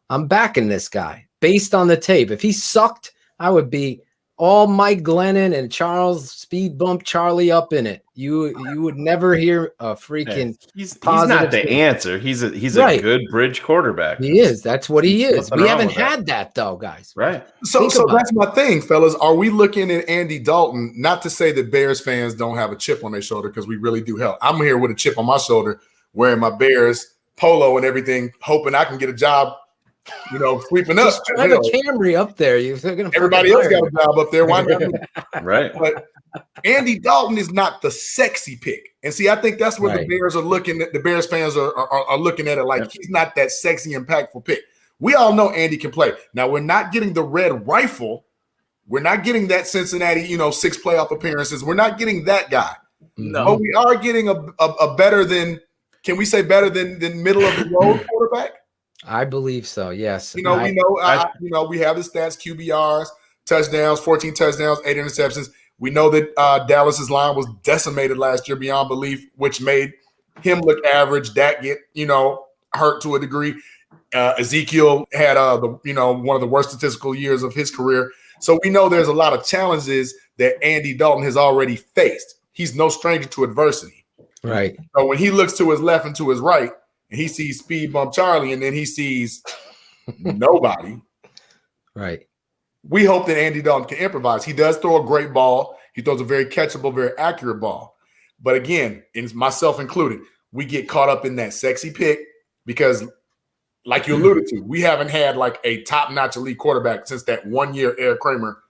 I'm backing this guy based on the tape. If he sucked, I would be all Mike Glennon and Charles Speed Bump Charlie up in it. You would never hear a freaking he's not the answer. He's a good bridge quarterback. He is. That's what he is. We haven't had that though, guys. Right. So that's my thing, fellas. Are we looking at Andy Dalton? Not to say that Bears fans don't have a chip on their shoulder, because we really do help. I'm here with a chip on my shoulder, wearing my Bears polo and everything, hoping I can get a job, sweeping up. Just drive a Camry up there. Everybody else got a job up there. Why not me? Right. But Andy Dalton is not the sexy pick. And see, I think that's where the Bears are looking at. The Bears fans are looking at it like he's not that sexy, impactful pick. We all know Andy can play. Now, we're not getting the red rifle. We're not getting that Cincinnati, 6 playoff appearances. We're not getting that guy. No. But we are getting a better than, can we say better than middle of the road quarterback? I believe so. Yes. We have the stats, QBRs, touchdowns, 14 touchdowns, 8 interceptions. We know that Dallas's line was decimated last year beyond belief, which made him look average. Dak get, hurt to a degree. Ezekiel had one of the worst statistical years of his career. So we know there's a lot of challenges that Andy Dalton has already faced. He's no stranger to adversity. Right. So when he looks to his left and to his right, and he sees Speed Bump Charlie, and then he sees nobody. Right. We hope that Andy Dalton can improvise. He does throw a great ball. He throws a very catchable, very accurate ball. But again, and myself included, we get caught up in that sexy pick because, like you alluded to, we haven't had like a top-notch elite quarterback since that 1 year Eric Kramer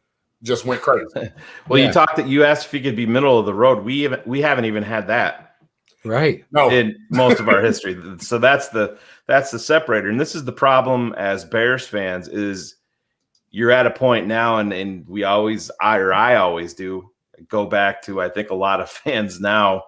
just went crazy. You asked if he could be middle of the road. We haven't even had that. Right. No. In most of our history. So that's the separator. And this is the problem as Bears fans is you're at a point now, and I always do go back to, I think a lot of fans now,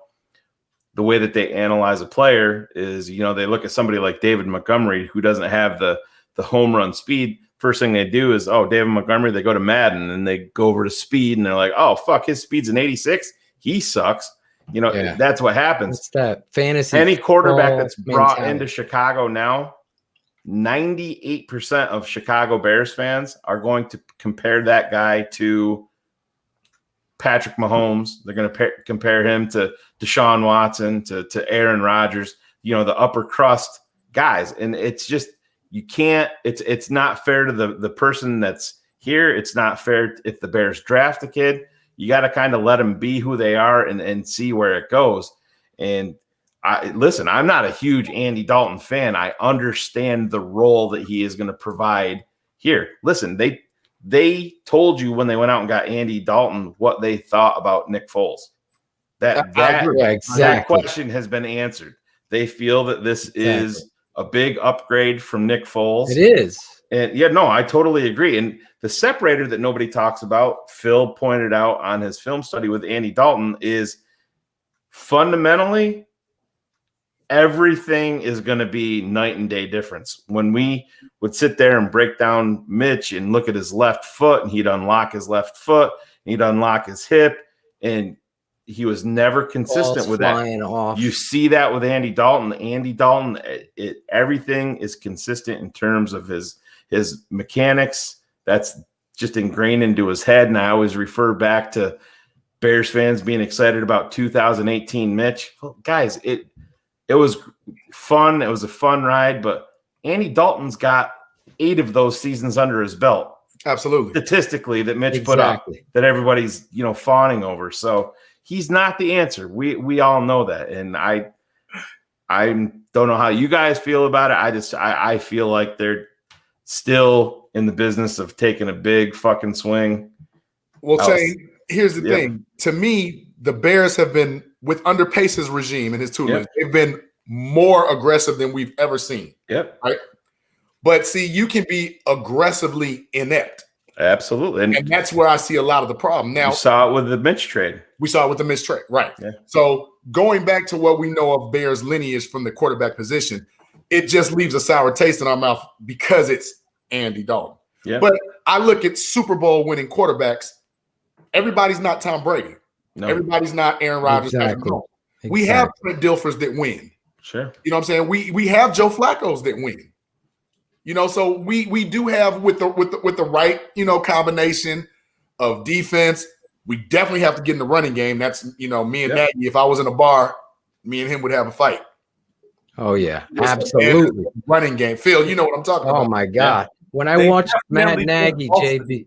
the way that they analyze a player is, they look at somebody like David Montgomery, who doesn't have the home run speed. First thing they do is, David Montgomery, they go to Madden and they go over to speed and they're like, oh, fuck, his speed's an 86. He sucks. That's what happens. It's that fantasy. Any quarterback that's brought into Chicago now, 98% of Chicago Bears fans are going to compare that guy to Patrick Mahomes. They're going to compare him to Deshaun Watson, to Aaron Rodgers, the upper crust guys. And it's just, you can't, it's not fair to the person that's here. It's not fair if the Bears draft a kid. You got to kind of let them be who they are and see where it goes. And I'm not a huge Andy Dalton fan. I understand the role that he is going to provide here. Listen, they told you when they went out and got Andy Dalton what they thought about Nick Foles. That question has been answered. They feel that this is a big upgrade from Nick Foles. It is. And yeah, no, I totally agree. And the separator that nobody talks about, Phil pointed out on his film study with Andy Dalton, is fundamentally everything is going to be night and day difference. When we would sit there and break down Mitch and look at his left foot, and he'd unlock his left foot, and he'd unlock his hip, and he was never consistent with that. Off. You see that with Andy Dalton. Andy Dalton, everything is consistent in terms of his mechanics. That's just ingrained into his head. And I always refer back to Bears fans being excited about 2018 Mitch. Well, guys, it was fun. It was a fun ride, but Andy Dalton's got 8 of those seasons under his belt. Absolutely. Statistically, that Mitch put up, that everybody's fawning over. So he's not the answer. We all know that. And I don't know how you guys feel about it. I feel like they're still in the business of taking a big fucking swing. Well, Shayne, here's the thing. To me, the Bears have been, with under Pace's regime and his tutelage, they've been more aggressive than we've ever seen. Yep. Right. But see, you can be aggressively inept. Absolutely. And that's where I see a lot of the problem. Now, you saw it with the Mitch trade. We saw it with the Mitch trade. Right. Yeah. So going back to what we know of Bears lineage from the quarterback position, it just leaves a sour taste in our mouth because it's Andy Dalton. Yeah. But I look at Super Bowl winning quarterbacks. Everybody's not Tom Brady. No. Everybody's not Aaron Rodgers. Exactly. We have Trent Dilfers that win. Sure. You know what I'm saying? We have Joe Flacco's that win. So we do have with the right, combination of defense. We definitely have to get in the running game. That's, me and Nagy, if I was in a bar, me and him would have a fight. Oh yeah, absolutely. Running game. Phil, you know what I'm talking about. Oh my God. Yeah. When I watched Matt Nagy, JB,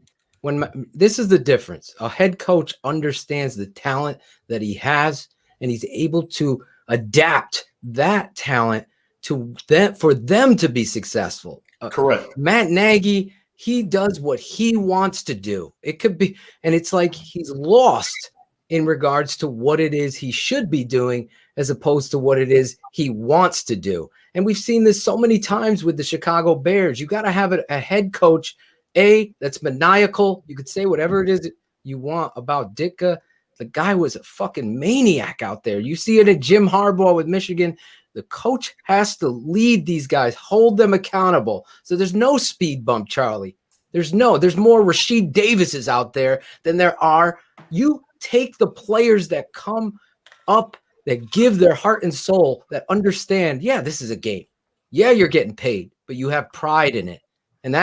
this is the difference. A head coach understands the talent that he has, and he's able to adapt that talent to them for them to be successful. Correct. Matt Nagy, he does what he wants to do. It could be, and it's like he's lost in regards to what it is he should be doing as opposed to what it is he wants to do. And we've seen this so many times with the Chicago Bears. You got to have a head coach, that's maniacal. You could say whatever it is you want about Ditka. The guy was a fucking maniac out there. You see it at Jim Harbaugh with Michigan. The coach has to lead these guys, hold them accountable. So there's no speed bump, Charlie. There's more Rashied Davises out there than there are. You take the players that come up, that give their heart and soul, that understand, yeah, this is a game. Yeah, you're getting paid, but you have pride in it. And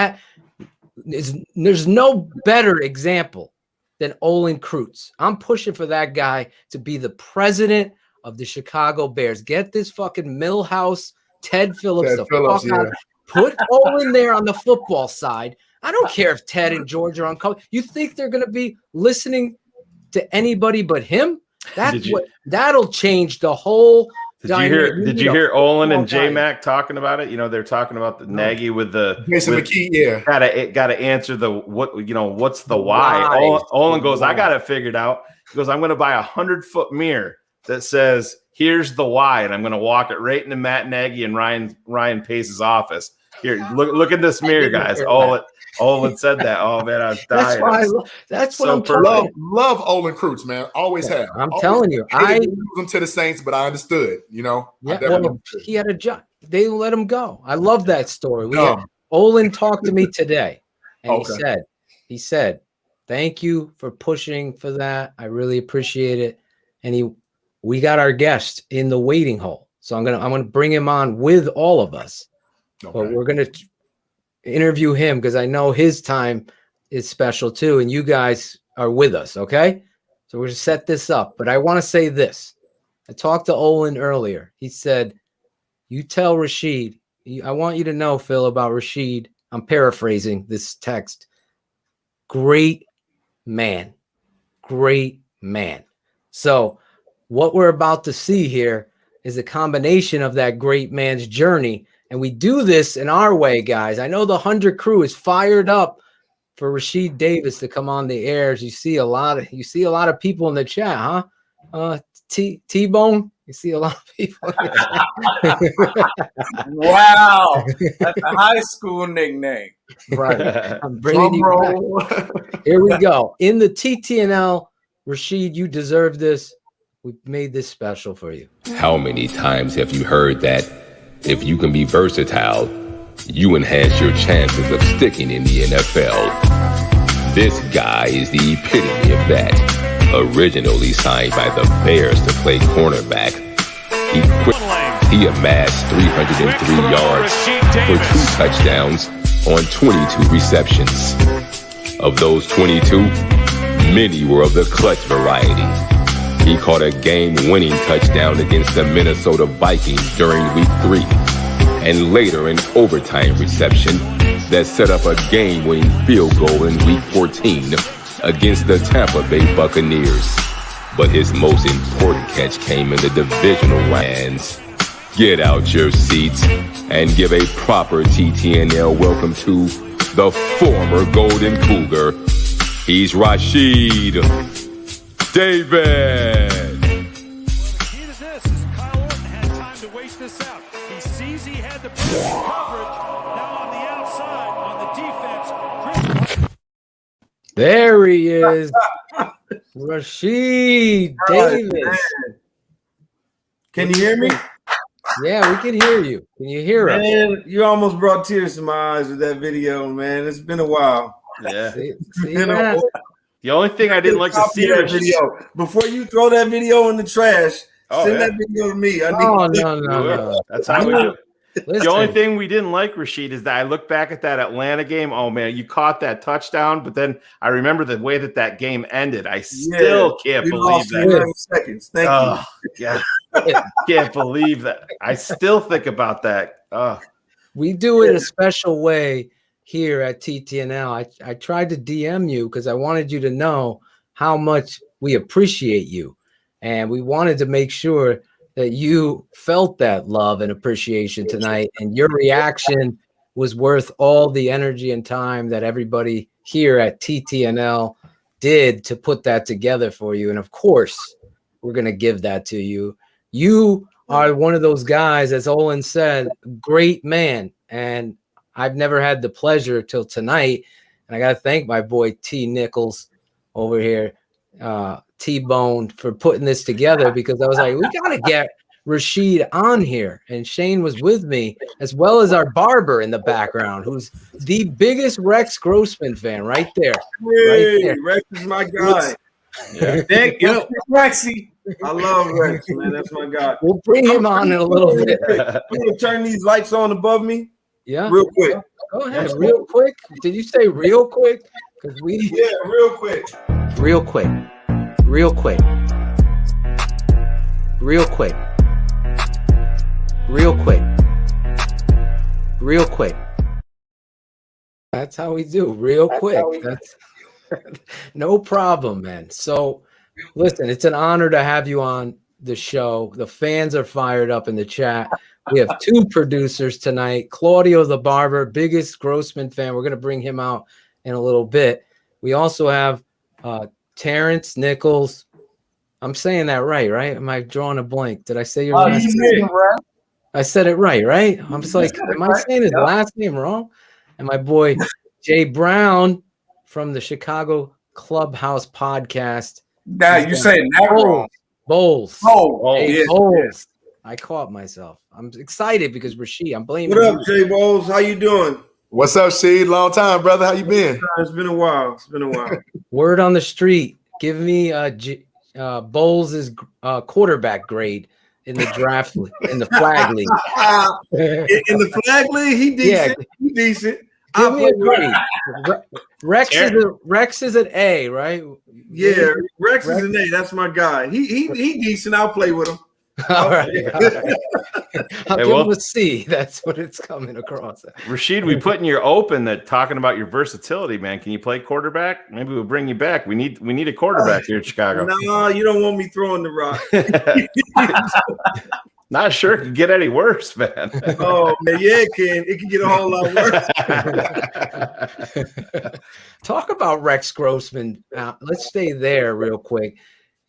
there's no better example than Olin Kreutz. I'm pushing for that guy to be the president of the Chicago Bears. Get this fucking Millhouse, Ted Phillips, fuck out. Put Olin there on the football side. I don't care if Ted and George are on coach. You think they're going to be listening to anybody but him? That'll change the whole. Did you hear Olin and J-Mac talking about it? They're talking about the Nagy with the Jason McKee. Yeah, gotta answer the what's the why? Olin goes, I got it figured out. He goes, I'm going to buy 100-foot mirror that says, here's the why, and I'm going to walk it right into Matt Nagy and Ryan Pace's office. Here, look at this mirror, guys. Olin said that. Oh man, I was dying. That's so what I'm love Olin Kreutz, man. Always have. I'm telling you, I lose him to the Saints, but I understood. Yeah, he had a job. They let him go. I love that story. Olin talked to me today, and he said, "Thank you for pushing for that. I really appreciate it." And we got our guest in the waiting hall, so I'm gonna bring him on with all of us. Okay. But we're gonna interview him because I know his time is special too, and you guys are with us, okay? So we're gonna set this up. But I want to say this. I talked to Olin earlier. He said, you tell Rashied, I want you to know, Phil, about Rashied. I'm paraphrasing this text. Great man. Great man. So what we're about to see here is a combination of that great man's journey. And we do this in our way, guys. I know the 100 crew is fired up for Rashied Davis to come on the air. You see a lot of people in the chat, huh? T-Bone. You see a lot of people. Wow, that's a high school nickname. Right. I'm bringing you back. Here we go. In the TTNL, Rashied, you deserve this. We made this special for you. How many times have you heard that if you can be versatile, you enhance your chances of sticking in the NFL? This guy is the epitome of that. Originally signed by the Bears to play cornerback, he amassed 303 yards for 2 touchdowns on 22 receptions. Of those 22, many were of the clutch variety. He caught a game-winning touchdown against the Minnesota Vikings during Week 3, and later an overtime reception that set up a game-winning field goal in Week 14 against the Tampa Bay Buccaneers. But his most important catch came in the divisional rounds. Get out your seats and give a proper TTNL welcome to the former Golden Cougar. He's Rashied Davis. There he is. Rashied Davis. Can you hear me? Yeah, we can hear you. Can you hear us? Man, you almost brought tears to my eyes with that video, man. It's been a while. Yeah. The only thing I didn't like to see that video. Before you throw that video in the trash, send that video to me. No. That's how we do it. The only thing we didn't like, Rashied, is that I look back at that Atlanta game. Oh, man, you caught that touchdown, but then I remember the way that game ended. I still can't believe that. Seconds. Thank you. Yeah. Can't believe that. I still think about that. We do it a special way here at TTNL. I tried to DM you because I wanted you to know how much we appreciate you. And we wanted to make sure that you felt that love and appreciation tonight, and your reaction was worth all the energy and time that everybody here at TTNL did to put that together for you. And of course, we're going to give that to you. You are one of those guys, as Olin said, great man. And I've never had the pleasure till tonight. And I got to thank my boy T Nichols over here, T-Bone, for putting this together, because I was like, we got to get Rashied on here. And Shayne was with me, as well as our barber in the background, who's the biggest Rex Grossman fan right there. Rex is my guy. Yeah. Thank you, Rexy. I love Rex, man. That's my guy. We'll bring him on in a little bit. I'm going to turn these lights on above me. Yeah. Real quick. Go ahead. Real quick. Did you say real quick? Yeah, real quick. Real quick. Real quick. Real quick. Real quick. Real quick. That's how we do. Real quick. That's no problem, man. So listen, it's an honor to have you on the show. The fans are fired up in the chat. We have 2 producers tonight. Claudio the barber, biggest Grossman fan. We're going to bring him out in a little bit. We also have Terrence Nichols. I'm saying that right? Am I drawing a blank? Did I say your last name? I said it right? I'm just like, am I saying his last name wrong? And my boy Jay Brown from the Chicago Clubhouse podcast. Now you saying that wrong. Bowles. Yes. Bowles. I caught myself. I'm excited because Rashied, I'm blaming What up, Jay Bowles? How you doing? What's up, Sheed? Long time, brother. How you been? It's been a while. Word on the street. Give me Bowles' quarterback grade in the draft, in the flag league. In the flag league, he decent. Yeah. He decent. Give me a grade. Rex is an A, right? Yeah, Rex is an A. That's my guy. He decent. I'll play with him. All right. I'll give him a C. That's what it's coming across. Rashied, we put in your open that talking about your versatility, man. Can you play quarterback? Maybe we'll bring you back. We need a quarterback here in Chicago. No, you don't want me throwing the rock. Not sure it could get any worse, man. Oh man, yeah, it can. It can get a whole lot worse. Talk about Rex Grossman. Let's stay there real quick.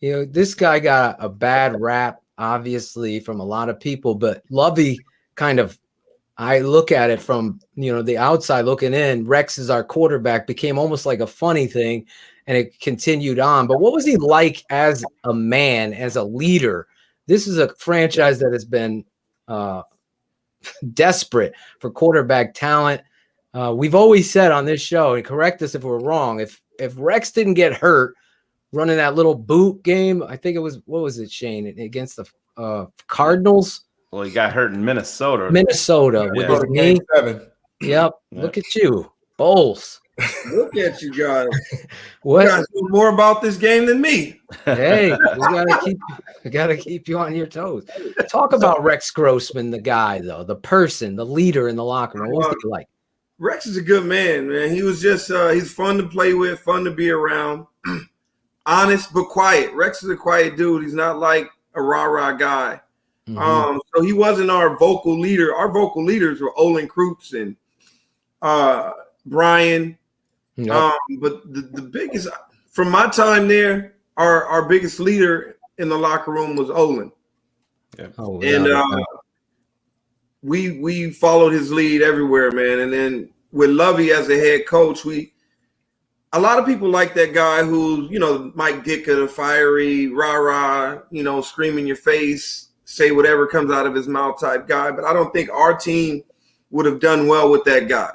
this guy got a bad rap, obviously, from a lot of people, but Lovie kind of, I look at it from, the outside looking in. Rex is our quarterback, became almost like a funny thing, and it continued on. But what was he like as a man, as a leader? This is a franchise that has been desperate for quarterback talent. We've always said on this show, and correct us if we're wrong, if Rex didn't get hurt running that little boot game, I think it was, what was it, Shayne, against the Cardinals? Well, he got hurt in Minnesota. With his knee. Yep. Look at you, Bowles. Look at you guys. What? You guys know more about this game than me. Hey, we gotta keep you on your toes. Talk about Rex Grossman, the guy, though, the person, the leader in the locker room. What's he like? Rex is a good man, man. He was just he's fun to play with, fun to be around. Honest but quiet. Rex is a quiet dude. He's not like a rah-rah guy. So he wasn't our vocal leader. Our vocal leaders were Olin Kreutz and Brian. But the biggest, from my time there, our biggest leader in the locker room was Olin. We followed his lead everywhere, man. And then with Lovie as a head coach, a lot of people like that guy who, Mike Ditka, the fiery, rah-rah, scream in your face, say whatever comes out of his mouth type guy. But I don't think our team would have done well with that guy.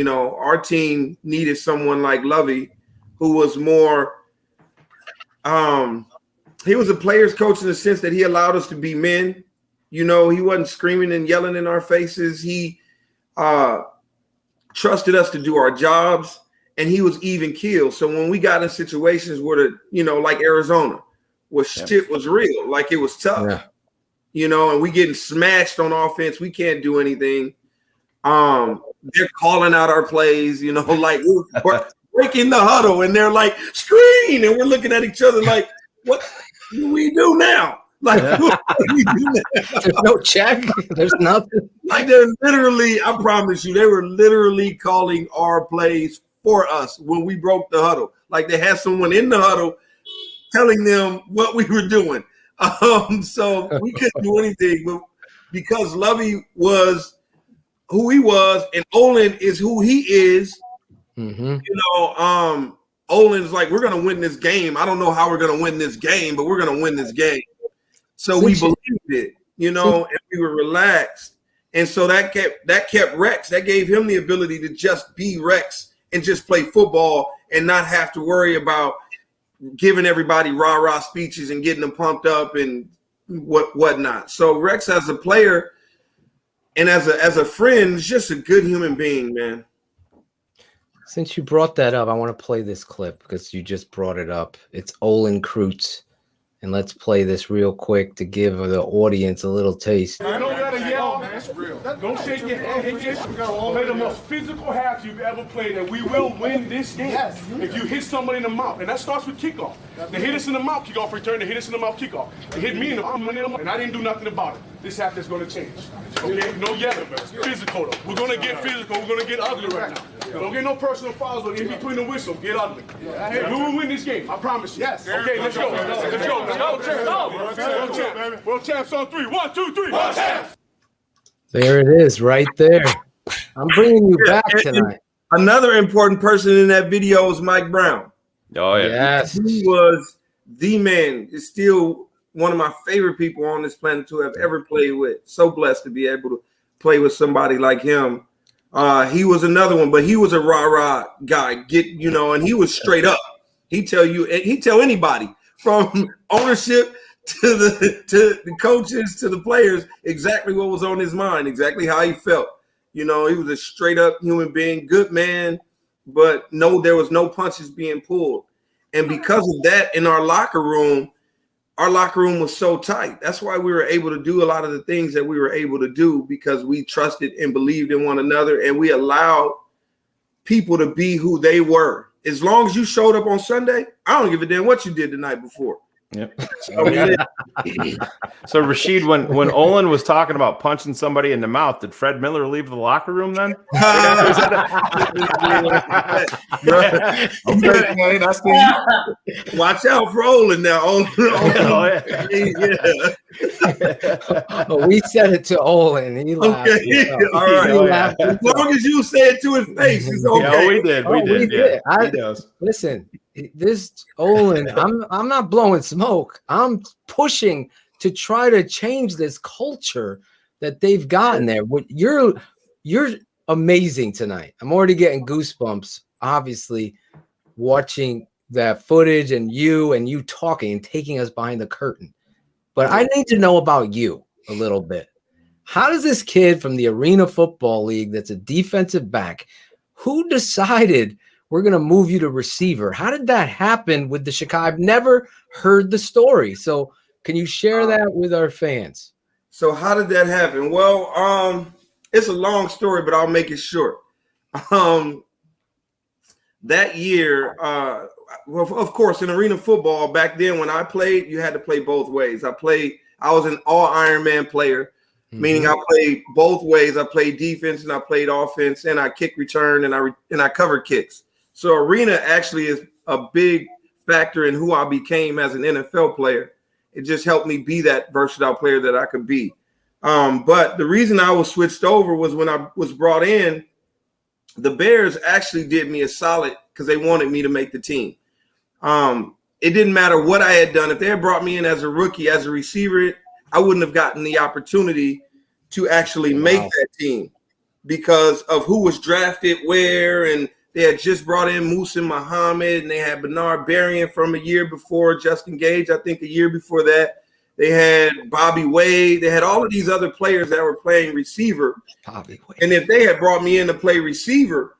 Our team needed someone like Lovie, who was more, he was a player's coach in the sense that he allowed us to be men. He wasn't screaming and yelling in our faces. He trusted us to do our jobs, and he was even keeled. So when we got in situations where like Arizona, where shit was real, like it was tough, and we getting smashed on offense, we can't do anything. They're calling out our plays, like we're breaking the huddle, and they're like, screen, and we're looking at each other like, what do we do now? Like, what do we do now? There's no check. There's nothing. Like, they're literally, I promise you, they were literally calling our plays for us when we broke the huddle. Like, they had someone in the huddle telling them what we were doing. So we couldn't do anything, but because Lovie was who he was, and Olin is who he is. Olin's like, we're gonna win this game. I don't know how we're gonna win this game, but we're gonna win this game. So we believed it, and we were relaxed, and so that kept Rex. That gave him the ability to just be Rex and just play football and not have to worry about giving everybody rah-rah speeches and getting them pumped up and whatnot. So Rex as a player and as a friend is just a good human being, man. Since you brought that up, I want to play this clip because you just brought it up. It's Olin Kreutz. And let's play this real quick to give the audience a little taste. You don't gotta yell, man. That's real. Don't shake your head. Play the most physical half you've ever played, and we will win this game. Yes. If you hit somebody in the mouth, and that starts with kickoff. They hit us in the mouth, kickoff return. They hit us in the mouth, kickoff. They hit me in the mouth, and I didn't do nothing about it. This half is going to change. Okay, no yelling. Physical though. We're going to get physical. We're going to get ugly right now. Don't get no personal fouls, but in between the whistle, get ugly. Hey, we will win this game. I promise you. Yes. Okay, let's go. Let's go. World champs on 3. 1, 2, 3. World champs. There it is, right there. I'm bringing you back tonight. Another important person in that video was Mike Brown. Oh yeah, yes, he was the man. Is still one of my favorite people on this planet to have ever played with. So blessed to be able to play with somebody like him. He was another one, but he was a rah-rah guy. And he was straight up. He'd tell anybody from ownership to the coaches to the players exactly what was on his mind, exactly how he felt. He was a straight up human being, good man, but no, there was no punches being pulled. And because of that, in our locker room was so tight. That's why we were able to do a lot of the things that we were able to do, because we trusted and believed in one another, and we allowed people to be who they were. As long as you showed up on Sunday, I don't give a damn what you did the night before. Yep. So Rashied, when Olin was talking about punching somebody in the mouth, did Fred Miller leave the locker room then? Watch out for Olin now. Olin. Oh, we said it to Olin. He laughed. Okay. All right. As long as you say it to his face, it's okay. Yeah, we did. We did. Yeah. He does. Listen, this Olin, I'm not blowing smoke. I'm pushing to try to change this culture that they've gotten there. You're amazing tonight. I'm already getting goosebumps, obviously, watching that footage and you talking and taking us behind the curtain. But I need to know about you a little bit. How does this kid from the Arena Football League that's a defensive back, who decided we're going to move you to receiver? How did that happen with the Chicago? I've never heard the story. So can you share that with our fans? So how did that happen? Well, it's a long story, but I'll make it short. That year, well, of course, in arena football back then when I played, you had to play both ways. I was an all Ironman player, meaning I played both ways. I played defense and I played offense, and I kick return and I covered kicks. So arena actually is a big factor in who I became as an NFL player. It just helped me be that versatile player that I could be. But the reason I was switched over was when I was brought in, the Bears actually did me a solid because they wanted me to make the team. It didn't matter what I had done. If they had brought me in as a rookie, as a receiver, I wouldn't have gotten the opportunity to actually make that team because of who was drafted where, and they had just brought in Musa Muhammad, and they had Bernard Berrien from a year before, Justin Gage, I think a year before that. They had Bobby Wade. They had all of these other players that were playing receiver. Bobby Wade. And if they had brought me in to play receiver,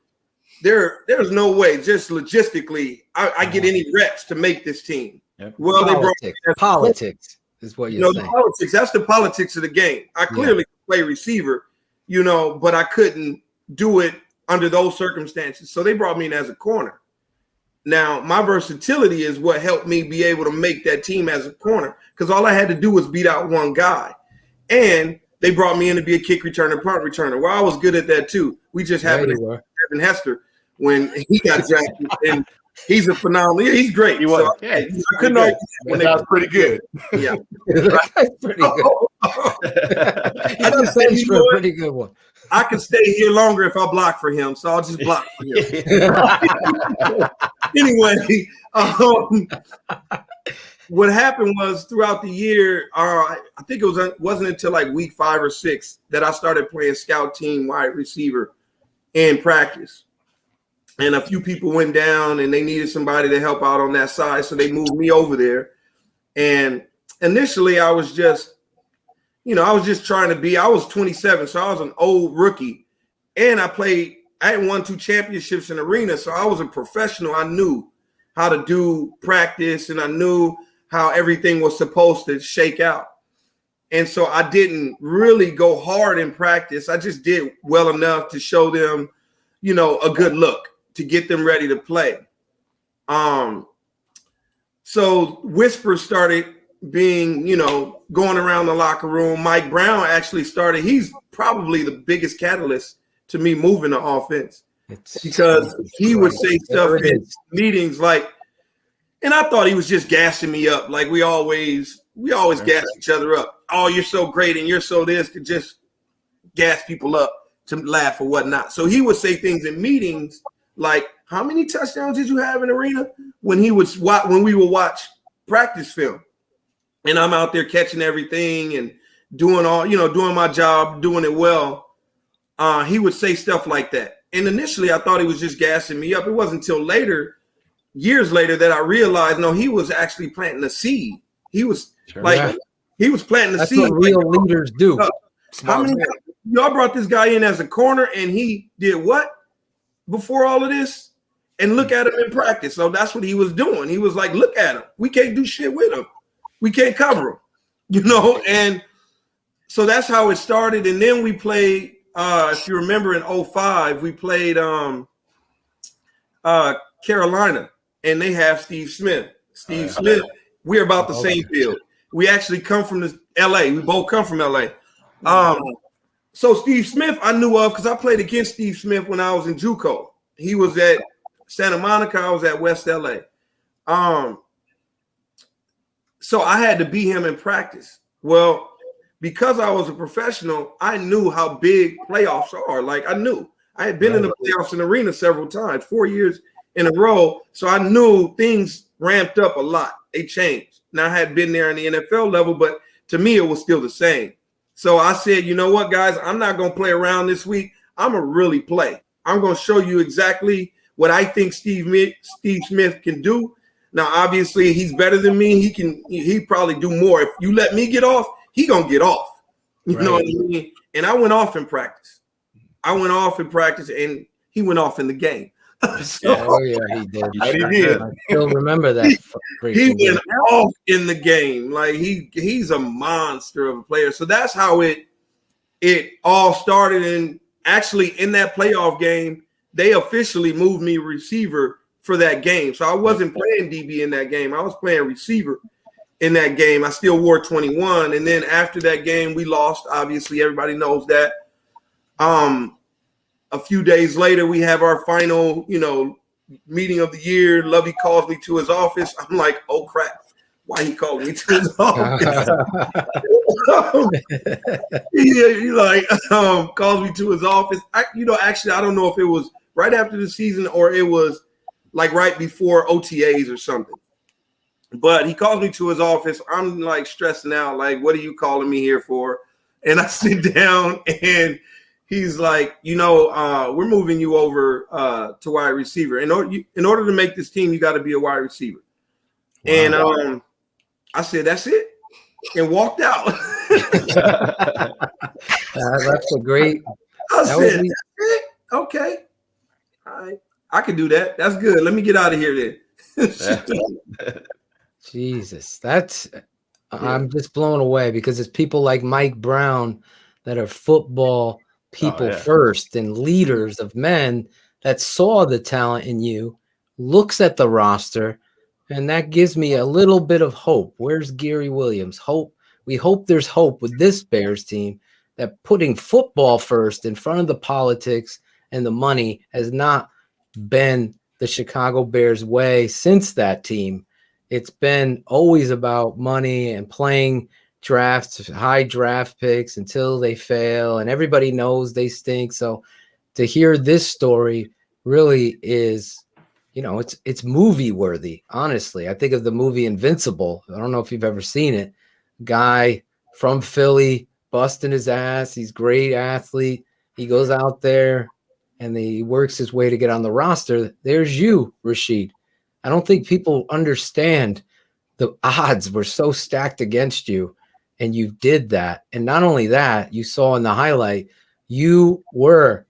there's no way, just logistically, I get any reps to make this team. Yep. Well, they brought me politics is what you're saying. The politics, that's the politics of the game. I clearly could play receiver, but I couldn't do it under those circumstances. So they brought me in as a corner. Now, my versatility is what helped me be able to make that team as a corner because all I had to do was beat out one guy. And they brought me in to be a kick returner, punt returner. Well, I was good at that too. We just happened to have Hester when he got drafted. And he's a phenomenal. Yeah, he's great. He was. So, Yeah, I couldn't argue when that was pretty good. Yeah. That's pretty good. He's a bench for a pretty good one. I could stay here longer if I block for him, so I'll just block for him. Anyway, what happened was throughout the year, I think it wasn't until like week 5 or 6 that I started playing scout team wide receiver in practice. And a few people went down and they needed somebody to help out on that side, so they moved me over there. And initially I was just trying to be, I was 27, so I was an old rookie. And I had won 2 championships in arena, so I was a professional. I knew how to do practice, and I knew how everything was supposed to shake out. And so I didn't really go hard in practice. I just did well enough to show them, a good look, to get them ready to play. So whispers started being, going around the locker room. Mike Brown actually started. He's probably the biggest catalyst to me moving the offense because he would say stuff in meetings like, and I thought he was just gassing me up. Like we always gas each other up. Oh, you're so great and you're so this, to just gas people up to laugh or whatnot. So he would say things in meetings like, how many touchdowns did you have in arena? When we would watch practice film. And I'm out there catching everything and doing doing my job, doing it well. He would say stuff like that. And initially I thought he was just gassing me up. It wasn't until years later, that I realized, no, he was actually planting a seed. He was he was planting the seed. That's what real leaders do. How many y'all brought this guy in as a corner and he did what before all of this? And look at him in practice. So that's what he was doing. He was like, look at him. We can't do shit with him. We can't cover him, And so that's how it started. And then we played, if you remember in 2005, we played Carolina, and they have Steve Smith. Steve Smith We're about the same field. We actually come from LA. We both come from LA. So Steve Smith I knew of because I played against Steve Smith when I was in JUCO. He was at Santa Monica. I was at West LA. So I had to beat him in practice. Well, because I was a professional, I knew how big playoffs are. Like I knew. I had been in the playoffs in the arena several times, 4 years in a row. So I knew things ramped up a lot. They changed. Now I had been there in the NFL level, but to me, it was still the same. So I said, you know what, guys, I'm not going to play around this week. I'm going to really play. I'm going to show you exactly what I think Steve Smith can do. Now, obviously, he's better than me. He probably do more. If you let me get off, he going to get off. You know what I mean? And I went off in practice. And he went off in the game. So, he did. He did. I still remember that. He went off in the game. Like he's a monster of a player. So that's how it all started. And actually in that playoff game, they officially moved me receiver for that game. So I wasn't playing DB in that game. I was playing receiver in that game. I still wore 21. And then after that game, we lost. Obviously, everybody knows that. A few days later, we have our final, meeting of the year. Lovie calls me to his office. I'm like, oh crap, why he called me to his office? Calls me to his office. Actually, I don't know if it was right after the season or it was like right before OTAs or something. But he calls me to his office. I'm like stressing out, like, what are you calling me here for? And I sit down and he's like, we're moving you over to wide receiver. In order to make this team, you got to be a wide receiver. Wow. And I said, that's it, and walked out. That's a great. I said, that's it? Okay. All right. I can do that. That's good. Let me get out of here then. Jesus, I'm just blown away because it's people like Mike Brown that are football people first and leaders of men that saw the talent in you, looks at the roster, and that gives me a little bit of hope. Where's Gary Williams? Hope. We hope there's hope with this Bears team, that putting football first in front of the politics and the money has not been the Chicago Bears way since that team. It's been always about money and playing drafts, high draft picks until they fail, and everybody knows they stink. So to hear this story really is, it's movie worthy. Honestly, I think of the movie Invincible. I don't know if you've ever seen it. Guy from Philly busting his ass. He's a great athlete. He goes out there and he works his way to get on the roster. There's you, Rashied. I don't think people understand the odds were so stacked against you, and you did that. And not only that, you saw in the highlight, you were,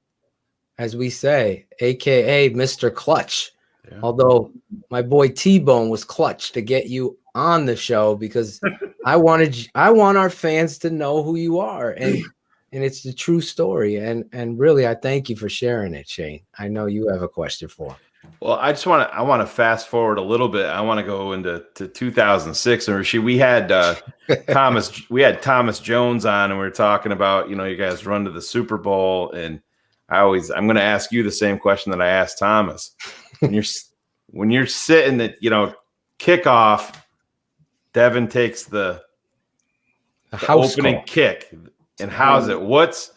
as we say, AKA Mr. Clutch. Yeah. Although my boy T-Bone was clutch to get you on the show because I want our fans to know who you are. And it's the true story. And really, I thank you for sharing it, Shayne. I know you have a question for him. Well, I want to fast forward a little bit. I want to go into 2006, and Rashied, we had Thomas Jones on, and we were talking about, you guys run to the Super Bowl, and I'm going to ask you the same question that I asked Thomas. When you're sitting at, kickoff, Devin takes the opening call. Kick, and how's it? What's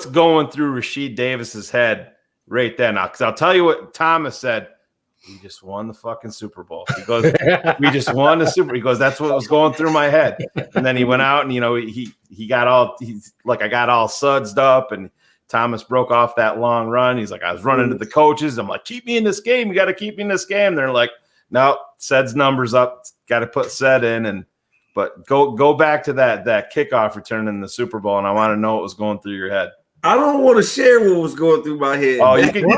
going through Rashied Davis's head right then? Now, because I'll tell you what Thomas said. We just won the fucking Super Bowl. He goes, we just won the Super. He goes, that's what was going through my head. And then he went out and, he got all, he's like, I got all sudsed up, and Thomas broke off that long run. He's like, I was running to the coaches. I'm like, keep me in this game. You got to keep me in this game. They're like, no, Sed's numbers up. Got to put Sed in. But go back to that kickoff return in the Super Bowl, and I want to know what was going through your head. I don't want to share what was going through my head. Oh, you can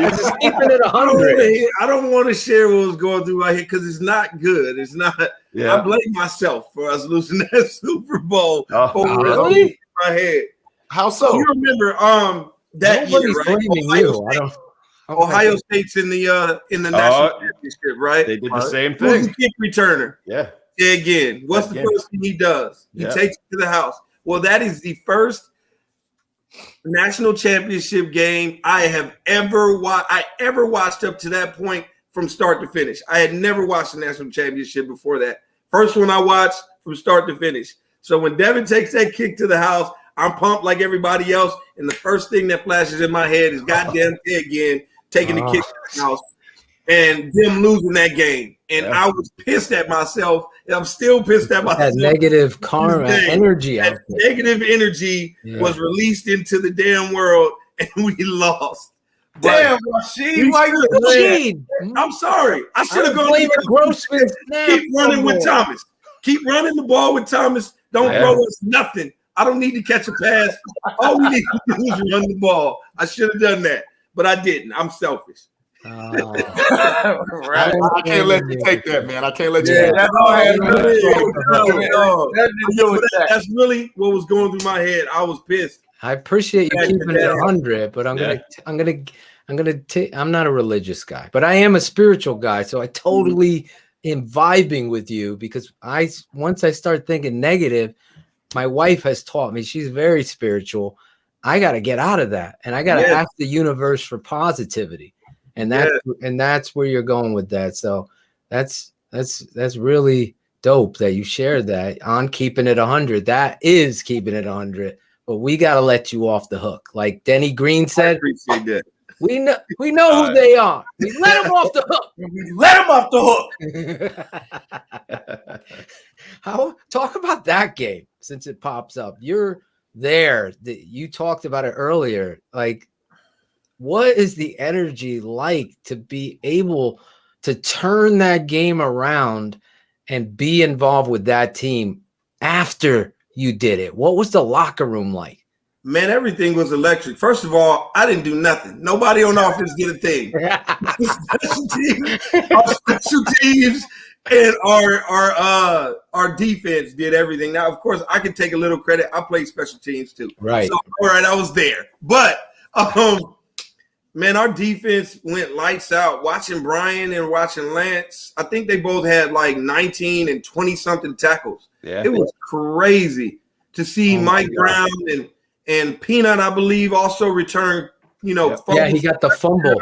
just keeping it 100. I don't want to share what was going through my head because it's not good. It's not. Yeah. I blame myself for us losing that Super Bowl. Really? My head. How so? You remember that Nobody's year, right? blaming you. I don't. Ohio State's in the national championship, right? They did the same Who's thing. the kick returner? Yeah. Say again. What's the first thing he does? He takes it to the house. Well, that is the first national championship game I have ever watched. I ever watched up to that point from start to finish. I had never watched a national championship before that. First one I watched from start to finish. So when Devin takes that kick to the house, I'm pumped like everybody else. And the first thing that flashes in my head is goddamn Ted again taking the kick to the house and them losing that game. And I was pissed at myself. And I'm still pissed at myself. That negative karma energy. That negative energy was released into the damn world and we lost. Damn, Rashied, I'm sorry. I should have gone blaming Grossman. Keep running with Thomas. Keep running the ball with Thomas. Don't throw us nothing. I don't need to catch a pass. All we need to do is run the ball. I should have done that, but I didn't. I'm selfish. I can't let you take that, man. I can't let you. That's really what was going through my head. I was pissed. I appreciate you keeping it 100, but I'm not a religious guy, but I am a spiritual guy. So I totally am vibing with you because once I start thinking negative, my wife has taught me, she's very spiritual. I got to get out of that. And I got to ask the universe for positivity. And that's where you're going with that. So that's really dope that you shared that on Keeping It 100. That is Keeping It 100. But we got to let you off the hook. Like Denny Green said, we know who they are. We let them off the hook. We let them off the hook. Talk about that game since it pops up. You're there. You talked about it earlier. Like, what is the energy like to be able to turn that game around and be involved with that team after you did it? What was the locker room like? Man, everything was electric. First of all, I didn't do nothing. Nobody on offense did a thing. Our special teams and our defense did everything. Now, of course, I can take a little credit. I played special teams too. Right. So, all right, I was there. But man, our defense went lights out. Watching Brian and watching Lance, I think they both had like 19 and 20-something tackles. Yeah. It was crazy to see Mike Brown and Peanut, I believe, also returned, he got the fumble.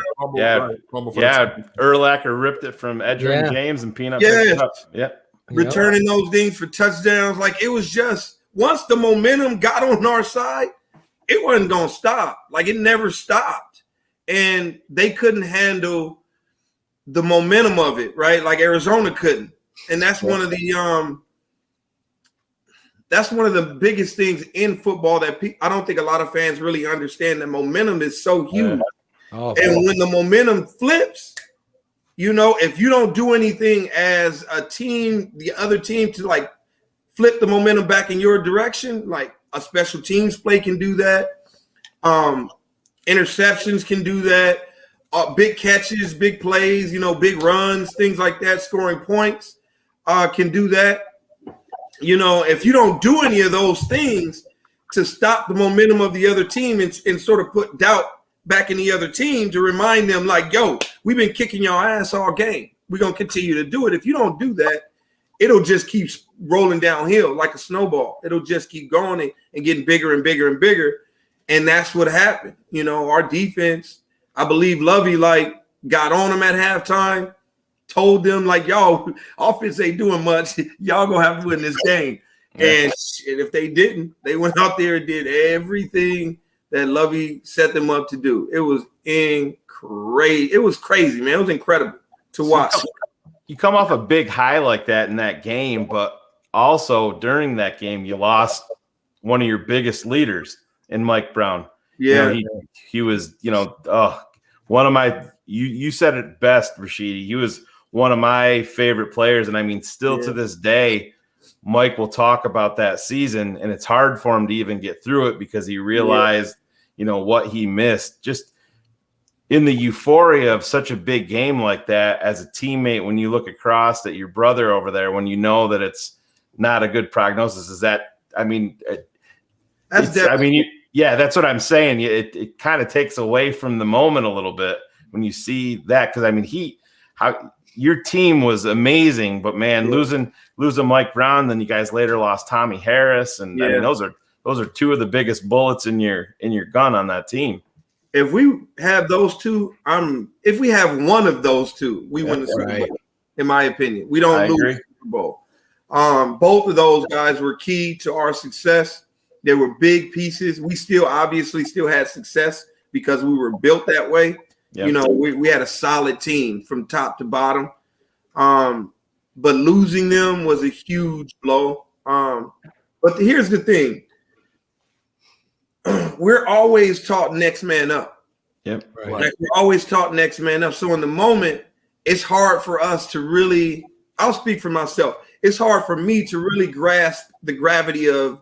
Urlacher ripped it from Edgerrin James and Peanut picked it up. Returning those things for touchdowns. Like, it was just, once the momentum got on our side, it wasn't going to stop. Like, it never stopped. And they couldn't handle the momentum of it, right? Like Arizona couldn't. And that's one of the biggest things in football that I don't think a lot of fans really understand. That momentum is so huge. And when the momentum flips, if you don't do anything as a team, the other team to like flip the momentum back in your direction, like a special teams play can do that. Interceptions can do that. Big catches, big plays, big runs, things like that, scoring points can do that. If you don't do any of those things to stop the momentum of the other team and sort of put doubt back in the other team to remind them like, yo, we've been kicking your ass all game. We're going to continue to do it. If you don't do that, it'll just keep rolling downhill like a snowball. It'll just keep going and getting bigger and bigger and bigger. And that's what happened. Our defense, I believe Lovie got on them at halftime, told them like, y'all, offense ain't doing much. Y'all gonna have to win this game. And if they didn't, they went out there and did everything that Lovie set them up to do. It was It was crazy, man. It was incredible to watch. You come off a big high like that in that game, but also during that game, you lost one of your biggest leaders in Mike Brown. Yeah. He was, one of my, you said it best, Rashied. He was one of my favorite players. And I mean, still to this day, Mike will talk about that season, and it's hard for him to even get through it because he realized, what he missed. Just in the euphoria of such a big game like that, as a teammate, when you look across at your brother over there, when you know that it's not a good prognosis, that's what I'm saying. It kind of takes away from the moment a little bit when you see that, because I mean your team was amazing, but man, losing Mike Brown, then you guys later lost Tommy Harris, and I mean those are two of the biggest bullets in your gun on that team. If we have those two, if we have one of those two, we win the Super Bowl. In my opinion, we don't lose the Super Bowl. Both of those guys were key to our success. They were big pieces. We obviously still had success because we were built that way. Yep. You know, we had a solid team from top to bottom. But losing them was a huge blow. But here's the thing. We're always taught next man up. Yep. Right. Like we're always taught next man up. So in the moment, it's hard for us to really, I'll speak for myself. It's hard for me to really grasp the gravity of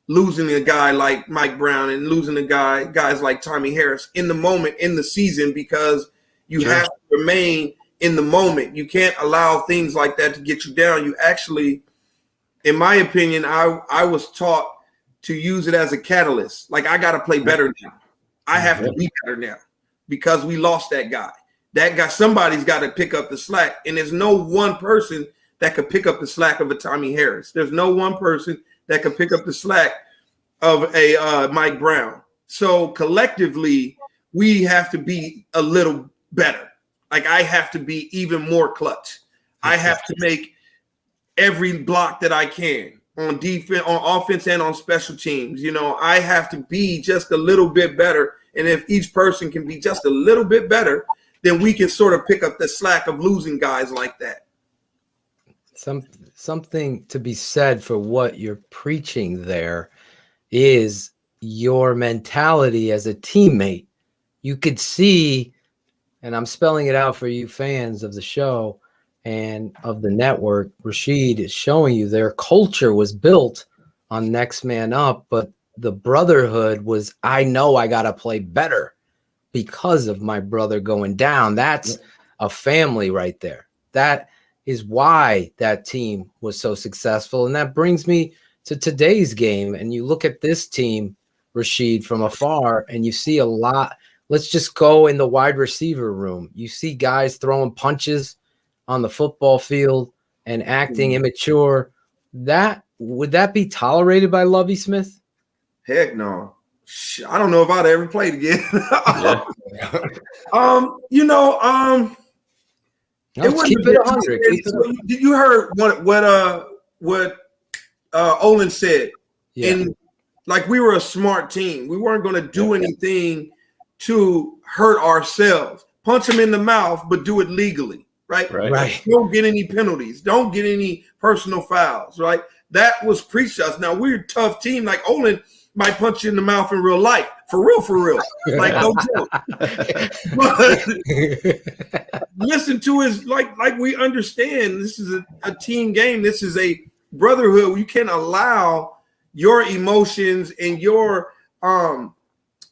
losing a guy like Mike Brown and losing guys like Tommy Harris in the moment, in the season, because you have to remain in the moment. You can't allow things like that to get you down. You actually, in my opinion, I was taught to use it as a catalyst. Like, I got to play better now. I have to be better now because we lost that guy. That guy, somebody's got to pick up the slack. And there's no one person that could pick up the slack of a Tommy Harris. There's no one person that could pick up the slack of a Mike Brown. So collectively, we have to be a little better. Like, I have to be even more clutch. I have to make every block that I can on defense, on offense, and on special teams. You know, I have to be just a little bit better. And if each person can be just a little bit better, then we can sort of pick up the slack of losing guys like that. Something to be said for what you're preaching there is your mentality as a teammate. You could see, and I'm spelling it out for you fans of the show and of the network, Rashied is showing you their culture was built on next man up, but the brotherhood was, I know I got to play better because of my brother going down. That's a family right there. That is why that team was so successful. And that brings me to today's game. And you look at this team, Rashied, from afar, and you see a lot. Let's just go in the wide receiver room. You see guys throwing punches on the football field and acting immature. Would that be tolerated by Lovie Smith? Heck no. I don't know if I'd ever played again. Keep it 100. You heard what Olin said. Yeah. And like, we were a smart team. We weren't going to do anything to hurt ourselves. Punch them in the mouth, but do it legally. Right. Don't get any penalties. Don't get any personal fouls. Right. That was preached to us. Now, we're a tough team. Like, Olin might punch you in the mouth in real life. For real. Like, no joke. But listen to his, like we understand this is a team game. This is a brotherhood. You can't allow your emotions and your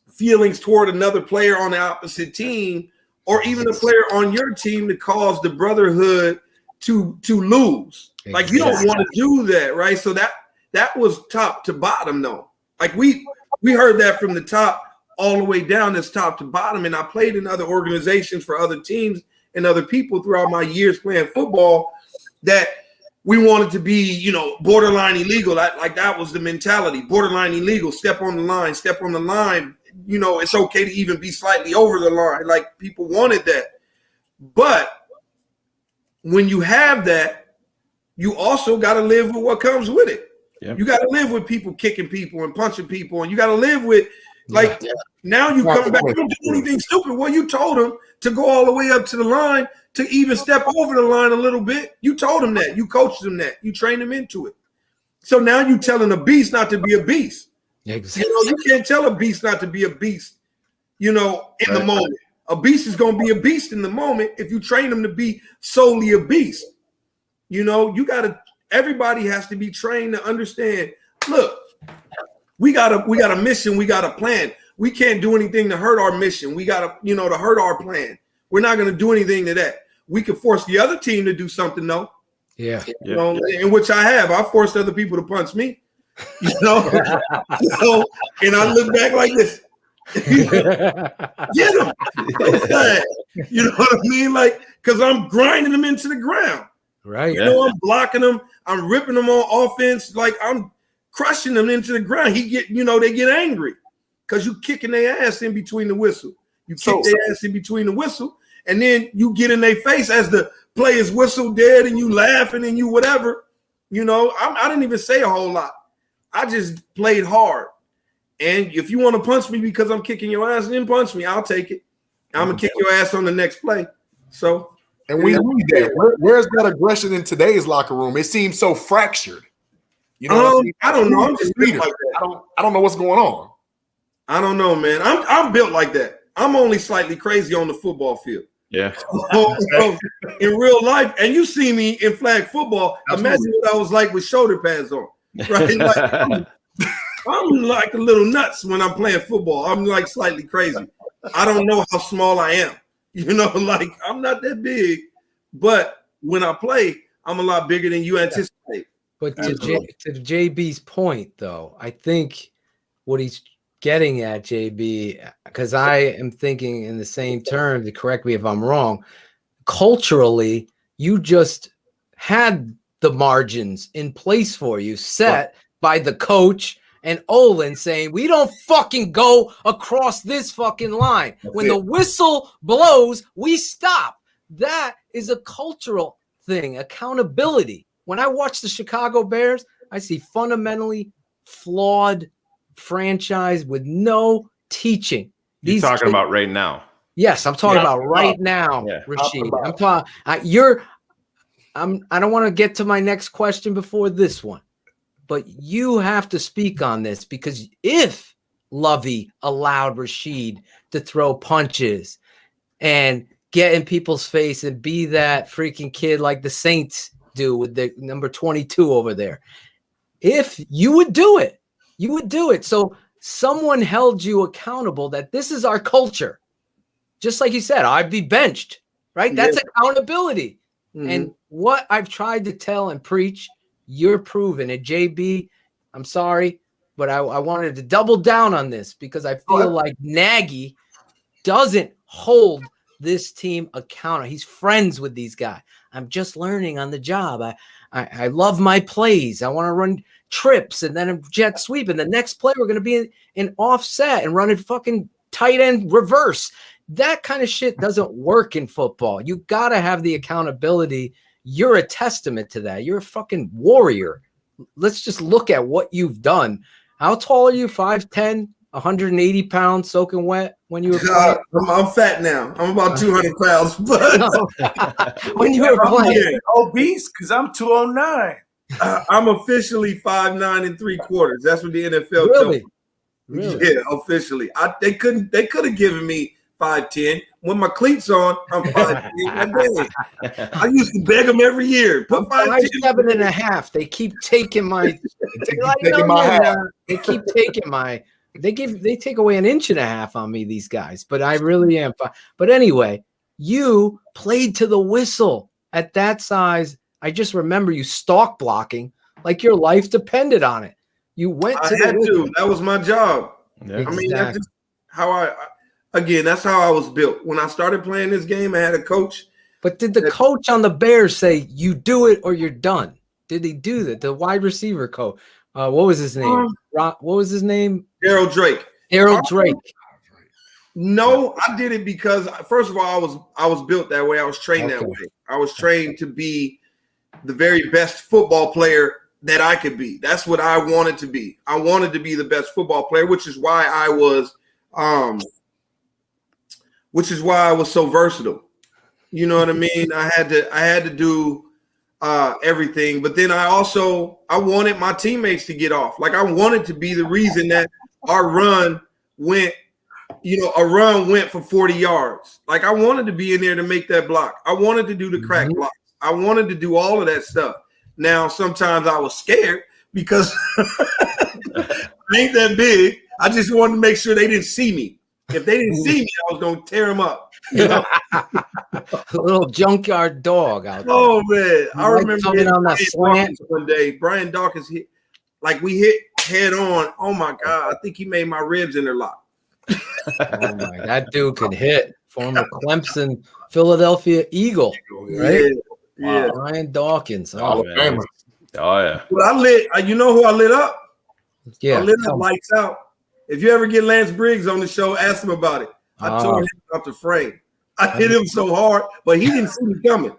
feelings toward another player on the opposite team, or even a player on your team, to cause the brotherhood to lose. Like, you don't want to do that, right? So that was top to bottom, though. Like, we heard that from the top all the way down, as top to bottom. And I played in other organizations for other teams and other people throughout my years playing football, that we wanted to be, borderline illegal. Like that was the mentality. Borderline illegal. Step on the line. It's okay to even be slightly over the line. Like, people wanted that. But when you have that, you also got to live with what comes with it. Yep. You got to live with people kicking people and punching people, and you got to live with, now you come back, you don't do anything stupid. Well, you told him to go all the way up to the line, to even step over the line a little bit. You told him that. You coached him that. You trained him into it. So now you telling a beast not to be a beast. Exactly. You can't tell a beast not to be a beast, in the moment. A beast is going to be a beast in the moment if you train him to be solely a beast. Everybody has to be trained to understand, look, we got a mission, we got a plan. We can't do anything to hurt our mission. We got to, to hurt our plan. We're not going to do anything to that. We can force the other team to do something, though. Yeah. In which I have. I forced other people to punch me. And I look back like this. Get him. You know what I mean? Like, because I'm grinding them into the ground. Right. You know, I'm blocking them. I'm ripping them on offense. Like, I'm crushing them into the ground. They get angry because you kicking their ass in between the whistle. You kick their ass in between the whistle, and then you get in their face as the players whistle dead, and you laughing and you whatever. You know, I didn't even say a whole lot. I just played hard. And if you want to punch me because I'm kicking your ass, then punch me. I'll take it. I'm gonna kick your ass on the next play. So, and we need that. Where's that aggression in today's locker room? It seems so fractured. You know, I don't know. I'm just built like that. I don't know what's going on. I don't know, man. I'm built like that. I'm only slightly crazy on the football field. Yeah. In real life, and you see me in flag football. Imagine what I was like with shoulder pads on. Right? Like, I'm like a little nuts when I'm playing football. I'm like slightly crazy. I don't know how small I am. You know, like I'm not that big, but when I play, I'm a lot bigger than you anticipate. But to JB's point, though, I think what he's getting at, JB, because I am thinking in the same terms, to correct me if I'm wrong, culturally, you just had the margins in place for you, set by the coach and Olin saying, we don't fucking go across this fucking line. When the whistle blows, we stop. That is a cultural thing, accountability. When I watch the Chicago Bears, I see fundamentally flawed franchise with no teaching. You're talking about right now. Yes, I'm talking about right now, Rashied. I'm talking. I don't want to get to my next question before this one, but you have to speak on this, because if Lovie allowed Rashied to throw punches and get in people's face and be that freaking kid like the Saints do with the number 22 over there, if you would do it, you would do it. So someone held you accountable that this is our culture. Just like you said, I'd be benched, right? That's accountability. Mm-hmm. And what I've tried to tell and preach, you're proving it. JB, I'm sorry, but I wanted to double down on this because I feel like Nagy doesn't hold this team accountable. He's friends with these guys. I'm just learning on the job. I love my plays. I want to run trips and then a jet sweep. And the next play, we're going to be in offset and run a fucking tight end reverse. That kind of shit doesn't work in football. You got to have the accountability. You're a testament to that. You're a fucking warrior. Let's just look at what you've done. How tall are you? 5'10", 180 pounds, soaking wet when you were playing? I'm fat now. I'm about 200 pounds. But when you were playing, obese, because I'm 209. I'm officially 5'9" and 3/4. That's what the NFL told me. Really? Yeah, officially. They could have given me 5'10". When my cleats on, I'm 5'10". I used to beg them every year. Put 5'7.5". They keep taking my. They keep taking my. They take away 1.5 inches on me, these guys. But I really am. But anyway, you played to the whistle at that size. I just remember you stalk blocking like your life depended on it. You went to had to. That was my job. Yeah. I mean, that's just how that's how I was built. When I started playing this game, I had a coach. But did the coach on the Bears say, you do it or you're done? Did he do that? The wide receiver coach. What was his name? What was his name? Daryl Drake. Daryl Drake. No, I did it because, first of all, I was built that way. I was trained that way. I was trained to be the very best football player that I could be. That's what I wanted to be. I wanted to be the best football player, which is why I was so versatile. You know what I mean? I had to do everything, but then I wanted my teammates to get off. Like, I wanted to be the reason that our run went for 40 yards. Like, I wanted to be in there to make that block. I wanted to do the crack blocks. I wanted to do all of that stuff. Now, sometimes I was scared because I ain't that big. I just wanted to make sure they didn't see me. If they didn't see me, I was going to tear them up. You know? A little junkyard dog out there. Oh, man. I remember on that slant one day. Brian Dawkins we hit head on. Oh, my God. I think he made my ribs interlock. Oh my, that dude could hit. Former Clemson, Philadelphia Eagle, right? Yeah. Ryan Dawkins. Oh, man. Oh yeah. Well, you know who I lit up? Yeah. I lit up lights out. If you ever get Lance Briggs on the show, ask him about it. I tore him out the frame. I hit him so hard, but he didn't see me coming.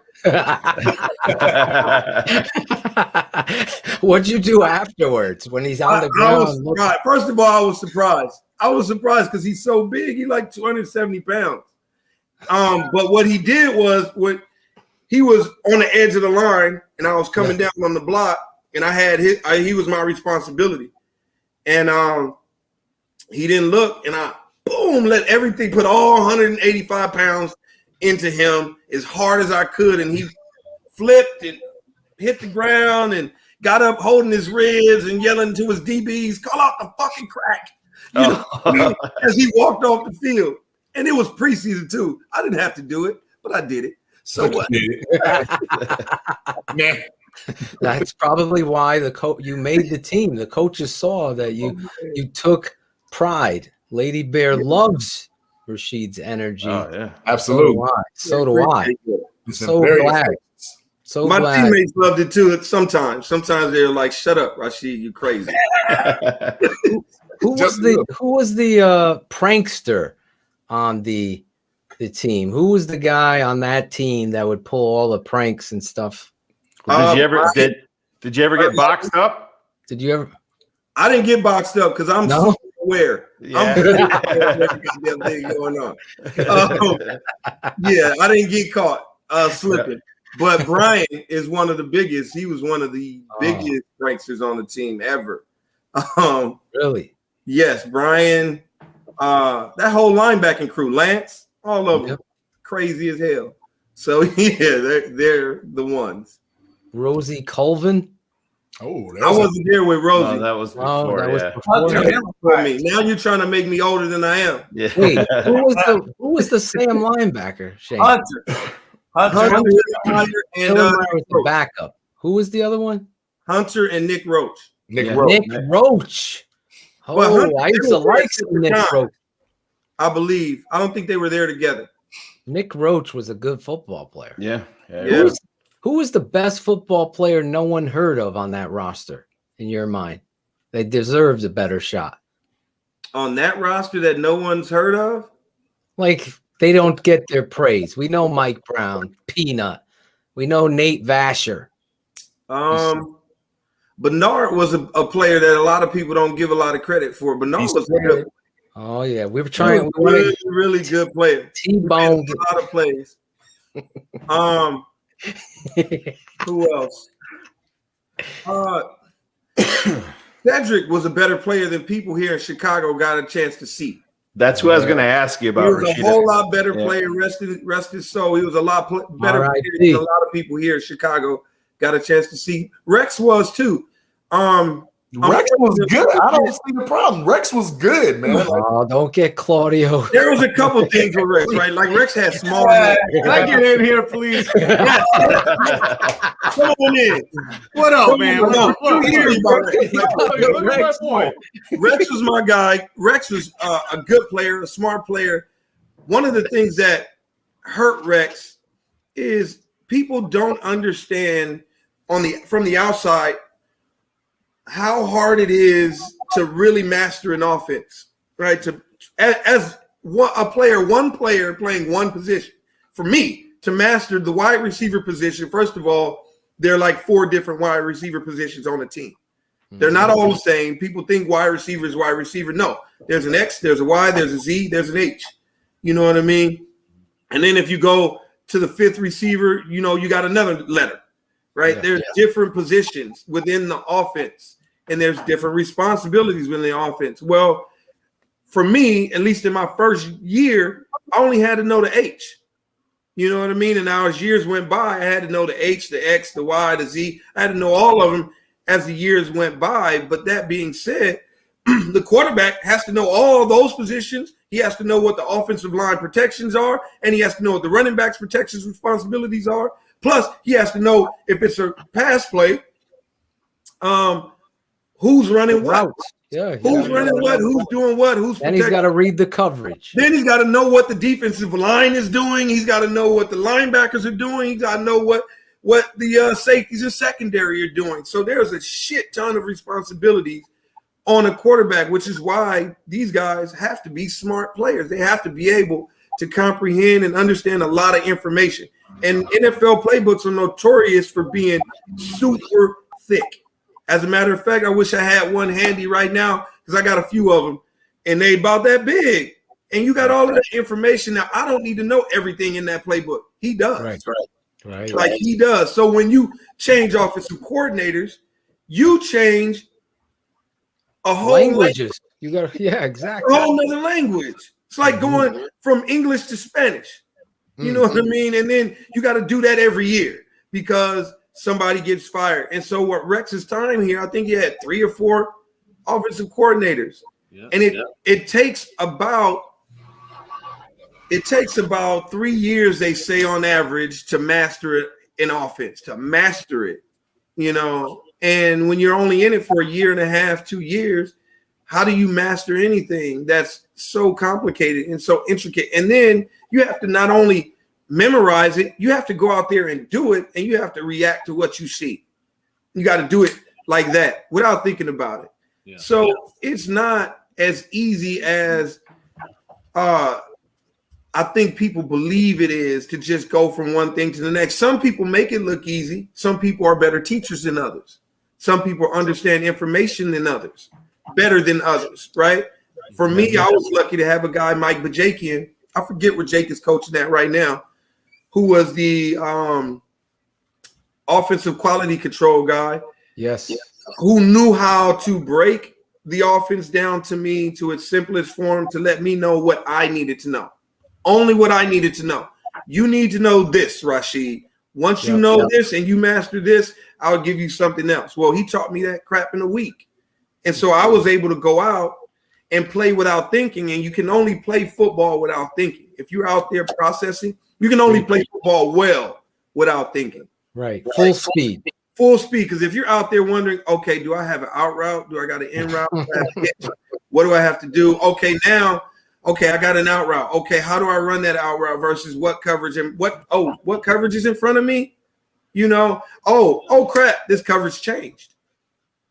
What'd you do afterwards when he's on the ground? I was surprised. First of all, I was surprised. I was surprised because he's so big. He's like 270 pounds. But what he did was he was on the edge of the line, and I was coming down on the block, and I had he was my responsibility. And he didn't look, and I let everything, put all 185 pounds into him as hard as I could, and he flipped and hit the ground and got up holding his ribs and yelling to his DBs, "Call out the fucking crack," as he walked off the field. And it was preseason too. I didn't have to do it, but I did it. So what? That's probably why you made the team. The coaches saw that you took pride. Lady Bear loves Rashied's energy. Oh yeah, absolutely. So do I. So glad. So my glad. teammates loved it too. Sometimes they're like, "Shut up, Rashied, you crazy." Who was the prankster on the team? Who was the guy on that team that would pull all the pranks and stuff? Did you ever get boxed up? Did you ever? I didn't get boxed up because I'm super aware. Yeah. I'm goddamn thing going on. Yeah, I didn't get caught slipping. But Brian is one of the biggest. He was one of the biggest pranksters on the team ever. Really? Yes, Brian. That whole linebacking crew, Lance, all of them, crazy as hell. So yeah, they're the ones. Rosie Colvin. Oh, I wasn't there with Rosie. No, that was before. Before me. Now you're trying to make me older than I am. Yeah. Wait, who was the Sam linebacker? Shayne? Hunter and was the backup. Who was the other one? Hunter and Nick Roach. Nick Roach. Oh, I used to like Nick Roach. I believe. I don't think they were there together. Nick Roach was a good football player. Yeah. Who was the best football player no one heard of on that roster, in your mind? They deserved a better shot. On that roster that no one's heard of? Like, they don't get their praise. We know Mike Brown, Peanut. We know Nate Vasher. Bernard was a player that a lot of people don't give a lot of credit for. Bernard was good. Oh, yeah. We were trying. Really good player. T-Bone. A lot of plays. Who else? Cedric was a better player than people here in Chicago got a chance to see. That's who I was going to ask you about. He was a whole lot better player. Rest his soul. He was a lot better player than a lot of people here in Chicago got a chance to see. Rex was too. Rex was good. I don't see the problem. Rex was good, man. Oh, don't get Claudio. There was a couple things with Rex, right? Like Rex had small. Can I get in here, please? Come on in. What up, man? What up? Rex was my guy. Rex was a good player, a smart player. One of the things that hurt Rex is people don't understand from the outside how hard it is to really master an offense, right? As one player playing one position. For me, to master the wide receiver position, first of all, there are like 4 different wide receiver positions on the team. They're not all the same. People think wide receiver is wide receiver. No, there's an X, there's a Y, there's a Z, there's an H. You know what I mean? And then if you go to the 5th receiver, you got another letter, right? Yeah, there's different positions within the offense. And there's different responsibilities within the offense. Well, for me, at least in my first year, I only had to know the H. You know what I mean? And now as years went by, I had to know the H, the X, the Y, the Z. I had to know all of them as the years went by. But that being said, the quarterback has to know all of those positions. He has to know what the offensive line protections are, and he has to know what the running back's protections responsibilities are. Plus, he has to know if it's a pass play, who's running what? Routes. Yeah. Who's running what? Who's doing what? Who's And he's got to read the coverage. Then he's got to know what the defensive line is doing. He's got to know what the linebackers are doing. He's got to know what the safeties and secondary are doing. So there's a shit ton of responsibilities on a quarterback, which is why these guys have to be smart players. They have to be able to comprehend and understand a lot of information. And NFL playbooks are notorious for being super thick. As a matter of fact, I wish I had one handy right now because I got a few of them, and they about that big. And you got all of that information. Now, I don't need to know everything in that playbook. He does. Right. Like he does. So when you change offensive coordinators, you change a whole languages. You got exactly. A whole nother language. It's like going from English to Spanish. You know what I mean? And then you got to do that every year because somebody gets fired. And so what Rex's time here, I think he had 3 or 4 offensive coordinators. And it takes about 3 years, they say, on average, to master it in offense, to master it, you know. And when you're only in it for a year and a half, 2 years, how do you master anything that's so complicated and so intricate? And then you have to not only memorize it, you have to go out there and do it, and you have to react to what you see. You got to do it like that without thinking about it. Yeah. So it's not as easy as I think people believe it is to just go from one thing to the next. Some people make it look easy. Some people are better teachers than others. Some people understand information than others, better than others, right? For me, I was lucky to have a guy, Mike Bajakian. I forget where Jake is coaching at right now, who was the offensive quality control guy. Yes. Who knew how to break the offense down to me to its simplest form to let me know what I needed to know. Only what I needed to know. You need to know this, Rashied. Once you know this and you master this, I'll give you something else. Well, he taught me that crap in a week. And so I was able to go out and play without thinking. And you can only play football without thinking. If you're out there processing, you can only play football well without thinking. Right. Full speed. Full speed. Because if you're out there wondering, okay, do I have an out route? Do I got an in route? What do I have to do? Okay, now, okay, I got an out route. Okay, how do I run that out route versus what coverage and what coverage is in front of me? You know, oh crap, this coverage changed.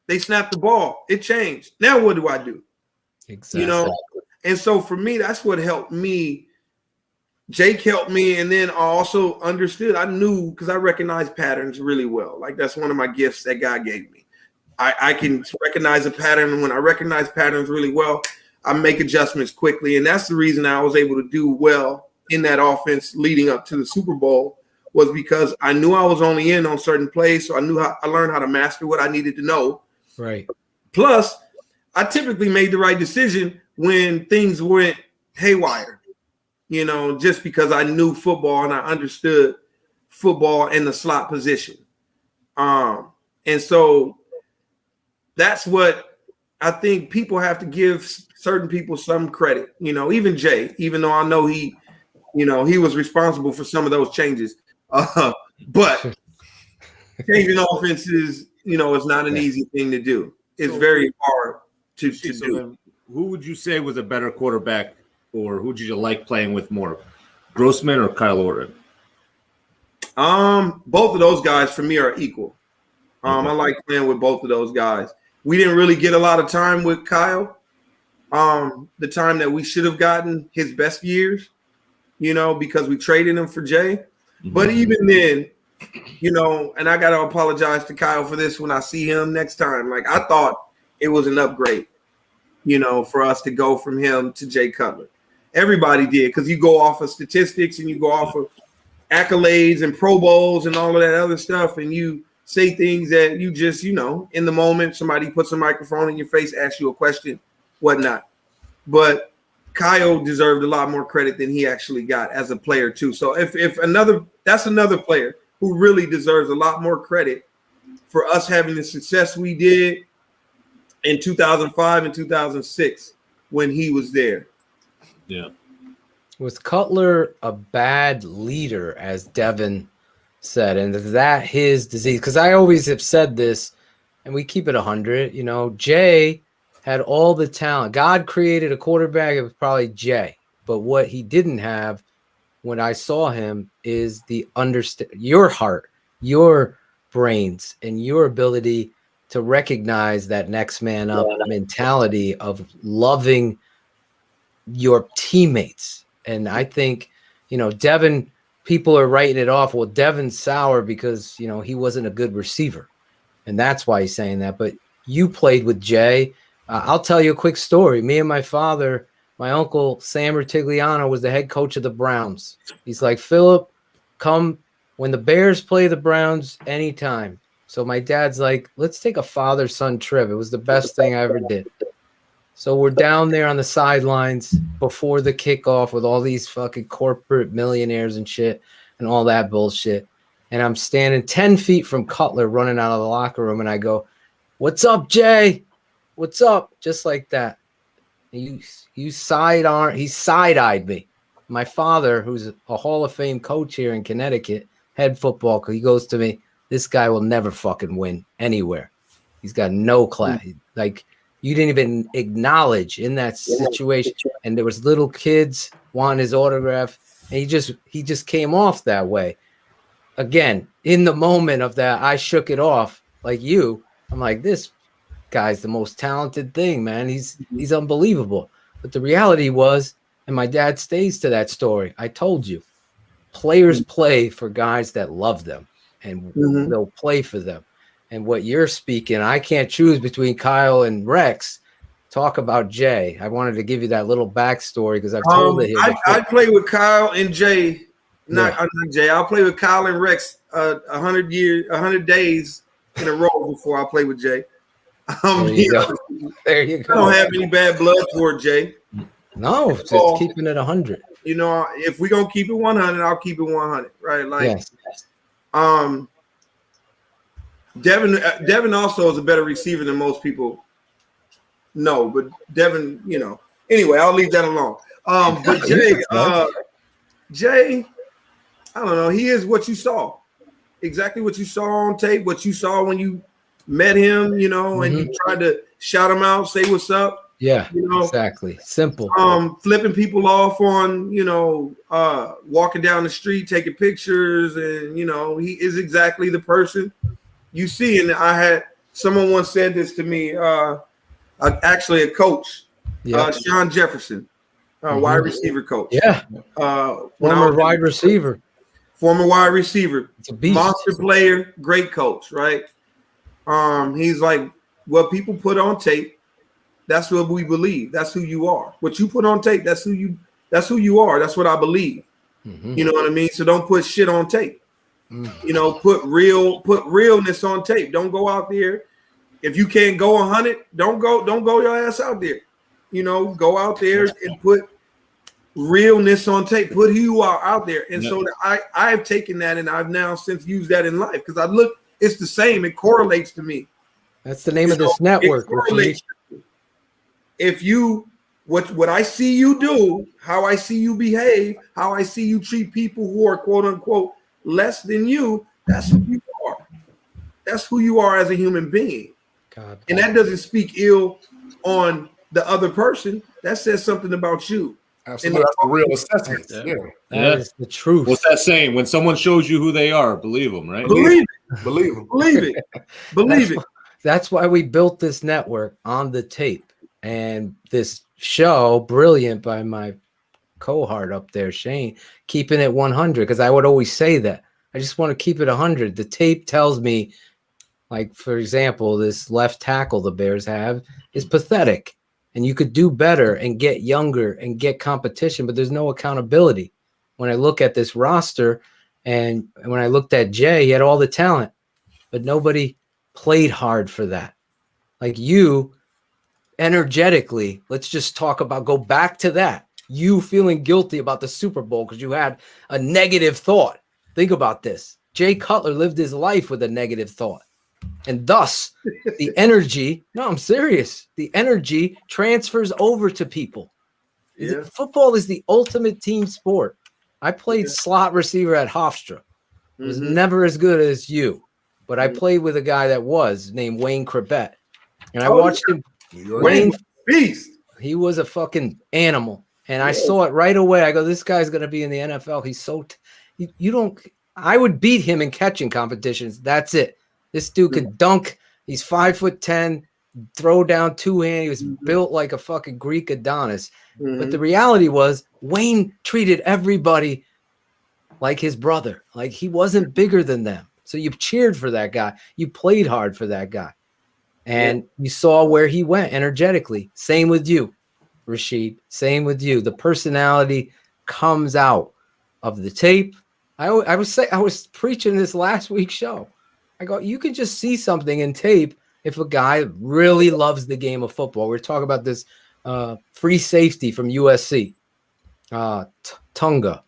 They snapped the ball. It changed. Now what do I do? Exactly. You know, and so for me, that's what helped me. Jake helped me, and then I also understood. I knew because I recognized patterns really well. Like that's one of my gifts that God gave me. I can recognize a pattern, and when I recognize patterns really well, I make adjustments quickly, and that's the reason I was able to do well in that offense leading up to the Super Bowl. Was because I knew I was only in on certain plays, so I learned how to master what I needed to know. Right. Plus, I typically made the right decision when things went haywire, you know, just because I knew football and I understood football and the slot position. And so that's what I think people have to give certain people some credit, you know, even Jay, even though I know he was responsible for some of those changes. But changing offenses, you know, it's not an easy thing to do. It's very hard to do. Who would you say was a better quarterback, or who did you like playing with more, Grossman or Kyle Orton? Both of those guys for me are equal. I like playing with both of those guys. We didn't really get a lot of time with Kyle. The time that we should have gotten his best years, you know, because we traded him for Jay. But even then, you know, and I got to apologize to Kyle for this when I see him next time. Like, I thought it was an upgrade, you know, for us to go from him to Jay Cutler. Everybody did, because you go off of statistics and you go off of accolades and Pro Bowls and all of that other stuff, and you say things that you just, you know, in the moment, somebody puts a microphone in your face, asks you a question, whatnot. But Kyle deserved a lot more credit than he actually got as a player too. So that's another player who really deserves a lot more credit for us having the success we did in 2005 and 2006 when he was there. Yeah. Was Cutler a bad leader, as Devin said, and is that his disease? Because I always have said this and we keep it 100. You know, Jay had all the talent. God created a quarterback. It was probably Jay, but what he didn't have when I saw him is the your heart, your brains, and your ability to recognize that next man up mentality of loving your teammates. And I think, you know, Devin, people are writing it off. Well, Devin's sour because, you know, he wasn't a good receiver. And that's why he's saying that. But you played with Jay. I'll tell you a quick story. Me and my father, my uncle Sam Rutigliano was the head coach of the Browns. He's like, Philip, come when the Bears play the Browns anytime. So my dad's like, let's take a father-son trip. It was the best thing I ever did. So we're down there on the sidelines before the kickoff with all these fucking corporate millionaires and shit and all that bullshit. And I'm standing 10 feet from Cutler running out of the locker room. And I go, what's up, Jay? What's up? Just like that. And he side-eyed me. My father, who's a Hall of Fame coach here in Connecticut, head football, he goes to me, this guy will never fucking win anywhere. He's got no class. Like, you didn't even acknowledge in that situation. And there was little kids wanting his autograph. And he just came off that way. Again, in the moment of that, I shook it off like you. I'm like, this guy's the most talented thing, man. He's unbelievable. But the reality was, and my dad stays to that story, I told you, players play for guys that love them, and they'll play for them. And what you're speaking, I can't choose between Kyle and Rex. Talk about Jay. I wanted to give you that little backstory because I've told it here. I play with Kyle and Jay. Not Jay. I'll play with Kyle and Rex 100 days in a row before I play with Jay. There you go. There you go. I don't have any bad blood for Jay. No, just keeping it 100. You know, if we're gonna keep it 100, I'll keep it 100. Right? Like, Devin also is a better receiver than most people know, but Devin, you know. Anyway, I'll leave that alone. But Jay, I don't know. He is what you saw, exactly what you saw on tape, what you saw when you met him, you know, and you tried to shout him out, say what's up. Yeah, you know, exactly. Simple. Flipping people off on, you know, walking down the street, taking pictures, and you know, he is exactly the person you see. And I had someone once said this to me, actually a coach, Sean Jefferson, wide receiver coach. Yeah. Former wide receiver. Former wide receiver. It's a beast. Monster player, great coach, right? He's like, what people put on tape, that's what we believe. That's who you are. What you put on tape, that's who you are. That's what I believe. You know what I mean? So don't put shit on tape. You know, put realness on tape. Don't go out there. If you can't go 100, don't go your ass out there. You know, go out there and put realness on tape. Put who you are out there. And so I've taken that and I've now since used that in life because I look, it's the same. It correlates to me. That's the name of this network. If you what I see you do, how I see you behave, how I see you treat people who are quote unquote less than you, that's who you are. That's who you are as a human being. And that doesn't speak ill on the other person. That says something about you. Absolutely. That's a real assessment. That is the truth. What's that saying? When someone shows you who they are, believe them, right? Believe it. Believe them. Believe it. Believe it. That's why we built this network on the tape. And this show, brilliant by my cohort up there, Shayne, keeping it 100, because I would always say that. I just want to keep it 100. The tape tells me, like, for example, this left tackle the Bears have is pathetic. And you could do better and get younger and get competition, but there's no accountability. When I look at this roster and when I looked at Jay, he had all the talent, but nobody played hard for that. Like you, energetically, let's just go back to that. You feeling guilty about the Super Bowl because you had a negative thought. Think about this. Jay Cutler lived his life with a negative thought. And thus, the energy, no, I'm serious. The energy transfers over to people. Yeah. Football is the ultimate team sport. I played slot receiver at Hofstra. It was never as good as you. but I played with a guy that was named Wayne Crabette, and I watched him. Wayne beast. He was a fucking animal, and I saw it right away. I go, this guy's gonna be in the NFL. He's so you don't. I would beat him in catching competitions. That's it. This dude can dunk. He's 5'10", throw down two-hand. He was built like a fucking Greek Adonis. But the reality was Wayne treated everybody like his brother. Like he wasn't bigger than them. So you cheered for that guy. You played hard for that guy. And you saw where he went energetically. Same with you, Rashied. Same with you. The personality comes out of the tape. I was preaching this last week's show. I go, you can just see something in tape if a guy really loves the game of football. We're talking about this free safety from USC, Hufanga.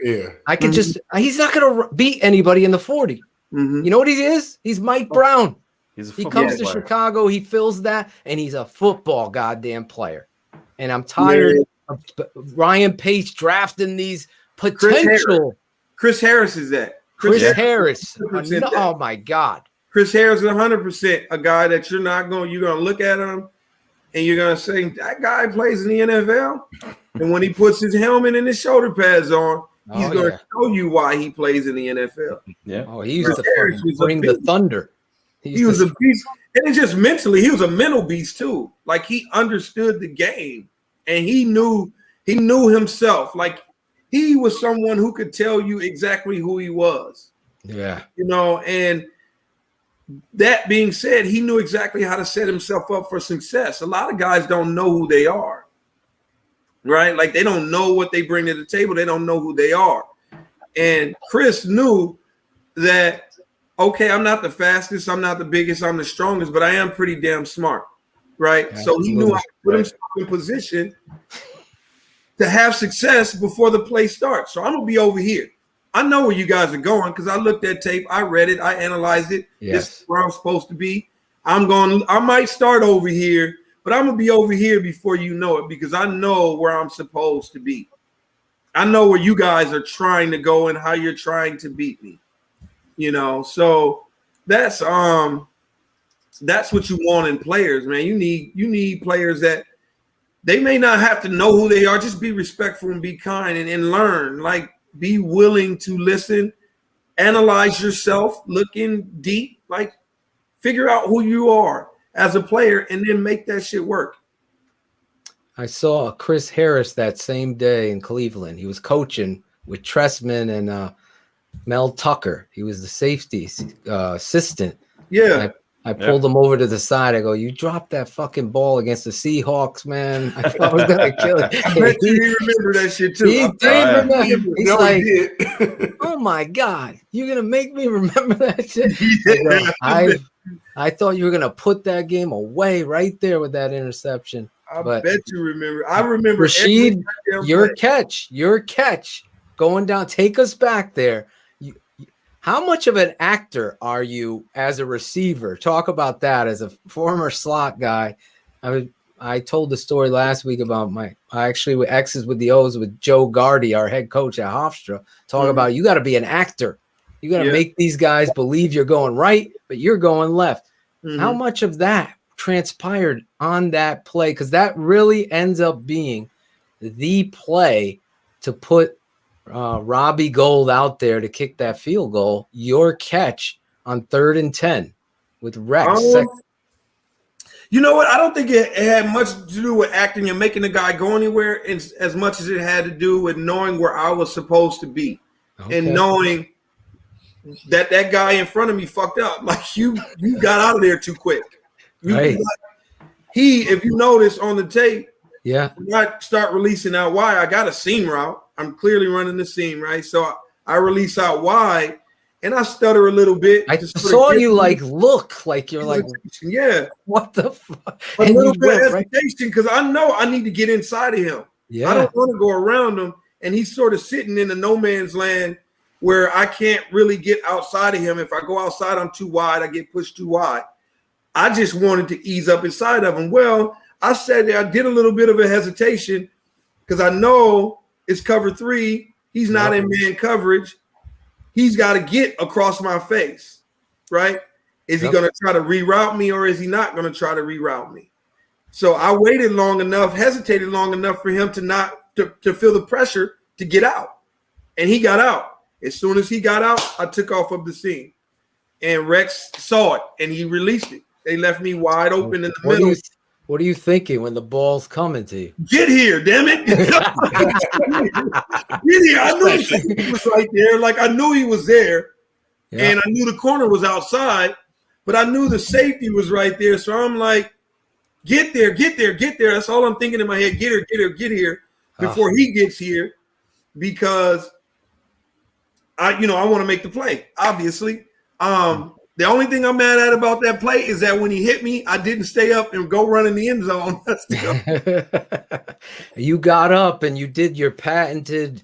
Yeah. I can just, he's not going to beat anybody in the 40. You know what he is? He's Mike Brown. He comes to Chicago, he fills that, and he's a football goddamn player. And I'm tired of Ryan Pace drafting these potential. Chris Harris is that. Chris Harris. Oh my God. Chris Harris is 100% a guy that you're going to look at him and you're going to say, that guy plays in the NFL. And when he puts his helmet and his shoulder pads on, he's going to show you why he plays in the NFL. Yeah. Oh, he used to bring the thunder. He was a beast. And it's just mentally, he was a mental beast too. Like he understood the game and he knew himself. Like he was someone who could tell you exactly who he was. Yeah. And that being said, he knew exactly how to set himself up for success. A lot of guys don't know who they are, right? Like they don't know what they bring to the table. They don't know who they are. And Chris knew that, okay, I'm not the fastest, I'm not the biggest, I'm the strongest, but I am pretty damn smart, right? Absolutely. So he knew how to put himself in position to have success before the play starts. So I'm going to be over here. I know where you guys are going because I looked at tape, I read it, I analyzed it. This is where I'm supposed to be. I might start over here, but I'm going to be over here before you know it because I know where I'm supposed to be. I know where you guys are trying to go and how you're trying to beat me. So that's what you want in players, man. You need players that they may not have to know who they are, just be respectful and be kind and learn. Like be willing to listen, analyze yourself, look in deep, like figure out who you are as a player and then make that shit work. I saw Chris Harris that same day in Cleveland. He was coaching with Tressman and Mel Tucker. He was the safety assistant. Yeah. I pulled him over to the side. I go, you dropped that fucking ball against the Seahawks, man. I thought I was going to kill it. I bet you remember that shit too. He did remember. He's like, oh my God, you're going to make me remember that shit? Yeah. I thought you were going to put that game away right there with that interception. I bet you remember. I remember. Rashied, your catch going down. Take us back there. How much of an actor are you as a receiver? Talk about that as a former slot guy. I told the story last week about I actually with X's with the O's with Joe Gardy, our head coach at Hofstra. Talk about you got to be an actor. You got to make these guys believe you're going right, but you're going left. How much of that transpired on that play? Because that really ends up being the play to put Robbie Gould out there to kick that field goal. Your catch on 3rd and 10 with Rex. You know what? I don't think it had much to do with acting and making the guy go anywhere as much as it had to do with knowing where I was supposed to be and knowing that guy in front of me fucked up. Like you got out of there too quick. If you notice on the tape, when I start releasing out wide, I got a seam route. I'm clearly running the seam, right? So I release out wide and I stutter a little bit. I saw you look like you're like, what the fuck? A little bit of hesitation because I know I need to get inside of him. I don't want to go around him. And he's sort of sitting in the no man's land where I can't really get outside of him. If I go outside, I'm too wide. I get pushed too wide. I just wanted to ease up inside of him. Well, I said that I did a little bit of a hesitation because I know it's cover 3. He's not in man coverage. he's got to get across my face, right? Is he going to try to reroute me or is he not going to try to reroute me? So I waited long enough, hesitated long enough for him to feel the pressure to get out. And he got out. As soon as he got out, I took off of the scene. And Rex saw it and he released it. They left me wide open in the middle. What are you thinking when the ball's coming to you? Get here, damn it. Get here. I knew he was right there. Like I knew he was there. Yeah. And I knew the corner was outside, but I knew the safety was right there. So I'm like, get there, get there, get there. That's all I'm thinking in my head. Get here, get here, get here before he gets here, because I want to make the play, obviously. The only thing I'm mad at about that play is that when he hit me, I didn't stay up and go run in the end zone. You got up and you did your patented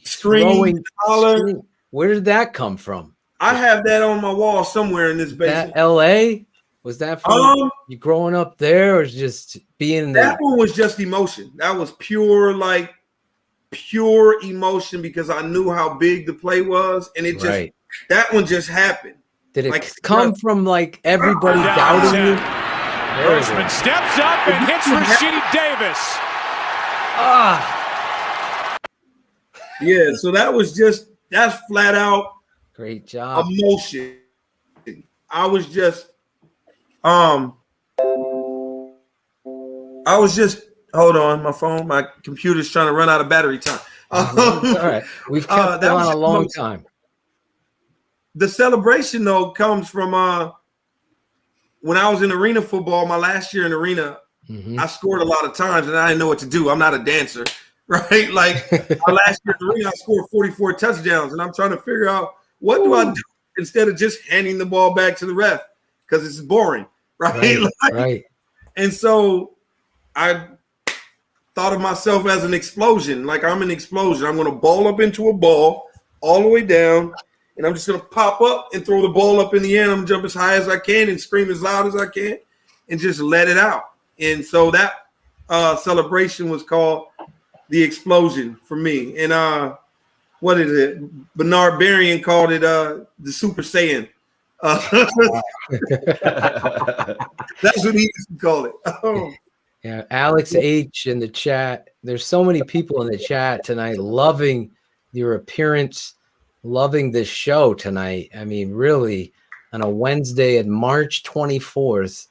screen collar. Where did that come from? I have that on my wall somewhere in this basement. That LA? Was that from you growing up there, or just being there? That one was just emotion. That was pure emotion because I knew how big the play was, and it just that one just happened. Did it come from like everybody doubting you? Grossman steps up and hits Rashied Davis. Yeah, so that's flat out great job. Emotion. I was just hold on, my computer's trying to run out of battery time. All right. We've kept that on a long time. The celebration, though, comes from when I was in arena football, my last year in arena, I scored a lot of times, and I didn't know what to do. I'm not a dancer, right? Like, my last year in arena, I scored 44 touchdowns, and I'm trying to figure out what do I do instead of just handing the ball back to the ref, because it's boring, right? Right. And so I thought of myself as an explosion. Like, I'm an explosion. I'm going to ball up into a ball all the way down, and I'm just going to pop up and throw the ball up in the air. I'm going to jump as high as I can and scream as loud as I can and just let it out. And so that celebration was called the explosion for me. And what is it? Bernard Berrien called it the Super Saiyan. That's what he used to call it. Yeah, Alex H in the chat. There's so many people in the chat tonight loving your appearance, loving this show tonight. I mean, really, on a Wednesday at March 24th,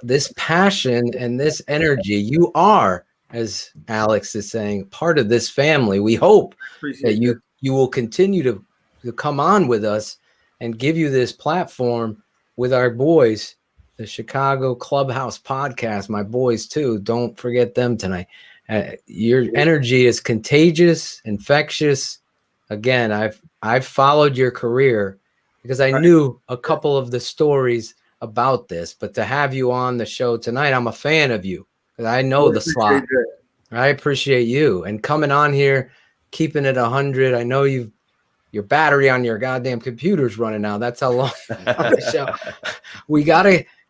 this passion and this energy, you are, as Alex is saying, part of this family. We hope that you will continue to come on with us and give you this platform with our boys, the Chicago Clubhouse Podcast, my boys too. Don't forget them tonight. Your energy is contagious, infectious. Again, I've followed your career because I knew a couple of the stories about this, but to have you on the show tonight, I'm a fan of you because I know the slot. I appreciate you and coming on here, keeping it 100. I know your battery on your goddamn computer's running out. That's how long on the show.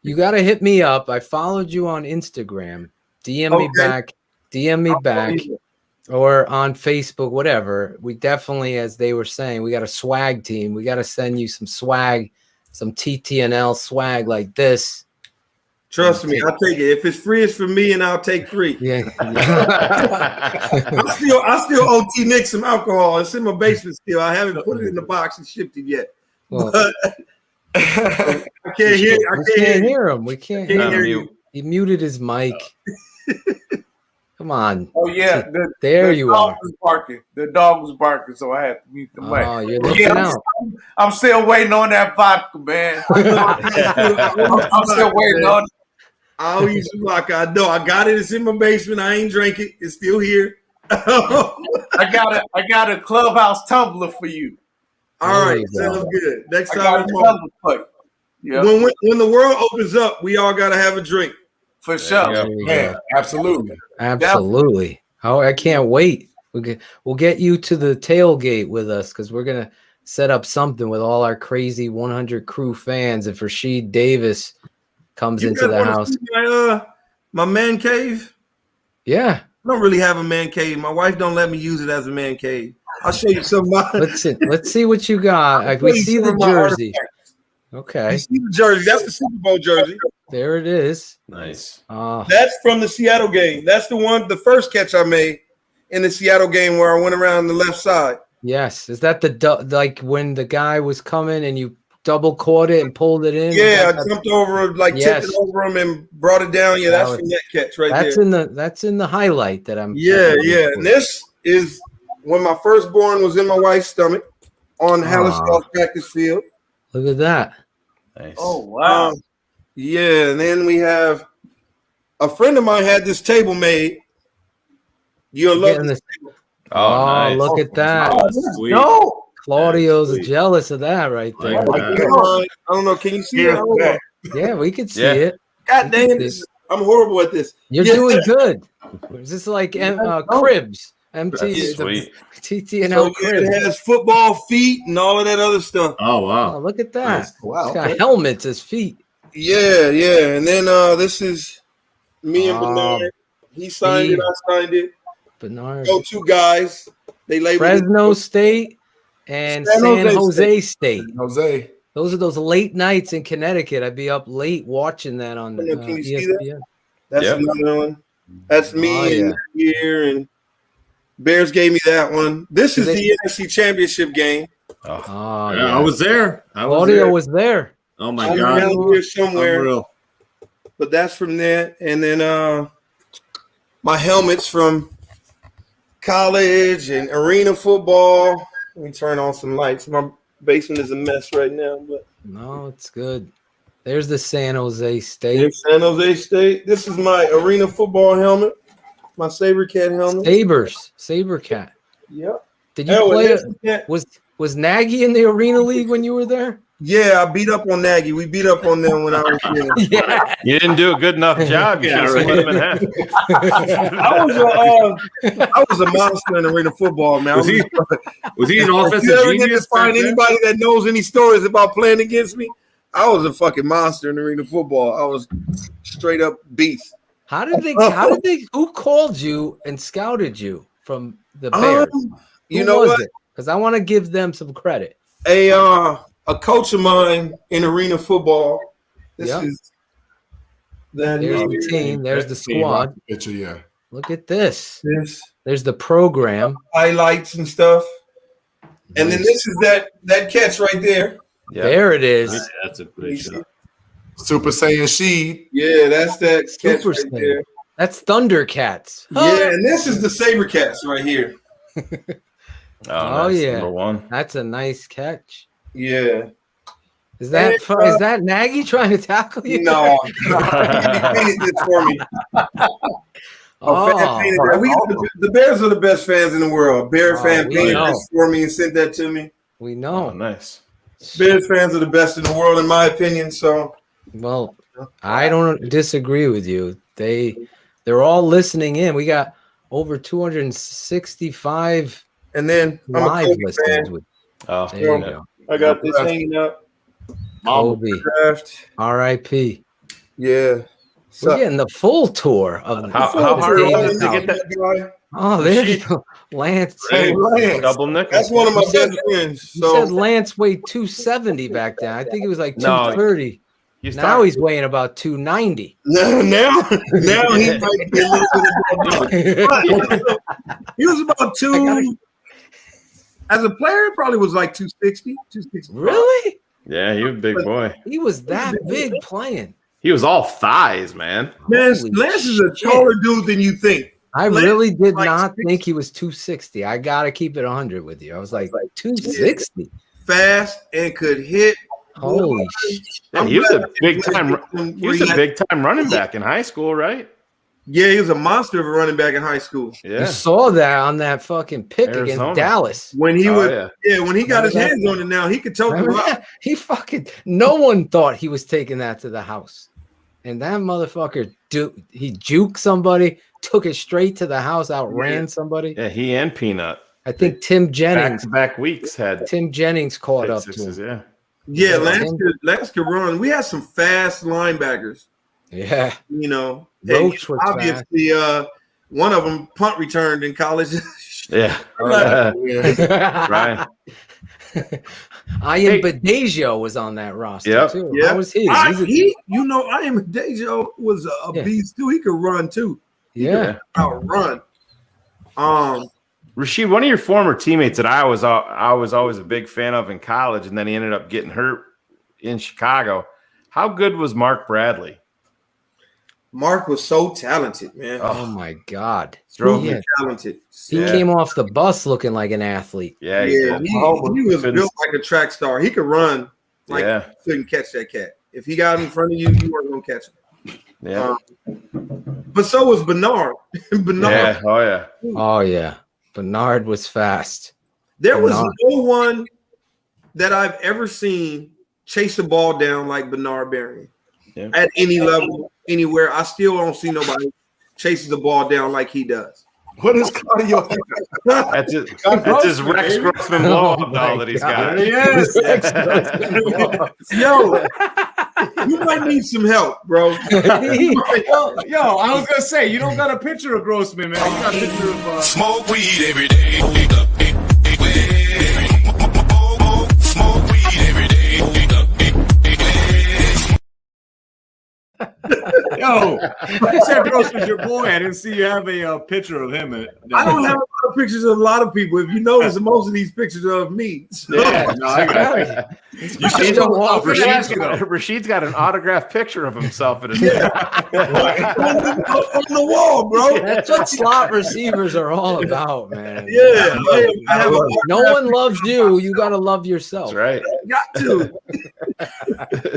You gotta hit me up. I followed you on Instagram. DM me back, or on Facebook, whatever. We definitely, as they were saying, we got a swag team. We got to send you some swag, some TTNL swag like this. Trust me, I'll take it. If it's free, it's for me, and I'll take 3. Yeah. I still owe T Nic some alcohol. It's in my basement still. I haven't put it in the box and shipped it yet. Well, but I can't hear him. We can't hear you. He muted his mic. Come on. Oh yeah, there you are. The dog was barking, so I had to mute the mic. Oh, you're looking out. I'm still waiting on that vodka, man. I'm still waiting on it. I'll use the vodka. I know. I got it. It's in my basement. I ain't drank it. It's still here. I got a Clubhouse tumbler for you. All right, sounds good. Next time, yeah. When the world opens up, we all gotta have a drink. For sure. Yeah, absolutely. Absolutely. Oh, I can't wait. We'll get you to the tailgate with us because we're gonna set up something with all our crazy 100 crew fans. If Rashied Davis comes into the house, my man cave. Yeah, I don't really have a man cave. My wife don't let me use it as a man cave. I'll show you some of my. Let's see what you got. We see the jersey. Okay. You see the jersey. That's the Super Bowl jersey. There it is. Nice. That's from the Seattle game. That's the first catch I made in the Seattle game where I went around the left side. Yes. Is that like when the guy was coming and you double caught it and pulled it in? Yeah, I jumped over, tipped it over him and brought it down. Yeah, that's from that catch right there. That's in the highlight that I'm. Yeah. And this is when my firstborn was in my wife's stomach on Hallis practice field. Look at that. Nice. Oh, wow. Yeah, and then we have a friend of mine had this table made. You'll love this table. Oh, nice. Look at that. Sweet. No. Claudio's jealous of that right there. I don't know. Can you see it? Yeah, we can see it. God dang it. I'm horrible at this. You're doing good. Is this like Cribs? Sweet. TTNL Cribs. It has football feet and all of that other stuff. Oh, wow. Oh, look at that. Nice. Wow. It's got helmets as feet. Yeah. And then this is me and Bernard. He signed it. I signed it. Bernard. Go two guys. They labeled Fresno State and San Jose State. Jose. Those are those late nights in Connecticut. I'd be up late watching that on Can you see ESPN. that? That's another one. That's me here, and Bears gave me that one. This is the NFC Championship game. I was there. Claudio was there. Oh my God! Here somewhere. Unreal. But that's from there, and then my helmets from college and arena football. Let me turn on some lights. My basement is a mess right now, but no, it's good. There's the San Jose State. There's San Jose State. This is my arena football helmet. My Saber Cat helmet. Saber Cat. Yep. Did you play? Was Nagy in the Arena League when you were there? Yeah, I beat up on Nagy. We beat up on them when I was there. Yeah. You didn't do a good enough job. You should have split them in half. I was a monster in arena football, man. Was he an offensive you ever genius? Get to find anybody that knows any stories about playing against me? I was a fucking monster in arena football. I was straight up beast. How did they? Who called you and scouted you from the Bears? You know what? Because I want to give them some credit. A coach of mine in arena football. This is that. There's the team. There's the squad. Picture, yeah. Look at this. There's the program. Highlights and stuff. And then this is that catch right there. Yeah. There it is. That's a great shot. Super Saiyan Sheed. Yeah, that's that catch Super right there. That's Thundercats. Yeah, and this is the Saber Cats right here. Oh yeah, number one. That's a nice catch. Yeah. Is that Nagy trying to tackle you? No. He painted this for me. Fan painted that. The Bears are the best fans in the world. Bear fan painted this for me and sent that to me. We know. Oh, nice. Bears fans are the best in the world, in my opinion. So, well, I don't disagree with you. They're all listening in. We got over 265. And then I'm live a Kobe listeners. fan. There you go. I got this hanging up. Kobe. R.I.P. Yeah. We're getting the full tour of how hard was it to get that? Oh, there you go. Lance. Hey, Lance. Double Nick. That's one of my best friends. You said Lance weighed 270 back then. I think it was like 230. Now he's weighing about 290. Now he might be a little bit. He was about two. As a player, it probably was like 260, 260. Really? Yeah, he was a big boy. He was that big playing. He was all thighs, man. Man, Lance is a taller dude than you think. I really did not think he was 260. I got to keep it 100 with you. I was like 260. Fast and could hit. Holy shit. Yeah, he was a big time running back in high school, right? Yeah, he was a monster of a running back in high school. Yeah. You saw that on that fucking pick against Dallas. When he when he got his hands on it now, he could tote the rock. He fucking no one thought he was taking that to the house. And that motherfucker he juked somebody, took it straight to the house, outran somebody. Yeah, he and Peanut. I think Tim Jennings back weeks had Tim Jennings caught up to him. Yeah, Lance could run. We had some fast linebackers. Yeah. You know, Roach was obviously one of them punt returned in college. Yeah. Right. Ian Badegio was on that roster too. Yeah. How was his? Ian Badegio was a beast too. He could run too. He could outrun. Rashied, one of your former teammates that I was always a big fan of in college, and then he ended up getting hurt in Chicago. How good was Mark Bradley? Mark was so talented, man. Oh my God. Talented. He came off the bus looking like an athlete. Yeah, he was built like a track star. He could run like you couldn't catch that cat. If he got in front of you, you weren't gonna catch him. Yeah. But so was Bernard. Bernard. Yeah. Oh yeah. Bernard was fast. There was no one that I've ever seen chase the ball down like Bernard Berry at any level, anywhere. I still don't see nobody chases the ball down like he does. What is Claudio? That's his Rex Grossman blow-up doll that he's got. Yes. Yo, you might need some help, bro. Yo, I was gonna say, you don't got a picture of Grossman, man. You got a picture of smoke weed every day. Smoke weed every day. Yo, you said Grossman's your boy. I didn't see you have a picture of him. I don't have a lot of pictures of a lot of people. If you notice, most of these pictures are of me. So. Yeah, no, I got it. Rashied's got an autographed picture of himself in his on the wall, bro. That's what slot receivers are all about, man. Yeah. No one loves you. You got to love yourself. That's right. Got to.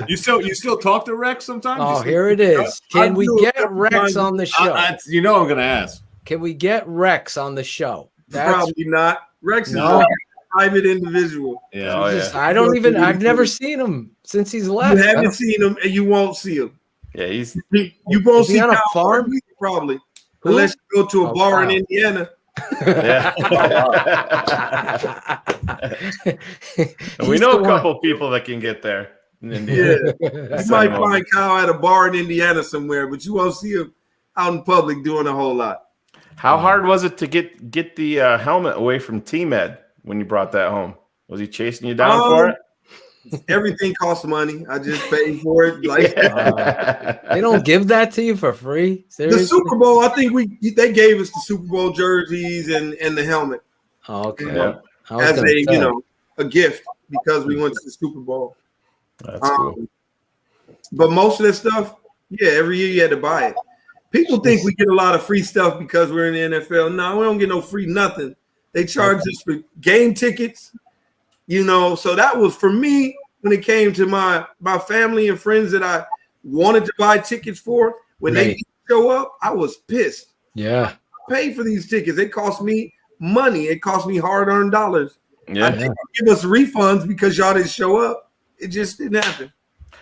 You still talk to Rex sometimes? Oh, here it is. Can we get Rex on the show? I'm going to ask. Can we get Rex on the show? Probably not. Rex is a private individual. Yeah. I've never seen him since he's left. You haven't seen him, and you won't see him. Yeah, you won't see on a farm probably, unless you go to a bar in Indiana. We know a couple people that can get there. You might find Kyle at a bar in Indiana somewhere, but you won't see him out in public doing a whole lot. How hard was it to get the helmet away from T-Med when you brought that home? Was he chasing you down for it? Everything costs money. I just paid for it. Like they don't give that to you for free. Seriously? The Super Bowl, I think they gave us the Super Bowl jerseys and the helmet. Oh, okay. As a gift because we went to the Super Bowl. That's cool. But most of that stuff, every year you had to buy it. People think we get a lot of free stuff because we're in the NFL. No, we don't get no free nothing. They charge us for game tickets, So that was for me when it came to my family and friends that I wanted to buy tickets for. When they didn't show up, I was pissed. Yeah. I paid for these tickets. It cost me money. It cost me hard-earned dollars. Yeah. I didn't give us refunds because y'all didn't show up. It just didn't happen.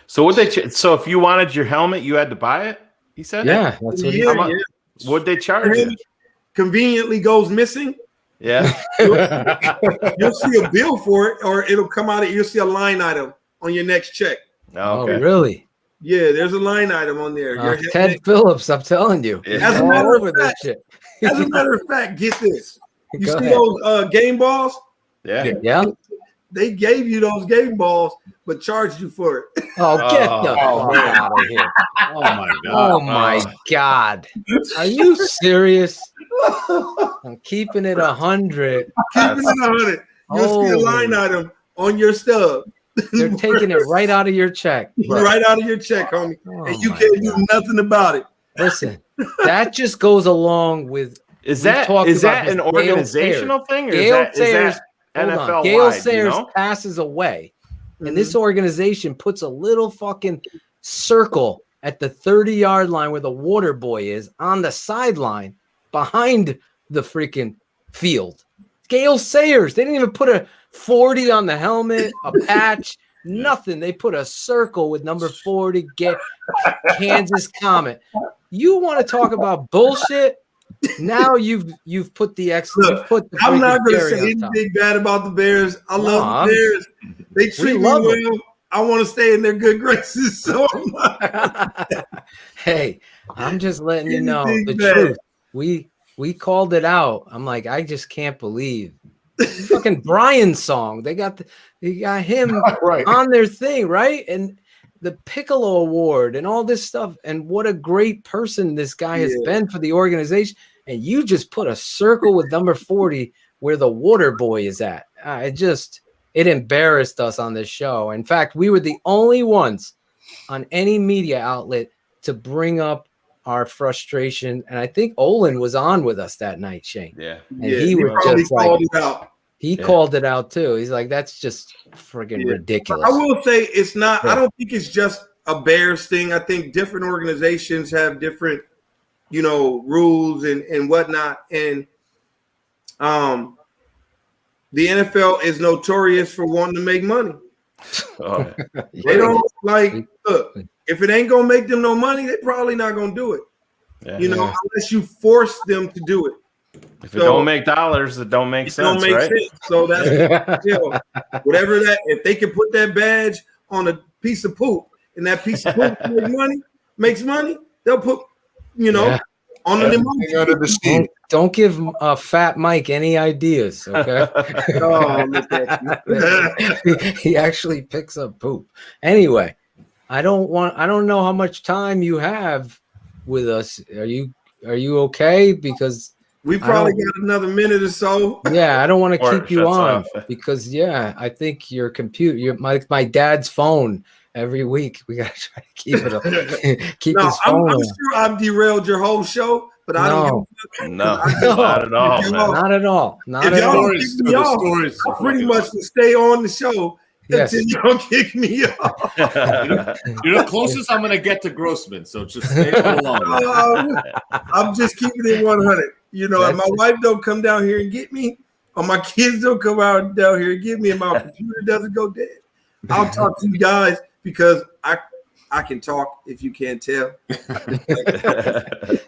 So so if you wanted your helmet, you had to buy it? He said? Yeah. That's what he said. What'd they charge you? Conveniently goes missing. Yeah. You'll see a bill for it, or it'll come out. You'll see a line item on your next check. Oh, really? Yeah, there's a line item on there. Ted Phillips, I'm telling you. As a matter of fact, get this. You see those game balls? Yeah. They gave you those game balls, but charged you for it. Oh, get the fuck out of here. Oh, my God. Oh, my God. Are you serious? I'm keeping it 100. Keeping it 100. You'll see a line item on your stub. They're taking it right out of your check. Bro. Right out of your check, homie. And you can't do nothing about it. Listen, that just goes along with... Is that an organizational thing? Or is that NFL Gale Sayers passes away, and this organization puts a little fucking circle at the 30-yard line where the water boy is on the sideline behind the freaking field. Gale Sayers, they didn't even put a 40 on the helmet, a patch, nothing. They put a circle with number 40, get Kansas Comet. You want to talk about bullshit? Now you've put the I'm not going to say anything bad about the Bears. I love the Bears. They treat me well. I want to stay in their good graces. So hey, I'm just letting you know the truth. We we called it out. I'm like, I just can't believe fucking Brian's song. They got him Right. on their thing, right? And the Piccolo Award and all this stuff. And what a great person this guy has been for the organization. And you just put a circle with number 40 where the water boy is at. It embarrassed us on this show. In fact, we were the only ones on any media outlet to bring up our frustration. And I think Olin was on with us that night, Shayne. Yeah. And he was just like, he called it out too. He's like, that's just friggin' ridiculous. I will say it's not, I don't think it's just a Bears thing. I think different organizations have different, rules and whatnot. And the NFL is notorious for wanting to make money. They don't look, if it ain't gonna make them no money, they probably not gonna do it. Unless you force them to do it. If it don't make dollars, it don't make sense, right? So that's whatever that. If they can put that badge on a piece of poop, and that piece of poop makes money, they'll put on the emoji. Don't give Fat Mike any ideas, okay? He actually picks up poop. Anyway, I don't know how much time you have with us. Are you okay? Because we probably got another minute or so. Yeah, I don't want to keep you on because I think your computer, my dad's phone. Every week we gotta try to keep it keep his phone. I'm sure I've derailed your whole show, but I don't. Not at all, man. Not at all. Not if at y'all all. don't kick me off, I pretty much will stay on the show until you don't kick me off. You're the closest I'm gonna get to Grossman, so just stay along. I'm just keeping it 100. And my wife don't come down here and get me, or my kids don't come out down here and get me, and my computer doesn't go dead. I'll talk to you guys. Because I can talk if you can't tell.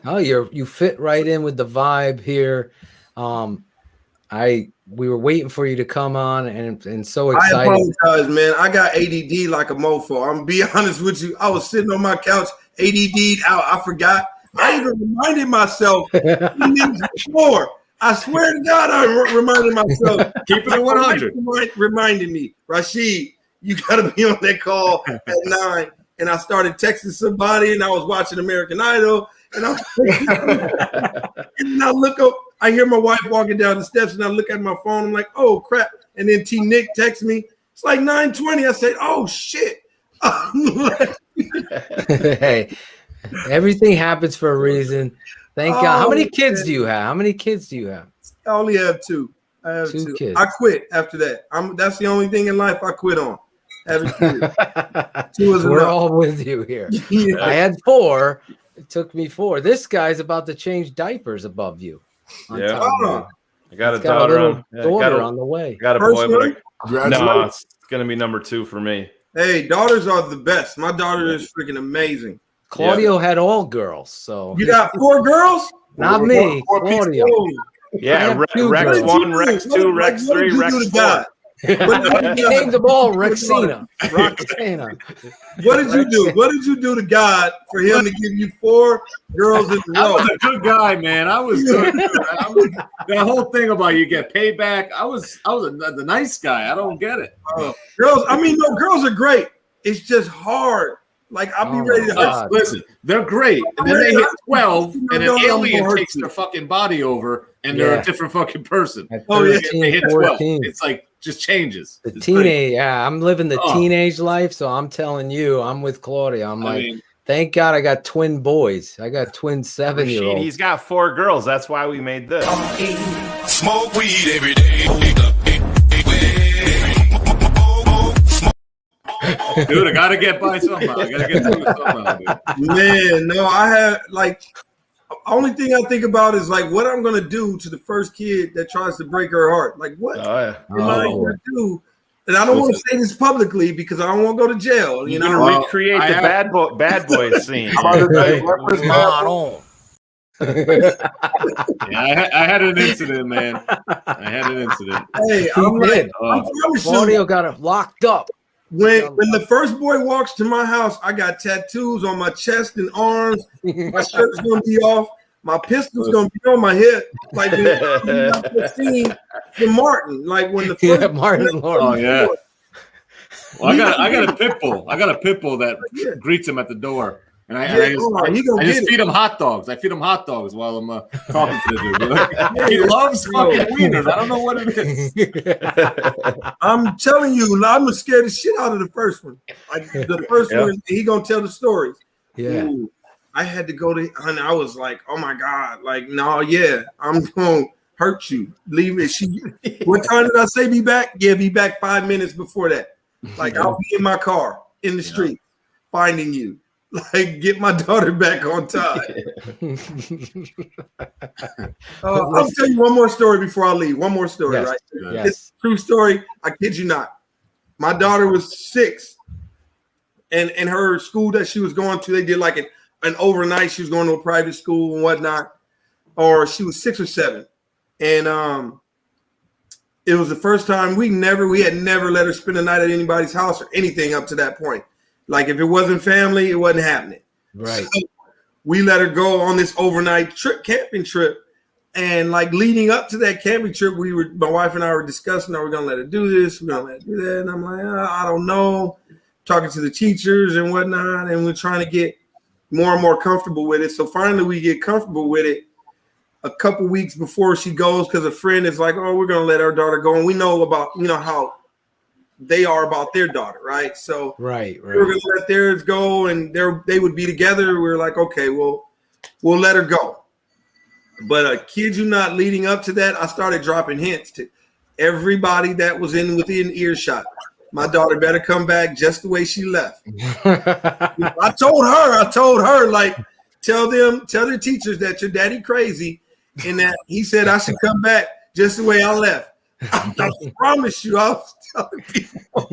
Oh, you fit right in with the vibe here. We were waiting for you to come on and so excited. I apologize, man. I got ADD like a mofo. I'm gonna be honest with you. I was sitting on my couch, ADD'd out. I forgot. I even reminded myself before. I swear to God, I reminded myself. Keeping it 100. Reminded me, Rashied, you got to be on that call at 9. And I started texting somebody, and I was watching American Idol, and I look up. I hear my wife walking down the steps, and I look at my phone. I'm like, oh crap! And then T Nic texts me. It's like 9:20. I said, oh shit. Hey, everything happens for a reason. Thank God. How many kids do you have? I only have 2. I have 2 kids. I quit after that. That's the only thing in life I quit on. Having 2 is We're enough. all with you here. I had 4. It took me 4. This guy's about to change diapers above you. Yeah. I got a He's got daughter, daughter on the way. Got a boy, but no, it's gonna be number 2 for me. Hey, daughters are the best. My daughter is freaking amazing. Claudio had all girls, so you got 4 girls? Not me. Claudio. Yeah, Rex 1, Rex 2, Rex 3, Rex 4. He named them all Rexina. Roxana. What did you do? What did you do to God for him to give you 4 girls in a row? I was a good guy, man. I was good. That whole thing about you get payback. I was the nice guy. I don't get it. Girls, girls are great. It's just hard. Like I'll be ready to listen. They're great, and then they hit 12, and an alien takes their fucking body over, and they're a different fucking person. They hit 12. It's like just changes. The teenage, I'm living the teenage life, so I'm telling you, I'm with Claudia. Thank God I got twin boys. I got twin 7-year-olds. He's got 4 girls. That's why we made this. Smoke weed every day. Dude, I gotta get by somehow. I gotta get through somehow, dude. Man, no, I have only thing I think about is like what I'm gonna do to the first kid that tries to break her heart. Like what am I gonna do? And I don't want to say this publicly because I don't want to go to jail. You're gonna recreate the bad boy scene. Yeah, I had an incident, man. I had an incident. Hey, Claudio got it locked up. When the first boy walks to my house, I got tattoos on my chest and arms. My shirt's gonna be off. My pistol's gonna be on my hip, like the scene from Martin, like when the first Martin Lawrence. Oh yeah. Well, I got a pit bull. I got a pit bull that greets him at the door, and I just feed him hot dogs. I feed him hot dogs while I'm talking to the dude. He loves fucking wieners. I don't know what it is. I'm telling you, I'm gonna scare the shit out of the first one. Like the first one, he gonna tell the stories. Yeah. Ooh, I had to go to, and I was like, oh my God, like, no, I'm gonna hurt you. Leave it. What time did I say be back? Yeah, be back 5 minutes before that. Like, I'll be in my car in the street finding you. Like, get my daughter back on time. I'll tell you one more story before I leave. One more story, right? Yes. It's a true story. I kid you not. My daughter was 6, and in her school that she was going to, they did like an overnight. She was going to a private school and whatnot, or she was 6 or 7, and it was the first time we had never let her spend a night at anybody's house or anything up to that point. Like if it wasn't family, it wasn't happening. Right. So we let her go on this overnight camping trip. And like leading up to that camping trip, my wife and I were discussing, are we going to let her do this? We're going to let her do that. And I'm like, I don't know. Talking to the teachers and whatnot. And we're trying to get more and more comfortable with it. So finally we get comfortable with it a couple weeks before she goes, because a friend is like, oh, we're going to let our daughter go. And we know about, how they are about their daughter, right? So right. We're going to let theirs go, and they would be together. We're like, okay, well, we'll let her go. But kid you not, leading up to that, I started dropping hints to everybody that was within earshot. My daughter better come back just the way she left. I told her, like, tell their teachers that your daddy crazy, and that he said I should come back just the way I left. I promise you, I was telling people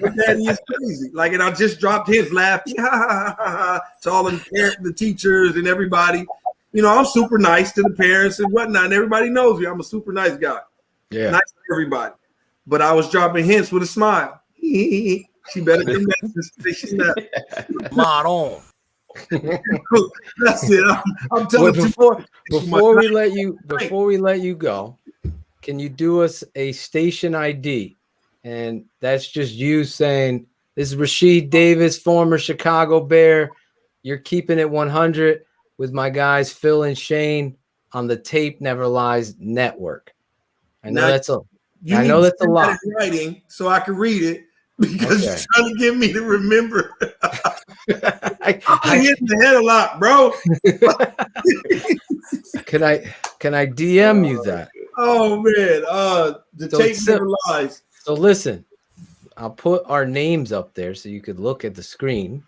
my daddy is crazy. Like, and I just dropped his laughing to all the teachers and everybody. I'm super nice to the parents and whatnot, and everybody knows me. I'm a super nice guy. Yeah. Nice to everybody. But I was dropping hints with a smile. She better come back and say she's not. Mod on. That's it. I'm telling you. Before we let you go, can you do us a station ID? And that's just you saying, this is Rashied Davis, former Chicago Bear. You're keeping it 100 with my guys Phil and Shayne on the Tape Never Lies Network. I know that's a lot. Writing so I can read it, because you're trying to get me to remember. I'm hitting the head a lot, bro. Can I DM you that? Oh man, the Tape Never Lies. So listen, I'll put our names up there so you could look at the screen.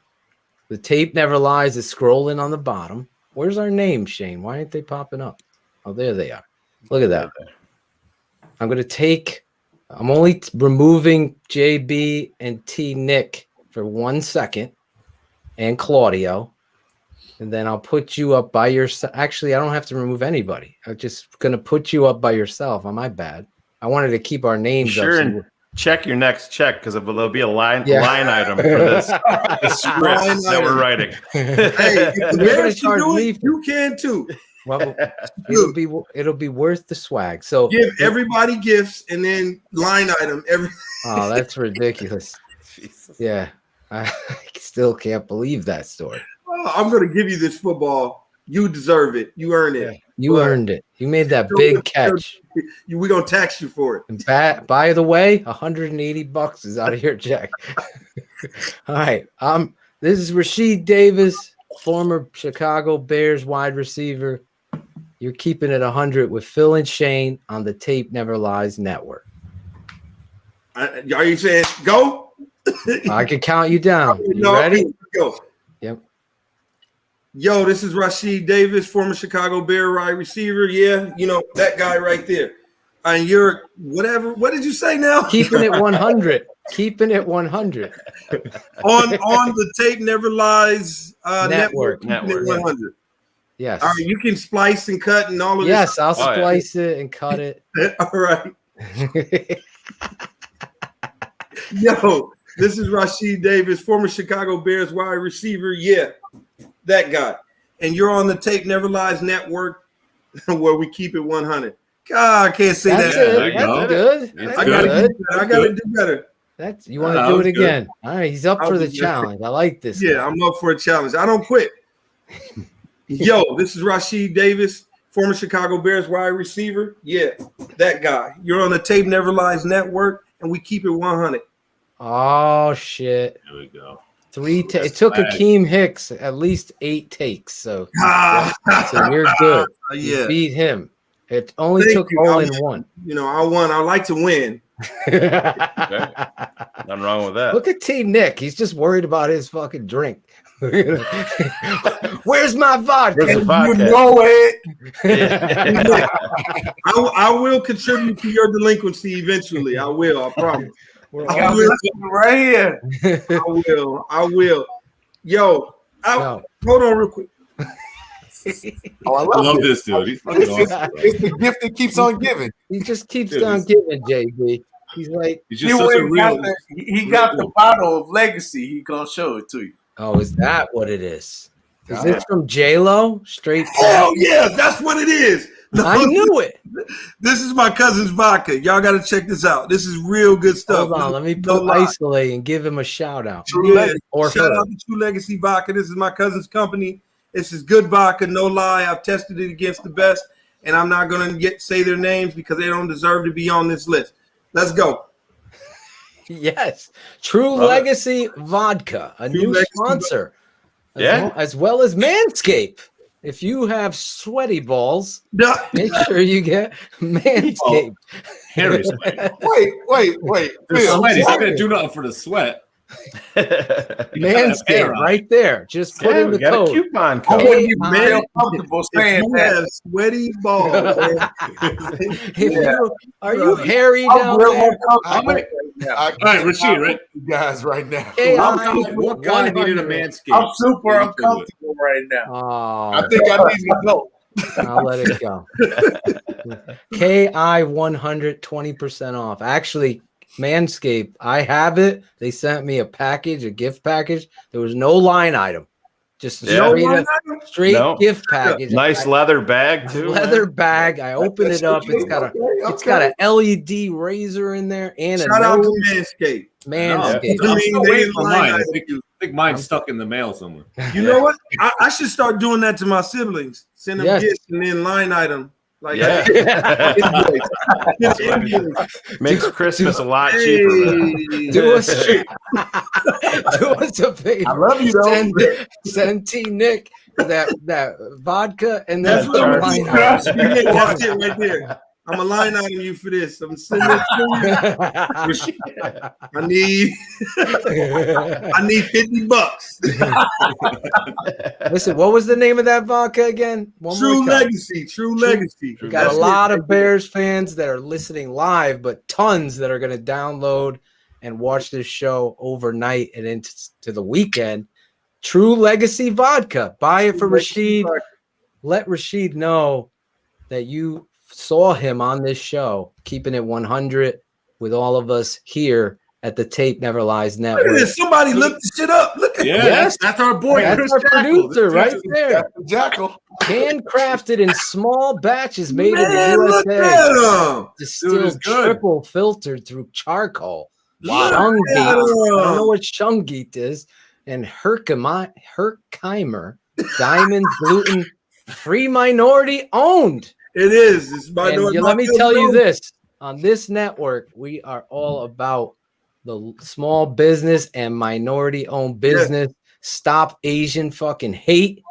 The Tape Never Lies is scrolling on the bottom. Where's our names, Shayne? Why aren't they popping up? Oh, there they are. Look at that. I'm only removing JB and T Nic for 1 second, and Claudio, and then I'll put you up by yourself. Actually, I don't have to remove anybody. I'm just going to put you up by yourself. On my bad. I wanted to keep our names sure, up. and check your next check, because there'll be a line item for this script that we're writing. Hey, if the Bears can do it, you can too. Well, it'll be worth the swag. So give everybody gifts and then line item every. Oh, that's ridiculous. Yeah, I still can't believe that story. Oh, I'm gonna give you this football. You deserve it. You earned it. Yeah, you earned it. You made that big catch. We're gonna tax you for it. And by the way, $180 is out of your check. All right. This is Rashied Davis, former Chicago Bears wide receiver. You're keeping it 100 with Phil and Shayne on the Tape Never Lies Network. Are you saying go? I can count you down. You ready? Go. Yep. Yo, this is Rashied Davis, former Chicago Bear wide receiver. Yeah, that guy right there. And you're whatever. What did you say now? Keeping it 100. Keeping it 100. on the Tape Never Lies network. 100. Yes. All right, you can splice and cut and all of this. Yes, I'll splice it and cut it. All right. Yo, this is Rashied Davis, former Chicago Bears wide receiver. Yeah, that guy. and you're on the Tape Never Lies Network, where we keep it 100. God, I can't say That's that. it. That's good. That's I gotta good. do better. I gotta do better. You want to do it again? All right, he's up for the challenge. I like this. Yeah, I'm up for a challenge. I don't quit. Yo, this is Rashied Davis, former Chicago Bears wide receiver. Yeah, that guy. You're on the Tape Never Lies Network, and we keep it 100. Oh shit! There we go. It took Akeem Hicks at least 8 takes, so you're good. You beat him. It only took all in one. You know, I won. I like to win. Okay. Nothing wrong with that. Look at T Nic. He's just worried about his fucking drink. Where's my vodka? Where's the vodka? You know it. I will contribute to your delinquency eventually. I will. I promise. I will. Right here. I will. Yo, hold on real quick. Oh, I love this dude. He's fucking awesome. It's the gift that keeps on giving. He just keeps on giving, JB. He's like, he's just such a real. He got the bottle of Legacy. He gonna show it to you. Oh, is that what it is? Is this from J-Lo? Straight. Hell yeah, that's what it is. No, I knew it. This is my cousin's vodka. Y'all got to check this out. This is real good stuff. Hold on, let me put Isolate and give him a shout out. Shout out to True Legacy Vodka. This is my cousin's company. This is good vodka, no lie. I've tested it against the best, and I'm not going to say their names because they don't deserve to be on this list. Let's go. Yes. True Legacy Vodka, a new sponsor. As well as Manscaped. If you have sweaty balls, make sure you get Manscaped. Hairy sweat. Wait. They're sweaty. He's not going to do nothing for the sweat. Manscaped right there. Just put in the code. Coupon I code. wouldn't even feel comfortable saying that. Sweaty balls. Are you hairy down there? All right, Rashied, right? You guys, right now. What guy needed a Manscaped? I'm super uncomfortable right now. Oh, I think I need to go. I'll let it go. KI 100, 20% off. Actually, Manscaped, I have it. They sent me a package, a gift package. There was no line item. Just a straight gift package. Nice leather bag too. Leather bag. I open it up. It's got an LED razor in there and shout out to Manscaped. Manscaped. I think mine's stuck in the mail somewhere. You know what? I should start doing that to my siblings. Send them gifts and then line item. Like makes Christmas a lot cheaper. Do us a favor. I love you though. Send T Nic that vodka and then that's it right there. I'm a line item you for this. I'm sending it to you. I need $50. Listen, what was the name of that vodka again? True Legacy. We got a lot of Bears fans that are listening live, but tons that are going to download and watch this show overnight and into the weekend. True Legacy Vodka. Buy it for Rashied. Let Rashied know that you saw him on this show, keeping it 100 with all of us here at the Tape Never Lies Network. Somebody look the shit up. Look at that's our boy. That's our producer right there. Jackal. Handcrafted in small batches made in the USA. Distilled triple filtered through charcoal. Shungite. I don't know what Shungite is. And Herkimer Diamond Gluten Free Minority Owned. It is. It's let me tell you this. On this network, we are all about the small business and minority-owned business. Stop Asian fucking hate.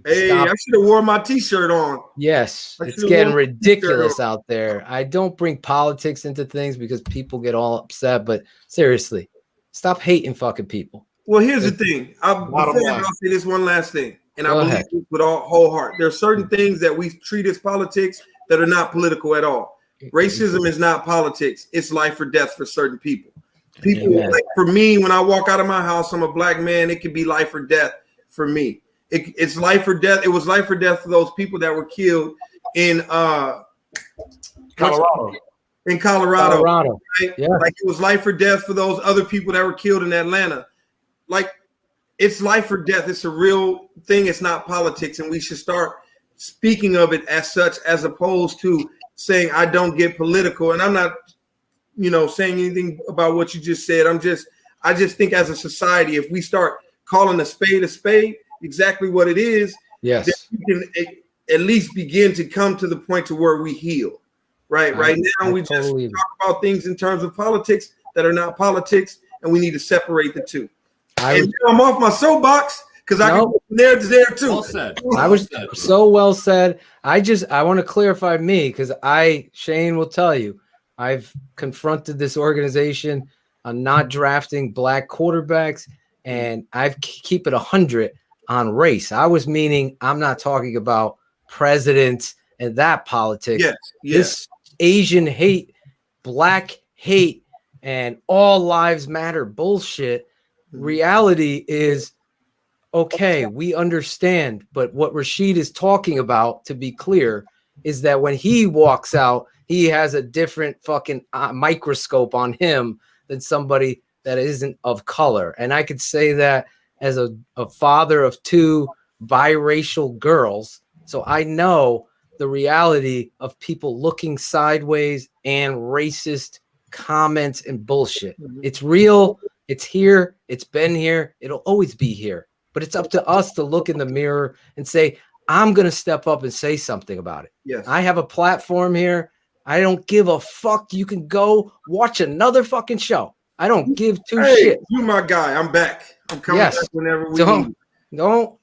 Hey, I should have worn my T-shirt on. Yes, it's getting ridiculous out there. I don't bring politics into things because people get all upset, but seriously, stop hating fucking people. Well, here's the thing. I'll say this one last thing. And I believe this with all whole heart. There are certain things that we treat as politics that are not political at all. Racism is not politics. It's life or death for certain people. Like for me, when I walk out of my house, I'm a black man. It can be life or death for me. It's life or death. It was life or death for those people that were killed in Colorado. In Colorado. Right? Yeah. Like it was life or death for those other people that were killed in Atlanta. Like it's life or death. It's a real thing. It's not politics, and we should start speaking of it as such, as opposed to saying I don't get political. And I'm not, saying anything about what you just said. I just think as a society, if we start calling a spade exactly what it is, yes, then we can at least begin to come to the point to where we heal. Right now, we just talk about things in terms of politics that are not politics, and we need to separate the two. I'm off my soapbox because I can go from there to there too. Well said. I was so well said. I want to clarify me because Shayne will tell you, I've confronted this organization on not drafting black quarterbacks, and I've keep it 100 on race. I was meaning I'm not talking about presidents and that politics. Yes. This Asian hate, black hate, and all lives matter bullshit. Reality is, okay, we understand, but what Rashied is talking about, to be clear, is that when he walks out, he has a different fucking microscope on him than somebody that isn't of color. And I could say that as a father of 2 biracial girls. So I know the reality of people looking sideways and racist comments and bullshit. It's real. It's here. It's been here. It'll always be here. But it's up to us to look in the mirror and say, I'm going to step up and say something about it. Yes. I have a platform here. I don't give a fuck. You can go watch another fucking show. I don't give two shits. You my guy. I'm back. I'm coming back whenever we need.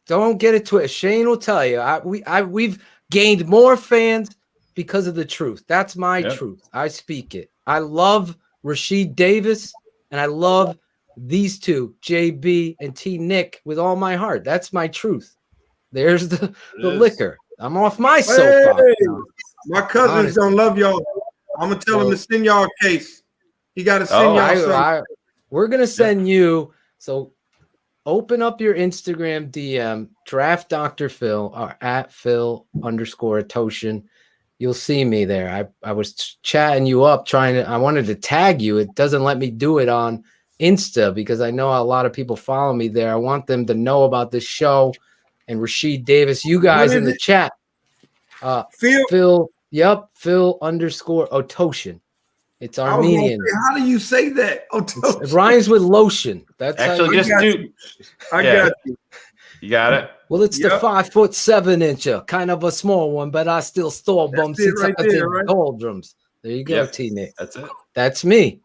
Don't get it twisted. Shayne will tell you. We've gained more fans because of the truth. That's my truth. I speak it. I love Rashied Davis, and I love these two, JB and T Nic, with all my heart. That's my truth. There's the liquor. I'm off my soapbox. My cousins don't love y'all. I'm gonna tell him to send y'all a case. He got to send y'all something. We're gonna send you. So open up your Instagram DM, draft Dr. Phil or at Phil_Toshin. You'll see me there. I was chatting you up, I wanted to tag you. It doesn't let me do it on Insta because I know a lot of people follow me there. I want them to know about this show. And Rashied Davis, you guys in the chat. Phil, Phil_Toshin. It's Armenian. How do you say that? It rhymes with lotion. That's actually just do. I got you. You got it. Well, it's the 5'7" kind of a small one, but I still store them since I was in doldrums. There you go, T Nic. That's it. That's me.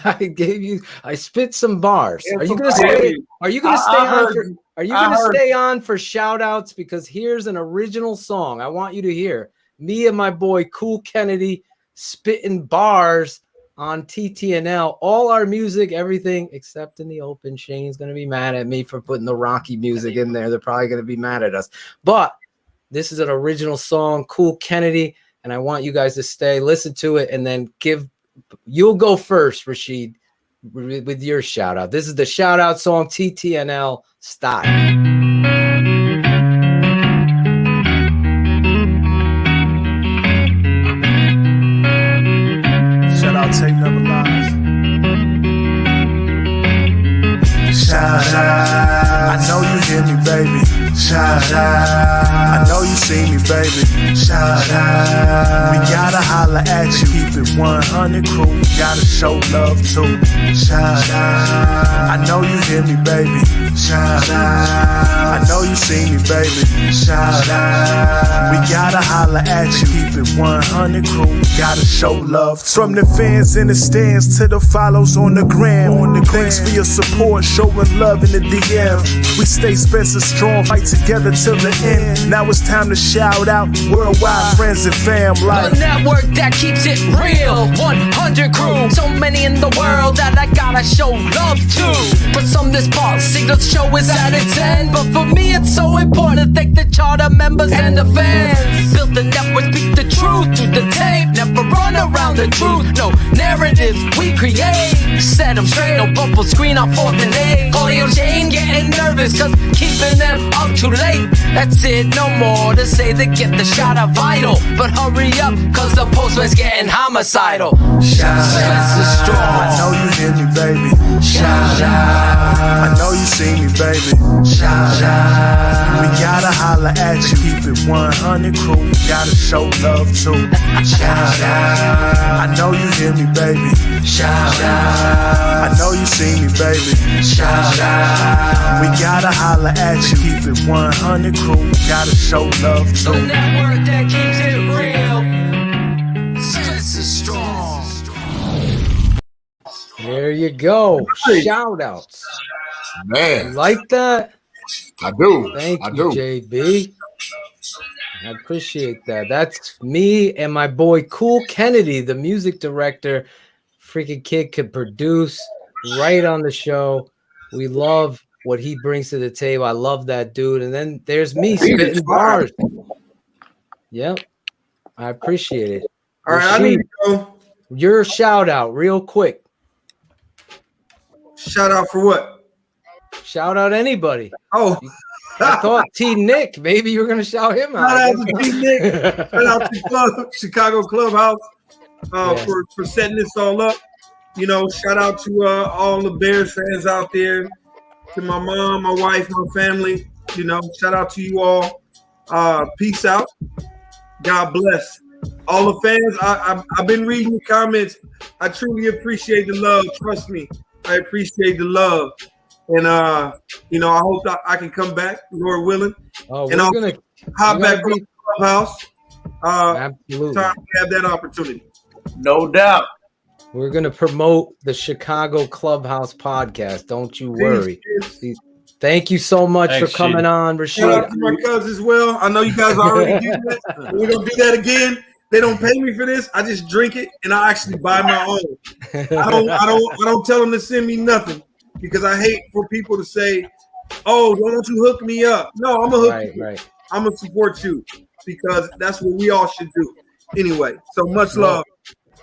I spit some bars. Are you gonna stay? Are you gonna stay on? Are you gonna stay on for shout outs? Because here's an original song I want you to hear. Me and my boy Cool Kennedy spitting bars on TTNL. All our music, everything except in the open. Shayne's gonna be mad at me for putting the Rocky music in there. They're probably gonna be mad at us. But this is an original song, Cool Kennedy, and I want you guys to stay, listen to it, and then you'll go first, Rashied, with your shout out. This is the shout out song, TTNL style. Shout out, Tape Never Lies. Shout out, I know you hear me, baby. Shout out, I know you see me, baby. Shout out, we gotta holla at you. Keep it 100 crew, we gotta show love too. Shout out, I know you hear me, baby. Shout out, I know you see me, baby. Shout out, we gotta holla at you. Keep it 100 crew, we gotta show love too. From the fans in the stands to the follows on the gram. Thanks for your support, showing love in the DM. We stay SpencerStrong, fight together till the end. Now it's time to shout out worldwide friends and fam. The network that keeps it real, 100 crew. So many in the world that I gotta show love to. For some this policy the show is at its end, but for me it's so important to thank the charter members and the fans. Built the network, speak the truth through the tape. Never run around the truth, no narratives we create. Set them straight, no bubble screen on 4th and 8. Claudio Shayne getting nervous cause keeping them up too late. That's it, no more to say they get the shot of vital. But hurry up, cause the postman's getting homicidal. SpencerStrong. I know you hear me, baby. Shout out. I know you see me, baby. Shout out. We gotta holla at you. Keep it 100 crew. We gotta show love too. Shout out. I know you hear me, baby. Shout out. I know you see me, baby. Shout out. We gotta holla at you. Keep it 100 crew. We gotta show love too. The network that keeps it real. SpencerStrong. There you go. Shout outs. Man. You like that? I do. Thank I you, do. JB. I appreciate that. That's me and my boy Cool Kennedy, the music director. Freaking kid could produce right on the show. We love what he brings to the table. I love that dude. And then there's me spitting bars. Yep. I appreciate it. All right, I need to go. Your shout out real quick. Shout out for what? Shout out anybody. Oh, I thought T Nic. Maybe you were gonna shout him out. Shout out to T Nic. Shout out to Chicago Clubhouse for setting this all up. You know, shout out to all the Bears fans out there. To my mom, my wife, my family. You know, shout out to you all. Peace out. God bless. All the fans, I've been reading your comments. I truly appreciate the love. Trust me. I appreciate the love, and you know, I hope that I can come back, Lord willing. Oh, and I'll hop back on the Clubhouse. Absolutely, time to have that opportunity. No doubt. We're gonna promote the Chicago Clubhouse podcast. Don't you worry. Thank you so much for coming on, Rashied. Shout out to my cousins as well. I know you guys already do that. We're gonna do that again. They don't pay me for this. I just drink it and I actually buy my own. I don't tell them to send me nothing because I hate for people to say, "Oh, why don't you hook me up?" No, I'm gonna hook you. Right. I'm gonna support you because that's what we all should do. Anyway, so much love.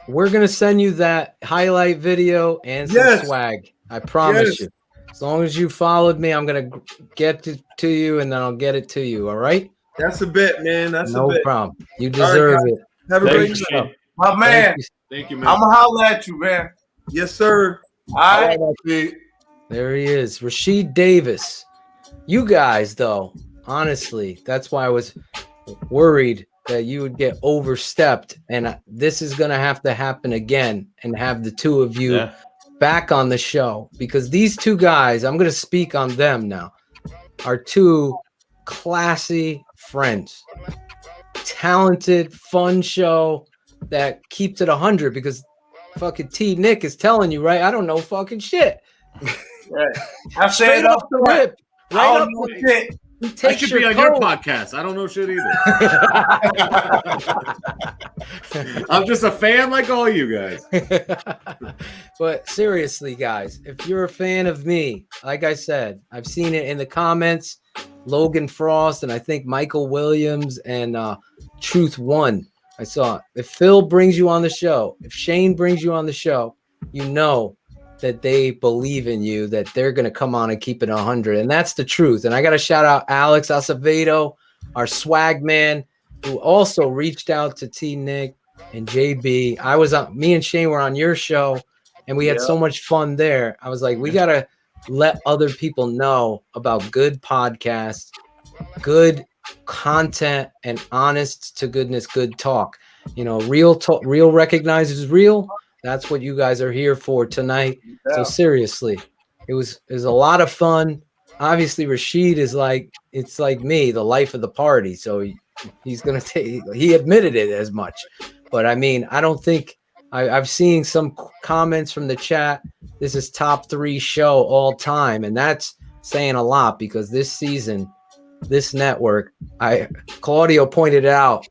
We're gonna send you that highlight video and some swag. I promise you. As long as you followed me, I'm gonna get to you and then I'll get it to you. All right? That's a bet, man. That's no a bet. problem. You deserve it. Have a great show. My man. Thank you, man. I'm going to holler at you, man. Yes, sir. All right. There he is. Rashied Davis. You guys, though, honestly, that's why I was worried that you would get overstepped. And this is going to have to happen again and have the two of you back on the show. Because these two guys, I'm going to speak on them now, are two classy friends. Talented, fun show that keeps it 100 because fucking T Nic is telling you, right? I don't know fucking shit. Right. I say Straight it off the rip. Right I up don't know shit. I should be on your podcast. I don't know shit either. I'm just a fan like all you guys. But seriously, guys, if you're a fan of me, like I said, I've seen it in the comments. Logan Frost and I think Michael Williams and Truth One. I saw it. If Phil brings you on the show, if Shayne brings you on the show, you know that they believe in you, that they're going to come on and keep it 100. And that's the truth. And I got to shout out Alex Acevedo, our swag man, who also reached out to T Nic and JB. Me and Shayne were on your show and we had so much fun there. I was like, we got to let other people know about good podcasts, good content, and honest to goodness, good talk. You know, real talk, real recognizes real. That's what you guys are here for tonight. So seriously, it was a lot of fun. Obviously, Rashied is it's like me, the life of the party. So he's gonna take. He admitted it as much, but I mean, I don't think I've seen some comments from the chat. This is top 3 show all time, and that's saying a lot because this season, this network, Claudio pointed out,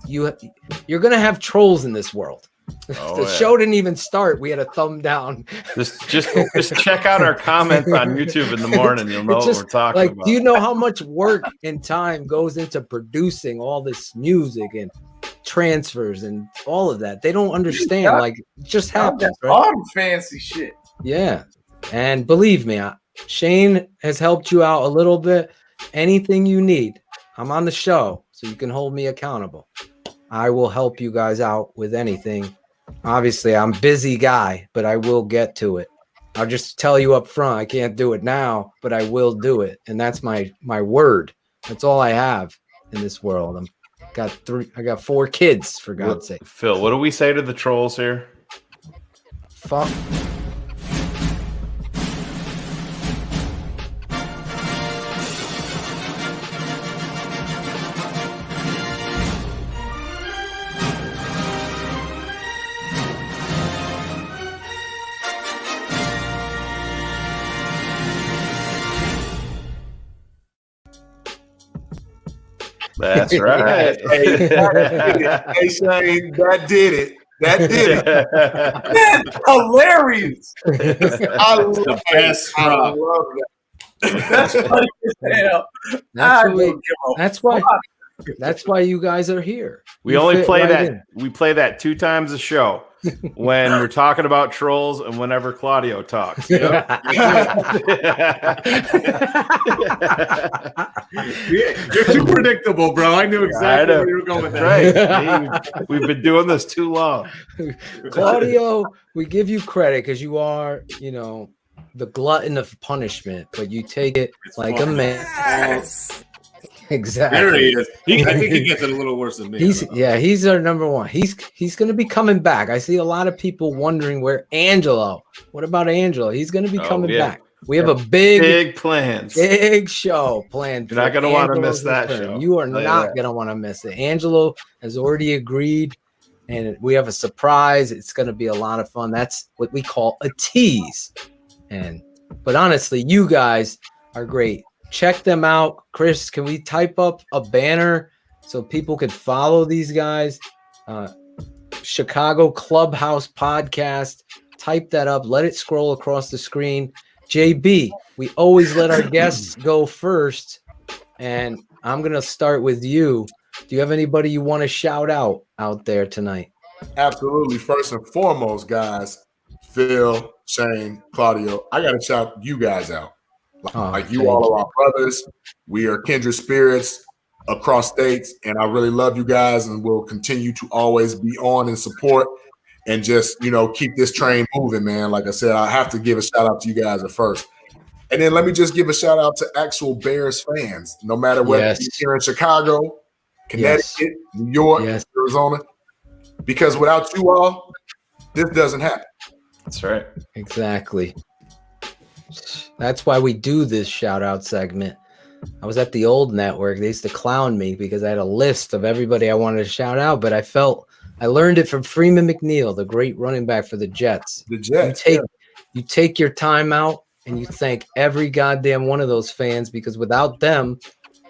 you're gonna have trolls in this world. The show didn't even start. We had a thumb down. Just check out our comments on YouTube in the morning. You'll know what we're talking about. Do you know how much work and time goes into producing all this music and transfers and all of that? They don't understand. Like, it just happens, right? All fancy shit. Yeah. And believe me, Shayne has helped you out a little bit. Anything you need, I'm on the show, so you can hold me accountable. I will help you guys out with anything. Obviously, I'm a busy guy, but I will get to it. I'll just tell you up front, I can't do it now, but I will do it. And that's my word. That's all I have in this world. I got 4 kids, for God's sake. Phil, what do we say to the trolls here? Fuck. That's right. Hey, Shayne, that did it. That did it. That's hilarious. I love The best I drop. love that. That's funny as hell. That's why you guys are here. We You only fit play right that. in. We play that 2 times a show when we're talking about trolls and whenever Claudio talks. You're too predictable, bro. I knew exactly where you were going with that. Right. We've been doing this too long. Claudio, we give you credit because you are, the glutton of punishment, but you take it like a man. Yes. Exactly. There he is. I think he gets it a little worse than me. He's our number one. He's going to be coming back. I see a lot of people wondering where Angelo. What about Angelo? He's going to be coming back. We have a big plans, big show planned. You're not going to want to miss that show. You are not going to want to miss it. Angelo has already agreed, and we have a surprise. It's going to be a lot of fun. That's what we call a tease. But honestly, you guys are great. Check them out. Chris, can we type up a banner so people can follow these guys? Chicago Clubhouse Podcast. Type that up. Let it scroll across the screen. JB, we always let our guests go first. And I'm going to start with you. Do you have anybody you want to shout out there tonight? Absolutely. First and foremost, guys, Phil, Shayne, Claudio, I got to shout you guys out. Like you all are our brothers. We are kindred spirits across states, and I really love you guys, and we'll continue to always be on and support and just, keep this train moving, man. Like I said, I have to give a shout out to you guys at first. And then let me just give a shout out to actual Bears fans, no matter whether you're here in Chicago, Connecticut, New York, Arizona, because without you all, this doesn't happen. That's right. Exactly. That's why we do this shout out segment. I was at the old network. They used to clown me because I had a list of everybody I wanted to shout out, but I learned it from Freeman McNeil, the great running back for the Jets. The Jets. You take your time out and you thank every goddamn one of those fans, because without them,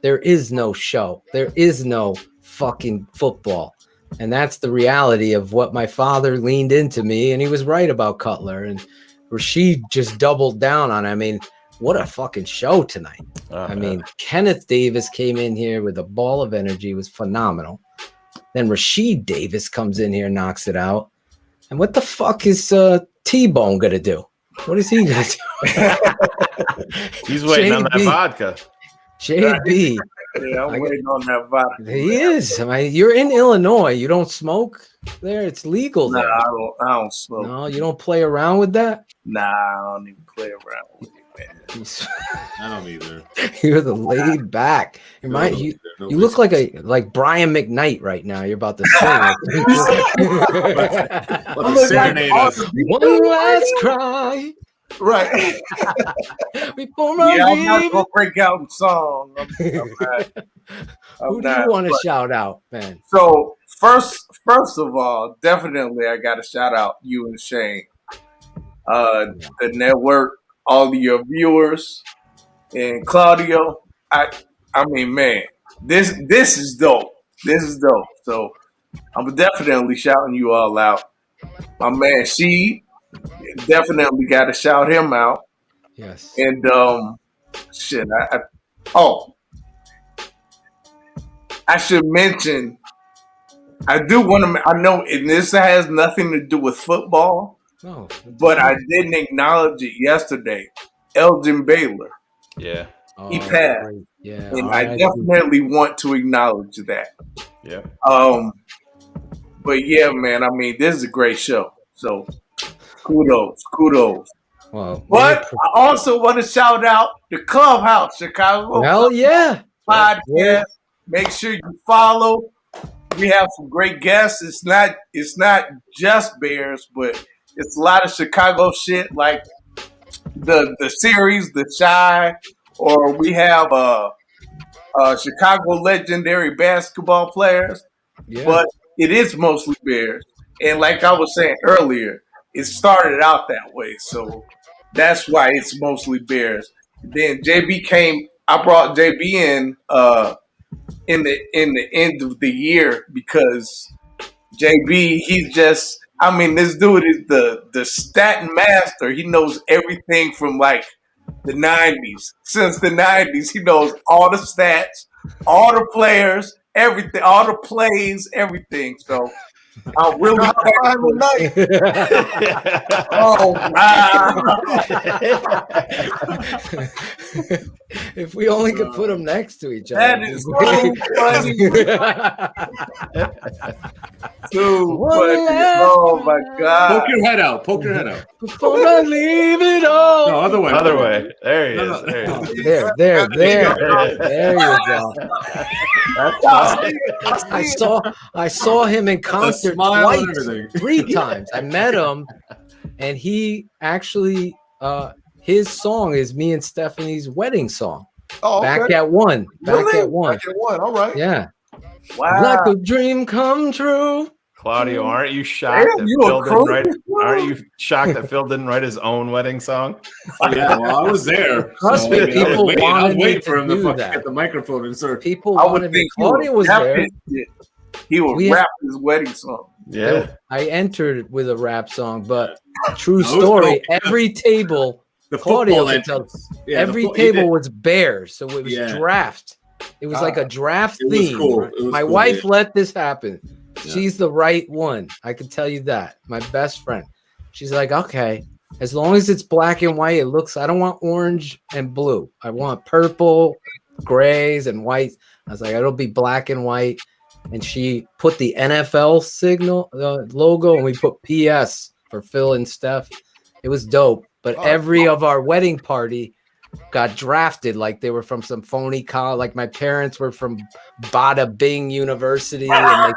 there is no show. There is no fucking football. And that's the reality of what my father leaned into me, and he was right about Cutler. And Rashied just doubled down on it. I mean, what a fucking show tonight. I mean, Kenneth Davis came in here with a ball of energy. It was phenomenal. Then Rashied Davis comes in here and knocks it out. And what the fuck is T-Bone going to do? What is he going to do? He's waiting on that vodka. JB. Yeah, I'm waiting on that vodka. He is. I mean, you're in Illinois. You don't smoke there. It's legal there. I don't smoke. No, you don't play around with that? Nah, I don't even play around with it, man. I don't either. You're the laid back. You look like Brian McKnight right now. You're about to sing. One last cry. Right. Before I'm not gonna break out in song. Who do you want to shout out, man? So first of all, definitely I got to shout out you and Shayne, the network, all of your viewers, and Claudio. I mean, man, this is dope. This is dope. So I'm definitely shouting you all out. My man, she. Definitely got to shout him out. Yes. And I should mention, I do want to. I know, and this has nothing to do with football, but I didn't acknowledge it yesterday. Elgin Baylor. Yeah. He passed. Yeah. And I definitely want to acknowledge that. Yeah. But yeah, man, I mean, this is a great show. So kudos. Well, but I also want to shout out the Clubhouse Chicago. Hell yeah. Podcast. Make sure you follow. We have some great guests. It's not just Bears, but it's a lot of Chicago shit like the series, The Shy, or we have Chicago legendary basketball players. Yeah. But it is mostly Bears. And like I was saying earlier, it started out that way. So that's why it's mostly Bears. Then JB came. I brought JB in the end of the year because JB, he's just, I mean, this dude is the stat master. He knows everything from like the 90s. Since the 90s, he knows all the stats, all the players, everything, all the plays, everything. So I'm really oh wow. If we only could put them next to each other. That is so funny. Too funny. Oh my God. Poke your head out. Poke your head out. Before I leave it all. No, other way. Other way. There he is. There you go. I saw him in concert twice, 3 times. I met him, and he actually his song is me and Stephanie's wedding song. Oh, okay. Back at one. Really? Back at one. All right. Yeah. Wow. Like a dream come true. Claudio, aren't you shocked that Phil didn't write? Aren't you shocked that Phil didn't write his own wedding song? Yeah, well, I was there. Trust me, people wanted me wait for to him do to that. get the microphone insert. People wanted me. Claudio was there. He would rap his wedding song. Yeah. I entered with a rap song, but true story. Every table, Claudio could tell, every table was Bears, so it was draft. It was like a draft theme. Cool. My wife let this happen. She's the right one. I can tell you that. My best friend. She's like, okay, as long as it's black and white, it looks. I don't want orange and blue. I want purple, grays, and white. I was like, it'll be black and white. And she put the NFL signal logo, and we put PS for Phil and Steph. It was dope. But every of our wedding party got drafted like they were from some phony college. Like my parents were from Bada Bing University, and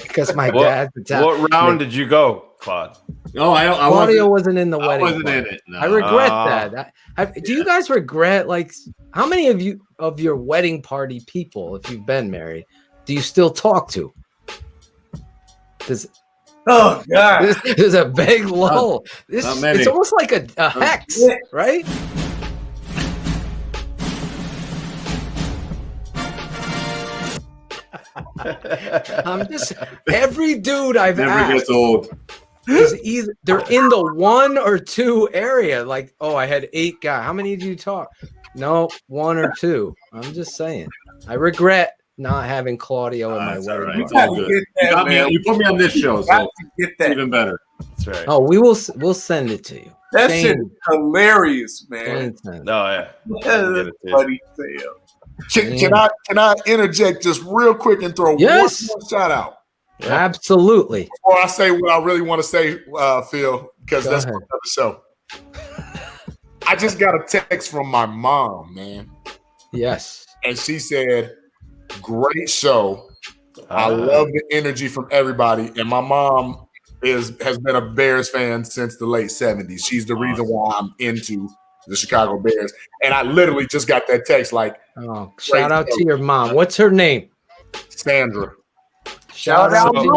because my dad. What round did you go, Claude? No, Claudio wasn't in the wedding. I wasn't in it. No. I regret that. Do you guys regret, like, how many of you of your wedding party people, if you've been married, do you still talk to? Oh God! There's a big lull. It's almost like a hex, right? I'm just every dude I've never gets old. Is either they're in the 1 or 2 area. Like, oh, I had 8 guys. How many did you talk? No, 1 or 2. I'm just saying. I regret not having Claudio in my wedding. Right. You put me on this show, so it's even better. That's right. Oh, we'll send it to you. That shit is hilarious, man. Yeah. That is funny Can I interject just real quick and throw one shout out? Yeah. Absolutely. Before I say what I really want to say, Phil, because that's another show. I just got a text from my mom, man. Yes. And she said, great show. I love the energy from everybody. And my mom has been a Bears fan since the late 70s. She's the reason why I'm into the Chicago Bears. And I literally just got that text like, shout out to your mom. What's her name? Sandra. Shout out to you.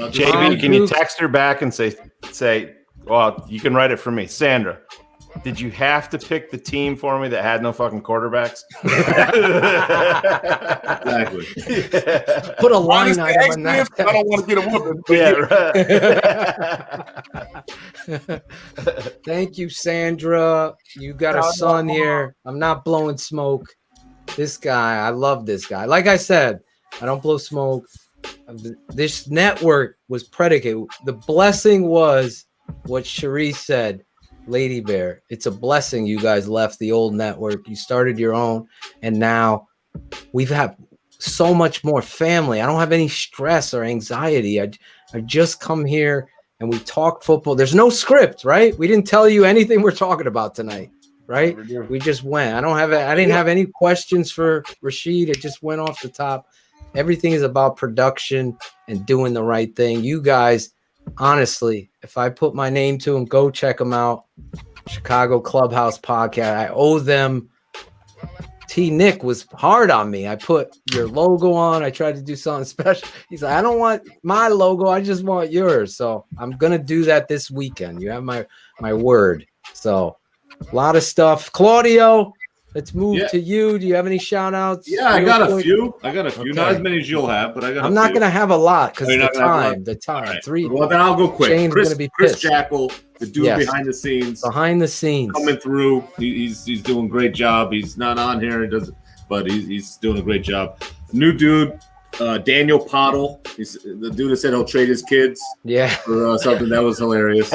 JB, can you text her back and say, well, you can write it for me. Sandra, did you have to pick the team for me that had no fucking quarterbacks? Exactly. Put a line item on that. I don't want to get a whooping. Yeah, right. Thank you, Sandra. You got a son here. I'm not blowing smoke. This guy, I love this guy. Like I said, I don't blow smoke. This network was predicated. The blessing was what Cherie said. Lady Bear, it's a blessing you guys left the old network. You started your own, and now we've had so much more family. I don't have any stress or anxiety. I just come here and we talk football. There's no script, right? We didn't tell you anything we're talking about tonight, right? We just went. I didn't have any questions for Rashied. It just went off the top. Everything is about production and doing the right thing. You guys, honestly, if I put my name to them, go check them out. Chicago Clubhouse Podcast. I owe them. T Nic was hard on me. I put your logo on. I tried to do something special. He's like, I don't want my logo. I just want yours. So I'm gonna do that this weekend. You have my word. So a lot of stuff. Claudio, let's move to you. Do you have any shout outs? Yeah, I got a few. Okay. Not as many as you'll have, but I got. I'm not gonna have a lot because the time. Right. 3. Well, then I'll go quick. Shayne's gonna be Chris pissed. Jackal, the dude behind the scenes, coming through. He's doing a great job. He's not on here, but he's doing a great job. New dude, Daniel Pottle. He's the dude that said he'll trade his kids. For something that was hilarious.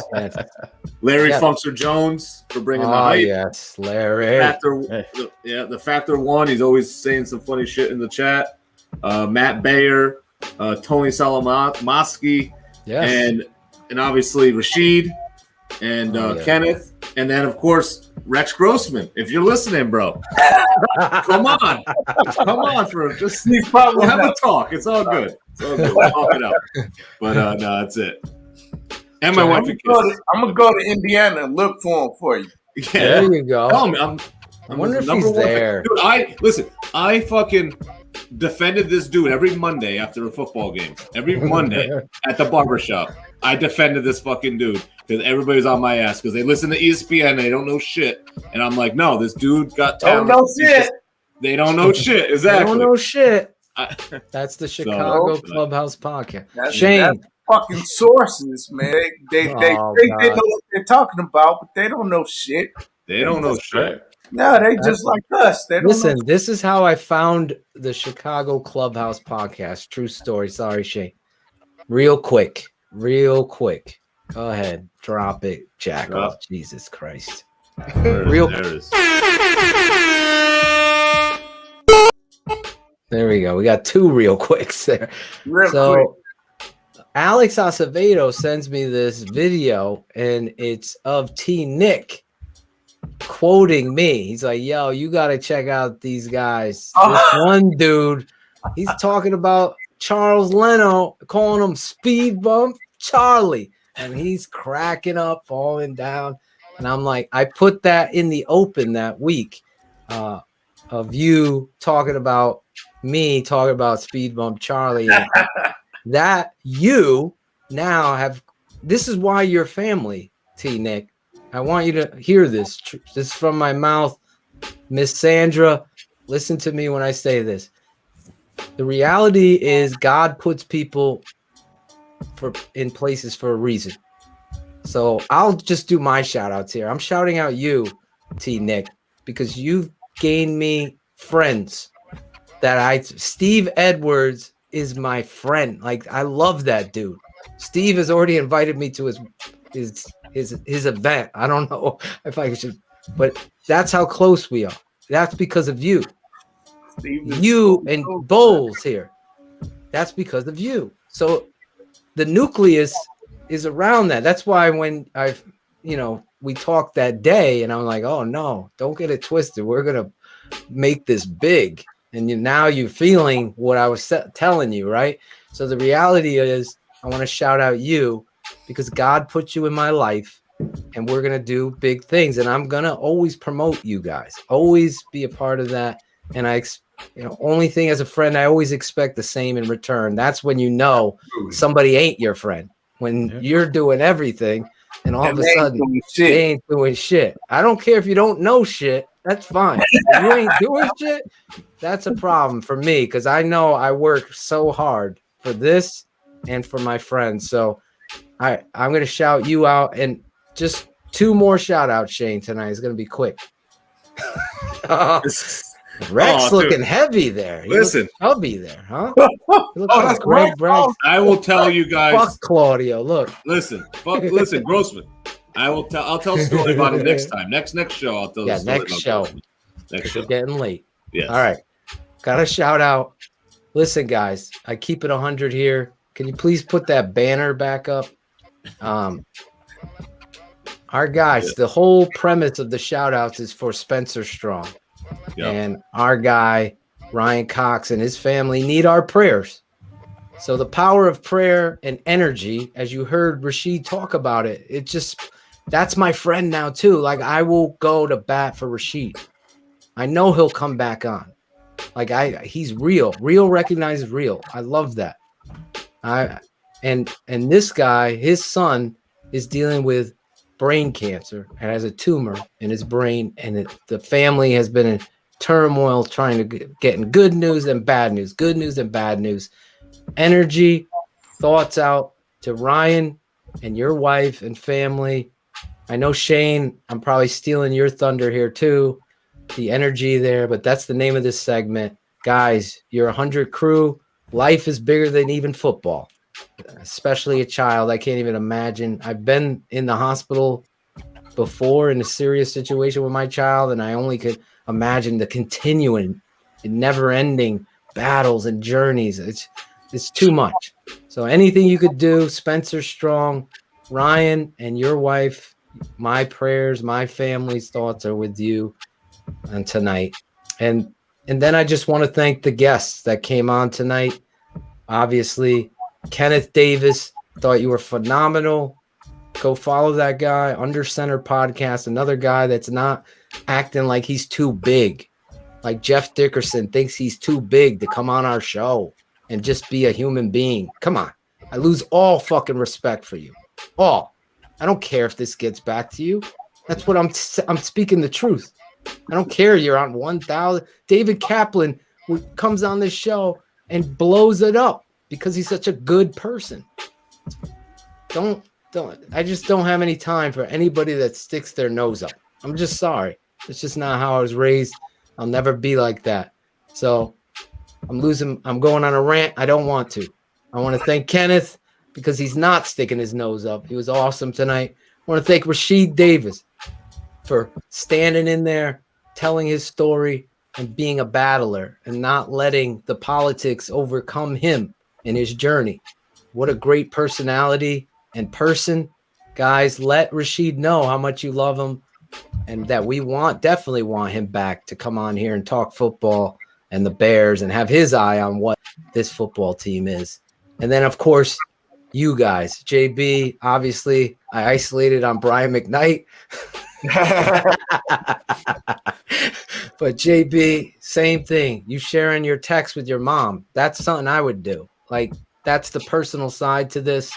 Larry Funkster Jones for bringing the hype. Yes, Larry. The Factor One. He's always saying some funny shit in the chat. Matt Bayer, Tony Salamoski, and obviously Rashied and Kenneth, and then of course Rex Grossman. If you're listening, bro, come on, we'll have a talk. It's all good. We'll talk it out. But no, that's it. And my wife. I'm gonna go to Indiana and look for him for you. Yeah, there you go. Tell me, I wonder if he's there. Dude, I fucking defended this dude every Monday after a football game. Every Monday at the barbershop, I defended this fucking dude because everybody's on my ass because they listen to ESPN. They don't know shit, and I'm like, no, this dude got talent. Don't know shit. They don't know shit. Exactly. They don't know shit. That's the Chicago Clubhouse Podcast. Shayne. That's fucking sources, man. They know what they're talking about, but they don't know shit. They don't know shit. No, they just like us. They don't Listen, know. this is how I found the Chicago Clubhouse Podcast. True story. Sorry, Shayne. Real quick. Go ahead. Drop it, Jack. Oh, Jesus Christ. There we go. We got 2 real quicks there. Quick. Alex Acevedo sends me this video, and it's of T Nic quoting me. He's like, yo, you got to check out these guys. This one dude, he's talking about Charles Leno, calling him Speed Bump Charlie, and he's cracking up, falling down. And I'm like, I put that in the open that week of you talking about me, talking about Speed Bump Charlie. That you now have. This is why you're family, T Nic. I want you to hear this. This is from my mouth. Miss Sandra, listen to me when I say this. The reality is God puts people in places for a reason. So I'll just do my shout outs here. I'm shouting out you, T Nic, because you've gained me friends Steve Edwards is my friend. Like, I love that dude. Steve has already invited me to his event. I don't know if I should, but that's how close we are. That's because of you. You and Bowles here. That's because of you. So the nucleus is around that. That's why when we talked that day and I'm like, oh no, don't get it twisted. We're going to make this big. And now you're feeling what I was telling you, right? So the reality is I want to shout out you because God put you in my life and we're going to do big things. And I'm going to always promote you guys, always be a part of that. And only thing as a friend, I always expect the same in return. That's when you know somebody ain't your friend. When you're doing everything and all of a sudden they ain't doing shit. I don't care if you don't know shit. That's fine. If you ain't doing shit, that's a problem for me because I know I work so hard for this and for my friends. So I'm going to shout you out and just 2 more shout outs, Shayne, tonight. It's going to be quick. Rex looking heavy there. Listen. Chubby there, huh? That's great, bro. I will tell you guys. Fuck Claudio. Look. Listen, Grossman. I'll tell a story about him next time. Next show, I'll tell. Yeah, the story next about show. Grossman. Next show. We're getting late. Yes. All right. Got a shout out. Listen, guys, I keep it 100 here. Can you please put that banner back up? Our guys, the whole premise of the shout outs is for SpencerStrong. Yep. And our guy, Ryan Cox, and his family need our prayers. So the power of prayer and energy, as you heard Rashied talk about it, it just, that's my friend now too. Like, I will go to bat for Rashied. I know he'll come back on. Like, he's real. Real recognizes real. I love that. And this guy, his son, is dealing with brain cancer and has a tumor in his brain, and the family has been in turmoil trying to getting good news and bad news, good news and bad news. Energy, thoughts out to Ryan and your wife and family. I know, Shayne, I'm probably stealing your thunder here too, the energy there, but that's the name of this segment. Guys, you're 100 crew. Life is bigger than even football, especially a child. I can't even imagine. I've been in the hospital before in a serious situation with my child, and I only could imagine the continuing, never-ending battles and journeys. It's too much. So anything you could do, SpencerStrong, Ryan, and your wife, my prayers, my family's thoughts are with you and tonight. And then I just want to thank the guests that came on tonight. Obviously, Kenneth Davis, thought you were phenomenal. Go follow that guy. Under Center Podcast, another guy that's not acting like he's too big. Like Jeff Dickerson thinks he's too big to come on our show and just be a human being. Come on. I lose all fucking respect for you. All. I don't care if this gets back to you. That's what I'm speaking the truth. I don't care you're on 1,000. David Kaplan comes on this show and blows it up because he's such a good person. Don't. I just don't have any time for anybody that sticks their nose up. I'm just sorry. It's just not how I was raised. I'll never be like that. So I'm going on a rant. I don't want to. I want to thank Kenneth because he's not sticking his nose up. He was awesome tonight. I want to thank Rashied Davis for standing in there, telling his story, and being a battler and not letting the politics overcome him in his journey. What a great personality and person. Guys, let Rashied know how much you love him and that we definitely want him back to come on here and talk football and the Bears and have his eye on what this football team is. And then, of course, you guys, JB, obviously I isolated on Brian McKnight. But JB, same thing. You sharing your text with your mom. That's something I would do. Like, that's the personal side to this.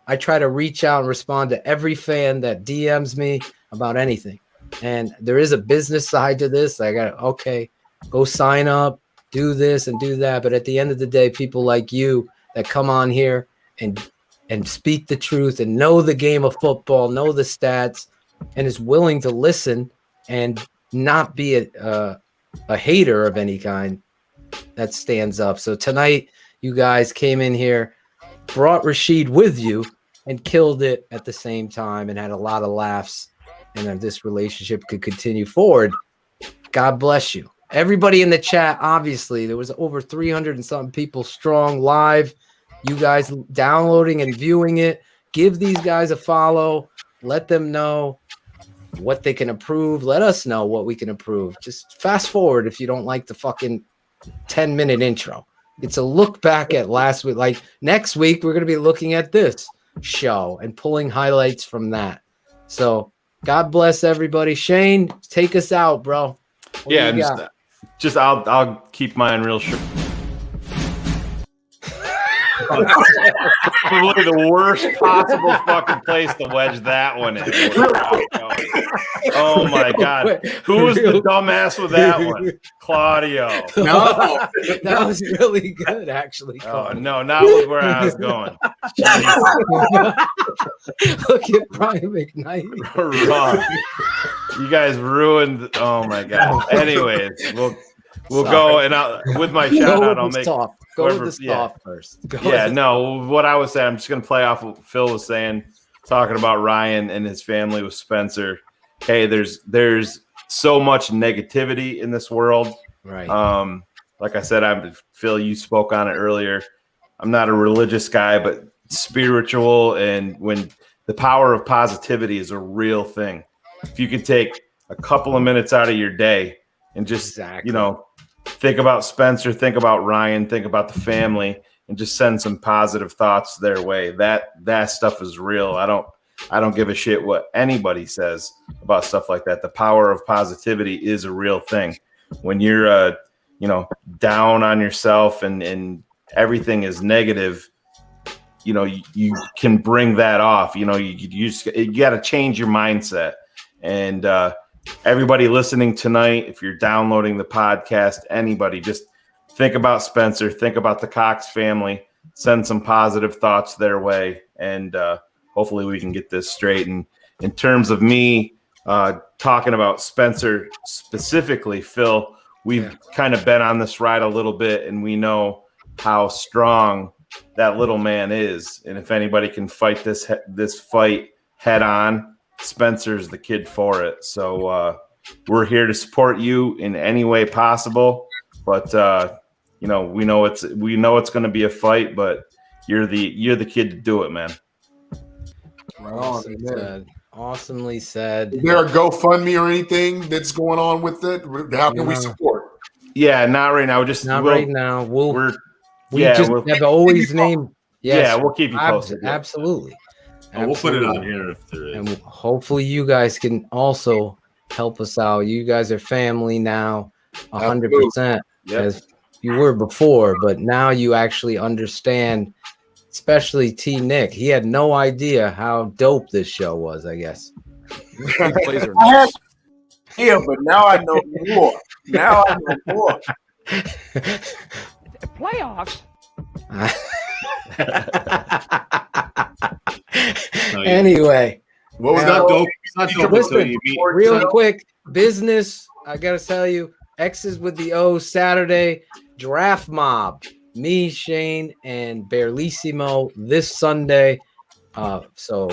I try to reach out and respond to every fan that DMs me about anything. And there is a business side to this. I got, okay, go sign up, do this and do that. But at the end of the day, people like you that come on here and speak the truth and know the game of football, know the stats, and is willing to listen and not be a hater of any kind, that stands up. So tonight, you guys came in here, brought Rashied with you, and killed it at the same time and had a lot of laughs, and that this relationship could continue forward. God bless you. Everybody in the chat, obviously, there was over 300 and something people strong live. You guys downloading and viewing it. Give these guys a follow. Let them know what they can improve. Let us know what we can improve. Just fast forward if you don't like the fucking 10-minute intro. It's a look back at last week. Like, next week, we're going to be looking at this show and pulling highlights from that. So God bless everybody. Shayne, take us out, bro. What yeah, do you got? just I'll keep mine real short. Probably the worst possible fucking place to wedge that one in. Oh my god, who was the dumbass with that one? Claudio. No, that was really good, actually. Oh no, not with where I was going. Look at Brian McKnight. Wrong. You guys ruined. Oh my god. Anyways, we'll go and with my shout out, I'll make. Go with the stuff first. No, what I was saying, I'm just going to play off what Phil was saying. talking about Ryan and his family with Spencer. Hey, there's so much negativity in this world. Right. Like I said, Phil, you spoke on it earlier. I'm not a religious guy, but spiritual, and when the power of positivity is a real thing. If you could take a couple of minutes out of your day and just, think about Spencer, think about Ryan, think about the family, and just send some positive thoughts their way. That stuff is real. I don't give a shit what anybody says about stuff like that. The power of positivity is a real thing. When you're down on yourself and everything is negative, you can bring that off. You got to change your mindset. And everybody listening tonight, if you're downloading the podcast, anybody, just think about Spencer, think about the Cox family, send some positive thoughts their way, and hopefully we can get this straight. And in terms of me talking about Spencer specifically, Phil, we've kind of been on this ride a little bit, and we know how strong that little man is. And if anybody can fight this fight head on, Spencer's the kid for it. So we're here to support you in any way possible. But we know it's going to be a fight, but you're the kid to do it, man. Awesomely said. Is there a GoFundMe or anything that's going on with it? How can we support? Yeah, not right now. Right now. We have always named. Yes, yeah, we'll keep you posted. Absolutely. We'll put it on here if there is. And hopefully you guys can also help us out. You guys are family now, 100%, as you were before, but now you actually understand, especially T Nic. He had no idea how dope this show was, I guess. Yeah, but now I know more. Playoffs. Anyway, what was that dope? Listen, real quick, business. I gotta tell you, X's with the O Saturday draft mob. Me, Shayne, and Barlissimo this Sunday. So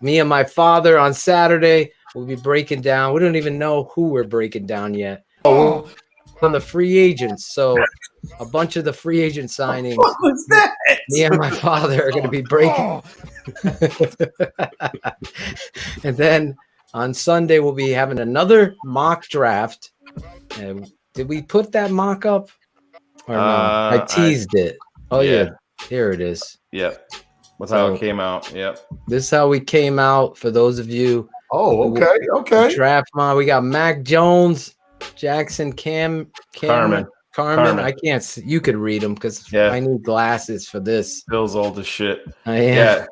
me and my father on Saturday will be breaking down. We don't even know who we're breaking down yet. Oh, on the free agents. So a bunch of the free agent signings. What was that? Me and my father are going to be breaking. And then on Sunday, we'll be having another mock draft. And did we put that mock up? Or no? I teased it. Oh, yeah. Here it is. Yep. That's how it came out. Yep. This is how we came out for those of you. Oh, okay. Draft mock. We got Mac Jones, Jackson, Carmen. I can't see. You could read them because I need glasses for this. Bill's old as shit. Yeah.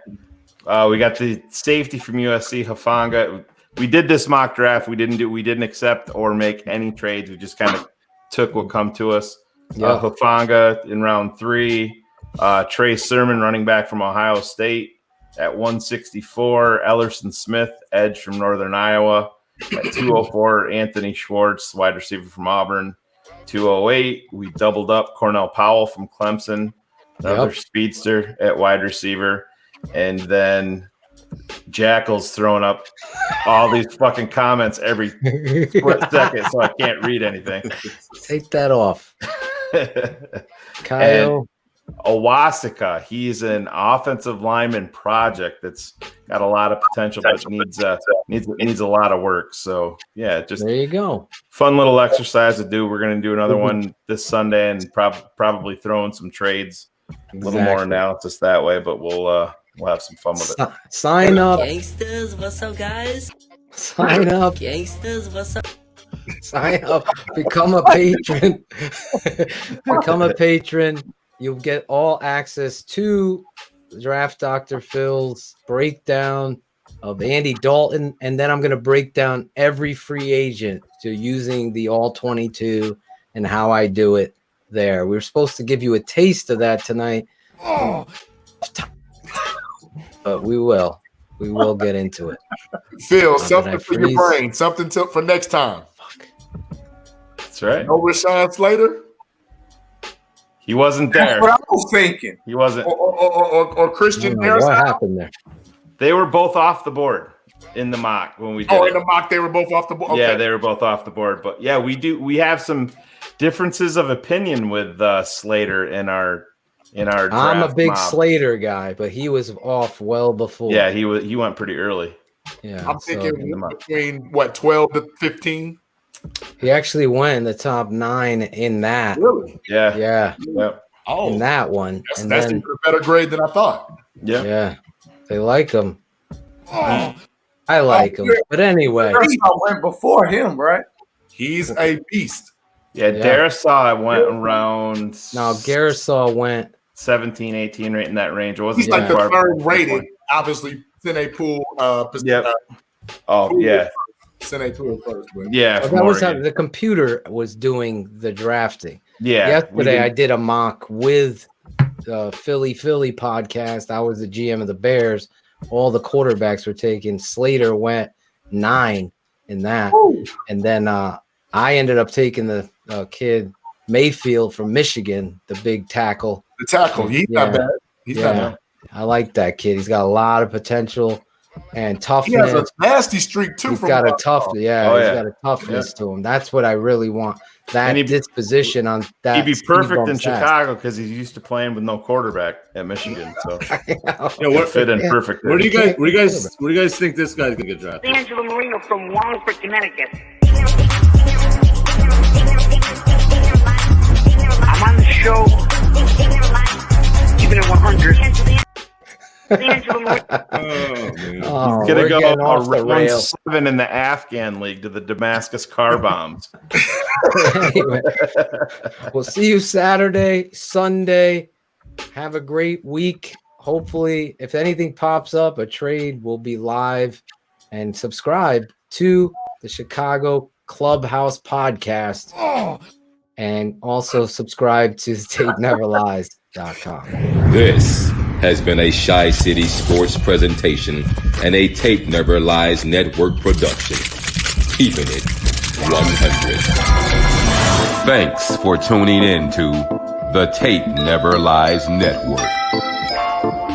We got the safety from USC, Hufanga. We did this mock draft. We didn't accept or make any trades. We just kind of took what come to us. Hufanga in round 3. Trey Sermon, running back from Ohio State, at 164. Ellerson Smith, edge from Northern Iowa. At 204, Anthony Schwartz, wide receiver from Auburn. 208, we doubled up Cornell Powell from Clemson, another speedster at wide receiver. And then Jackal's throwing up all these fucking comments every split second, so I can't read anything. Take that off. Kyle. Owasika, he's an offensive lineman project that's got a lot of potential, but needs a lot of work. So just there you go. Fun little exercise to do. We're going to do another one this Sunday and probably throw in some trades, a little more analysis that way. But we'll have some fun with it. Sign up, gangsters. What's up, guys? Sign up, gangsters. What's up? Sign up. Become a patron. Become a patron. You'll get all access to Draft Dr. Phil's breakdown of Andy Dalton, and then I'm going to break down every free agent to using the all 22 and how I do it there. We were supposed to give you a taste of that tonight, but we will get into it. Phil, something for your brain, something for next time. Fuck. That's right. No Rashawn Slater. He wasn't there. That's what I was thinking. He wasn't. Or Christian Harris. What happened there? They were both off the board in the mock when we did in the mock, they were both off the board. Okay. Yeah, they were both off the board. But yeah, we have some differences of opinion with Slater in our draft. I'm a big mob. Slater guy, but he was off well before. Yeah, he went pretty early. Yeah, I'm thinking between 12 to 15. He actually went in the top 9 in that. Really? Yeah. Oh, in that one. That's even a better grade than I thought. Yeah. They like him. I like him. But anyway. Darrisaw went before him, right? He's a beast. Yeah, Darrisaw went around. No, Darrisaw went 17, 18, right in that range. It wasn't He's like the third rated. Obviously, Sine Pool. Sine Pool first. But. Yeah, well, that was how the computer was doing the drafting. Yeah. Yesterday, I did a mock with the Philly podcast. I was the GM of the Bears. All the quarterbacks were taken. Slater went 9 in that. Ooh. And then I ended up taking the kid Mayfield from Michigan, the big tackle. The tackle. He's not bad. He's not bad. I like that kid. He's got a lot of potential and toughness. He has a nasty streak too. He's got a tough, he's got a toughness to him. That's what I really want. That disposition on that. He'd be perfect in Chicago because he's used to playing with no quarterback at Michigan. So what fit in perfect. Where do you guys think this guy's gonna get drafted? Angelo Marino from Wallingford, Connecticut. I'm on the show. Keeping it 100. He's gonna go round 7 in the Afghan League to the Damascus car bombs. Anyway, we'll see you Saturday, Sunday. Have a great week. Hopefully, if anything pops up, a trade will be live. And subscribe to the Chicago Clubhouse podcast. And also subscribe to TapeNeverLies.com. This has been a Shy City Sports presentation and a Tape Never Lies Network production. Keeping it 100. Thanks for tuning in to the Tape Never Lies Network.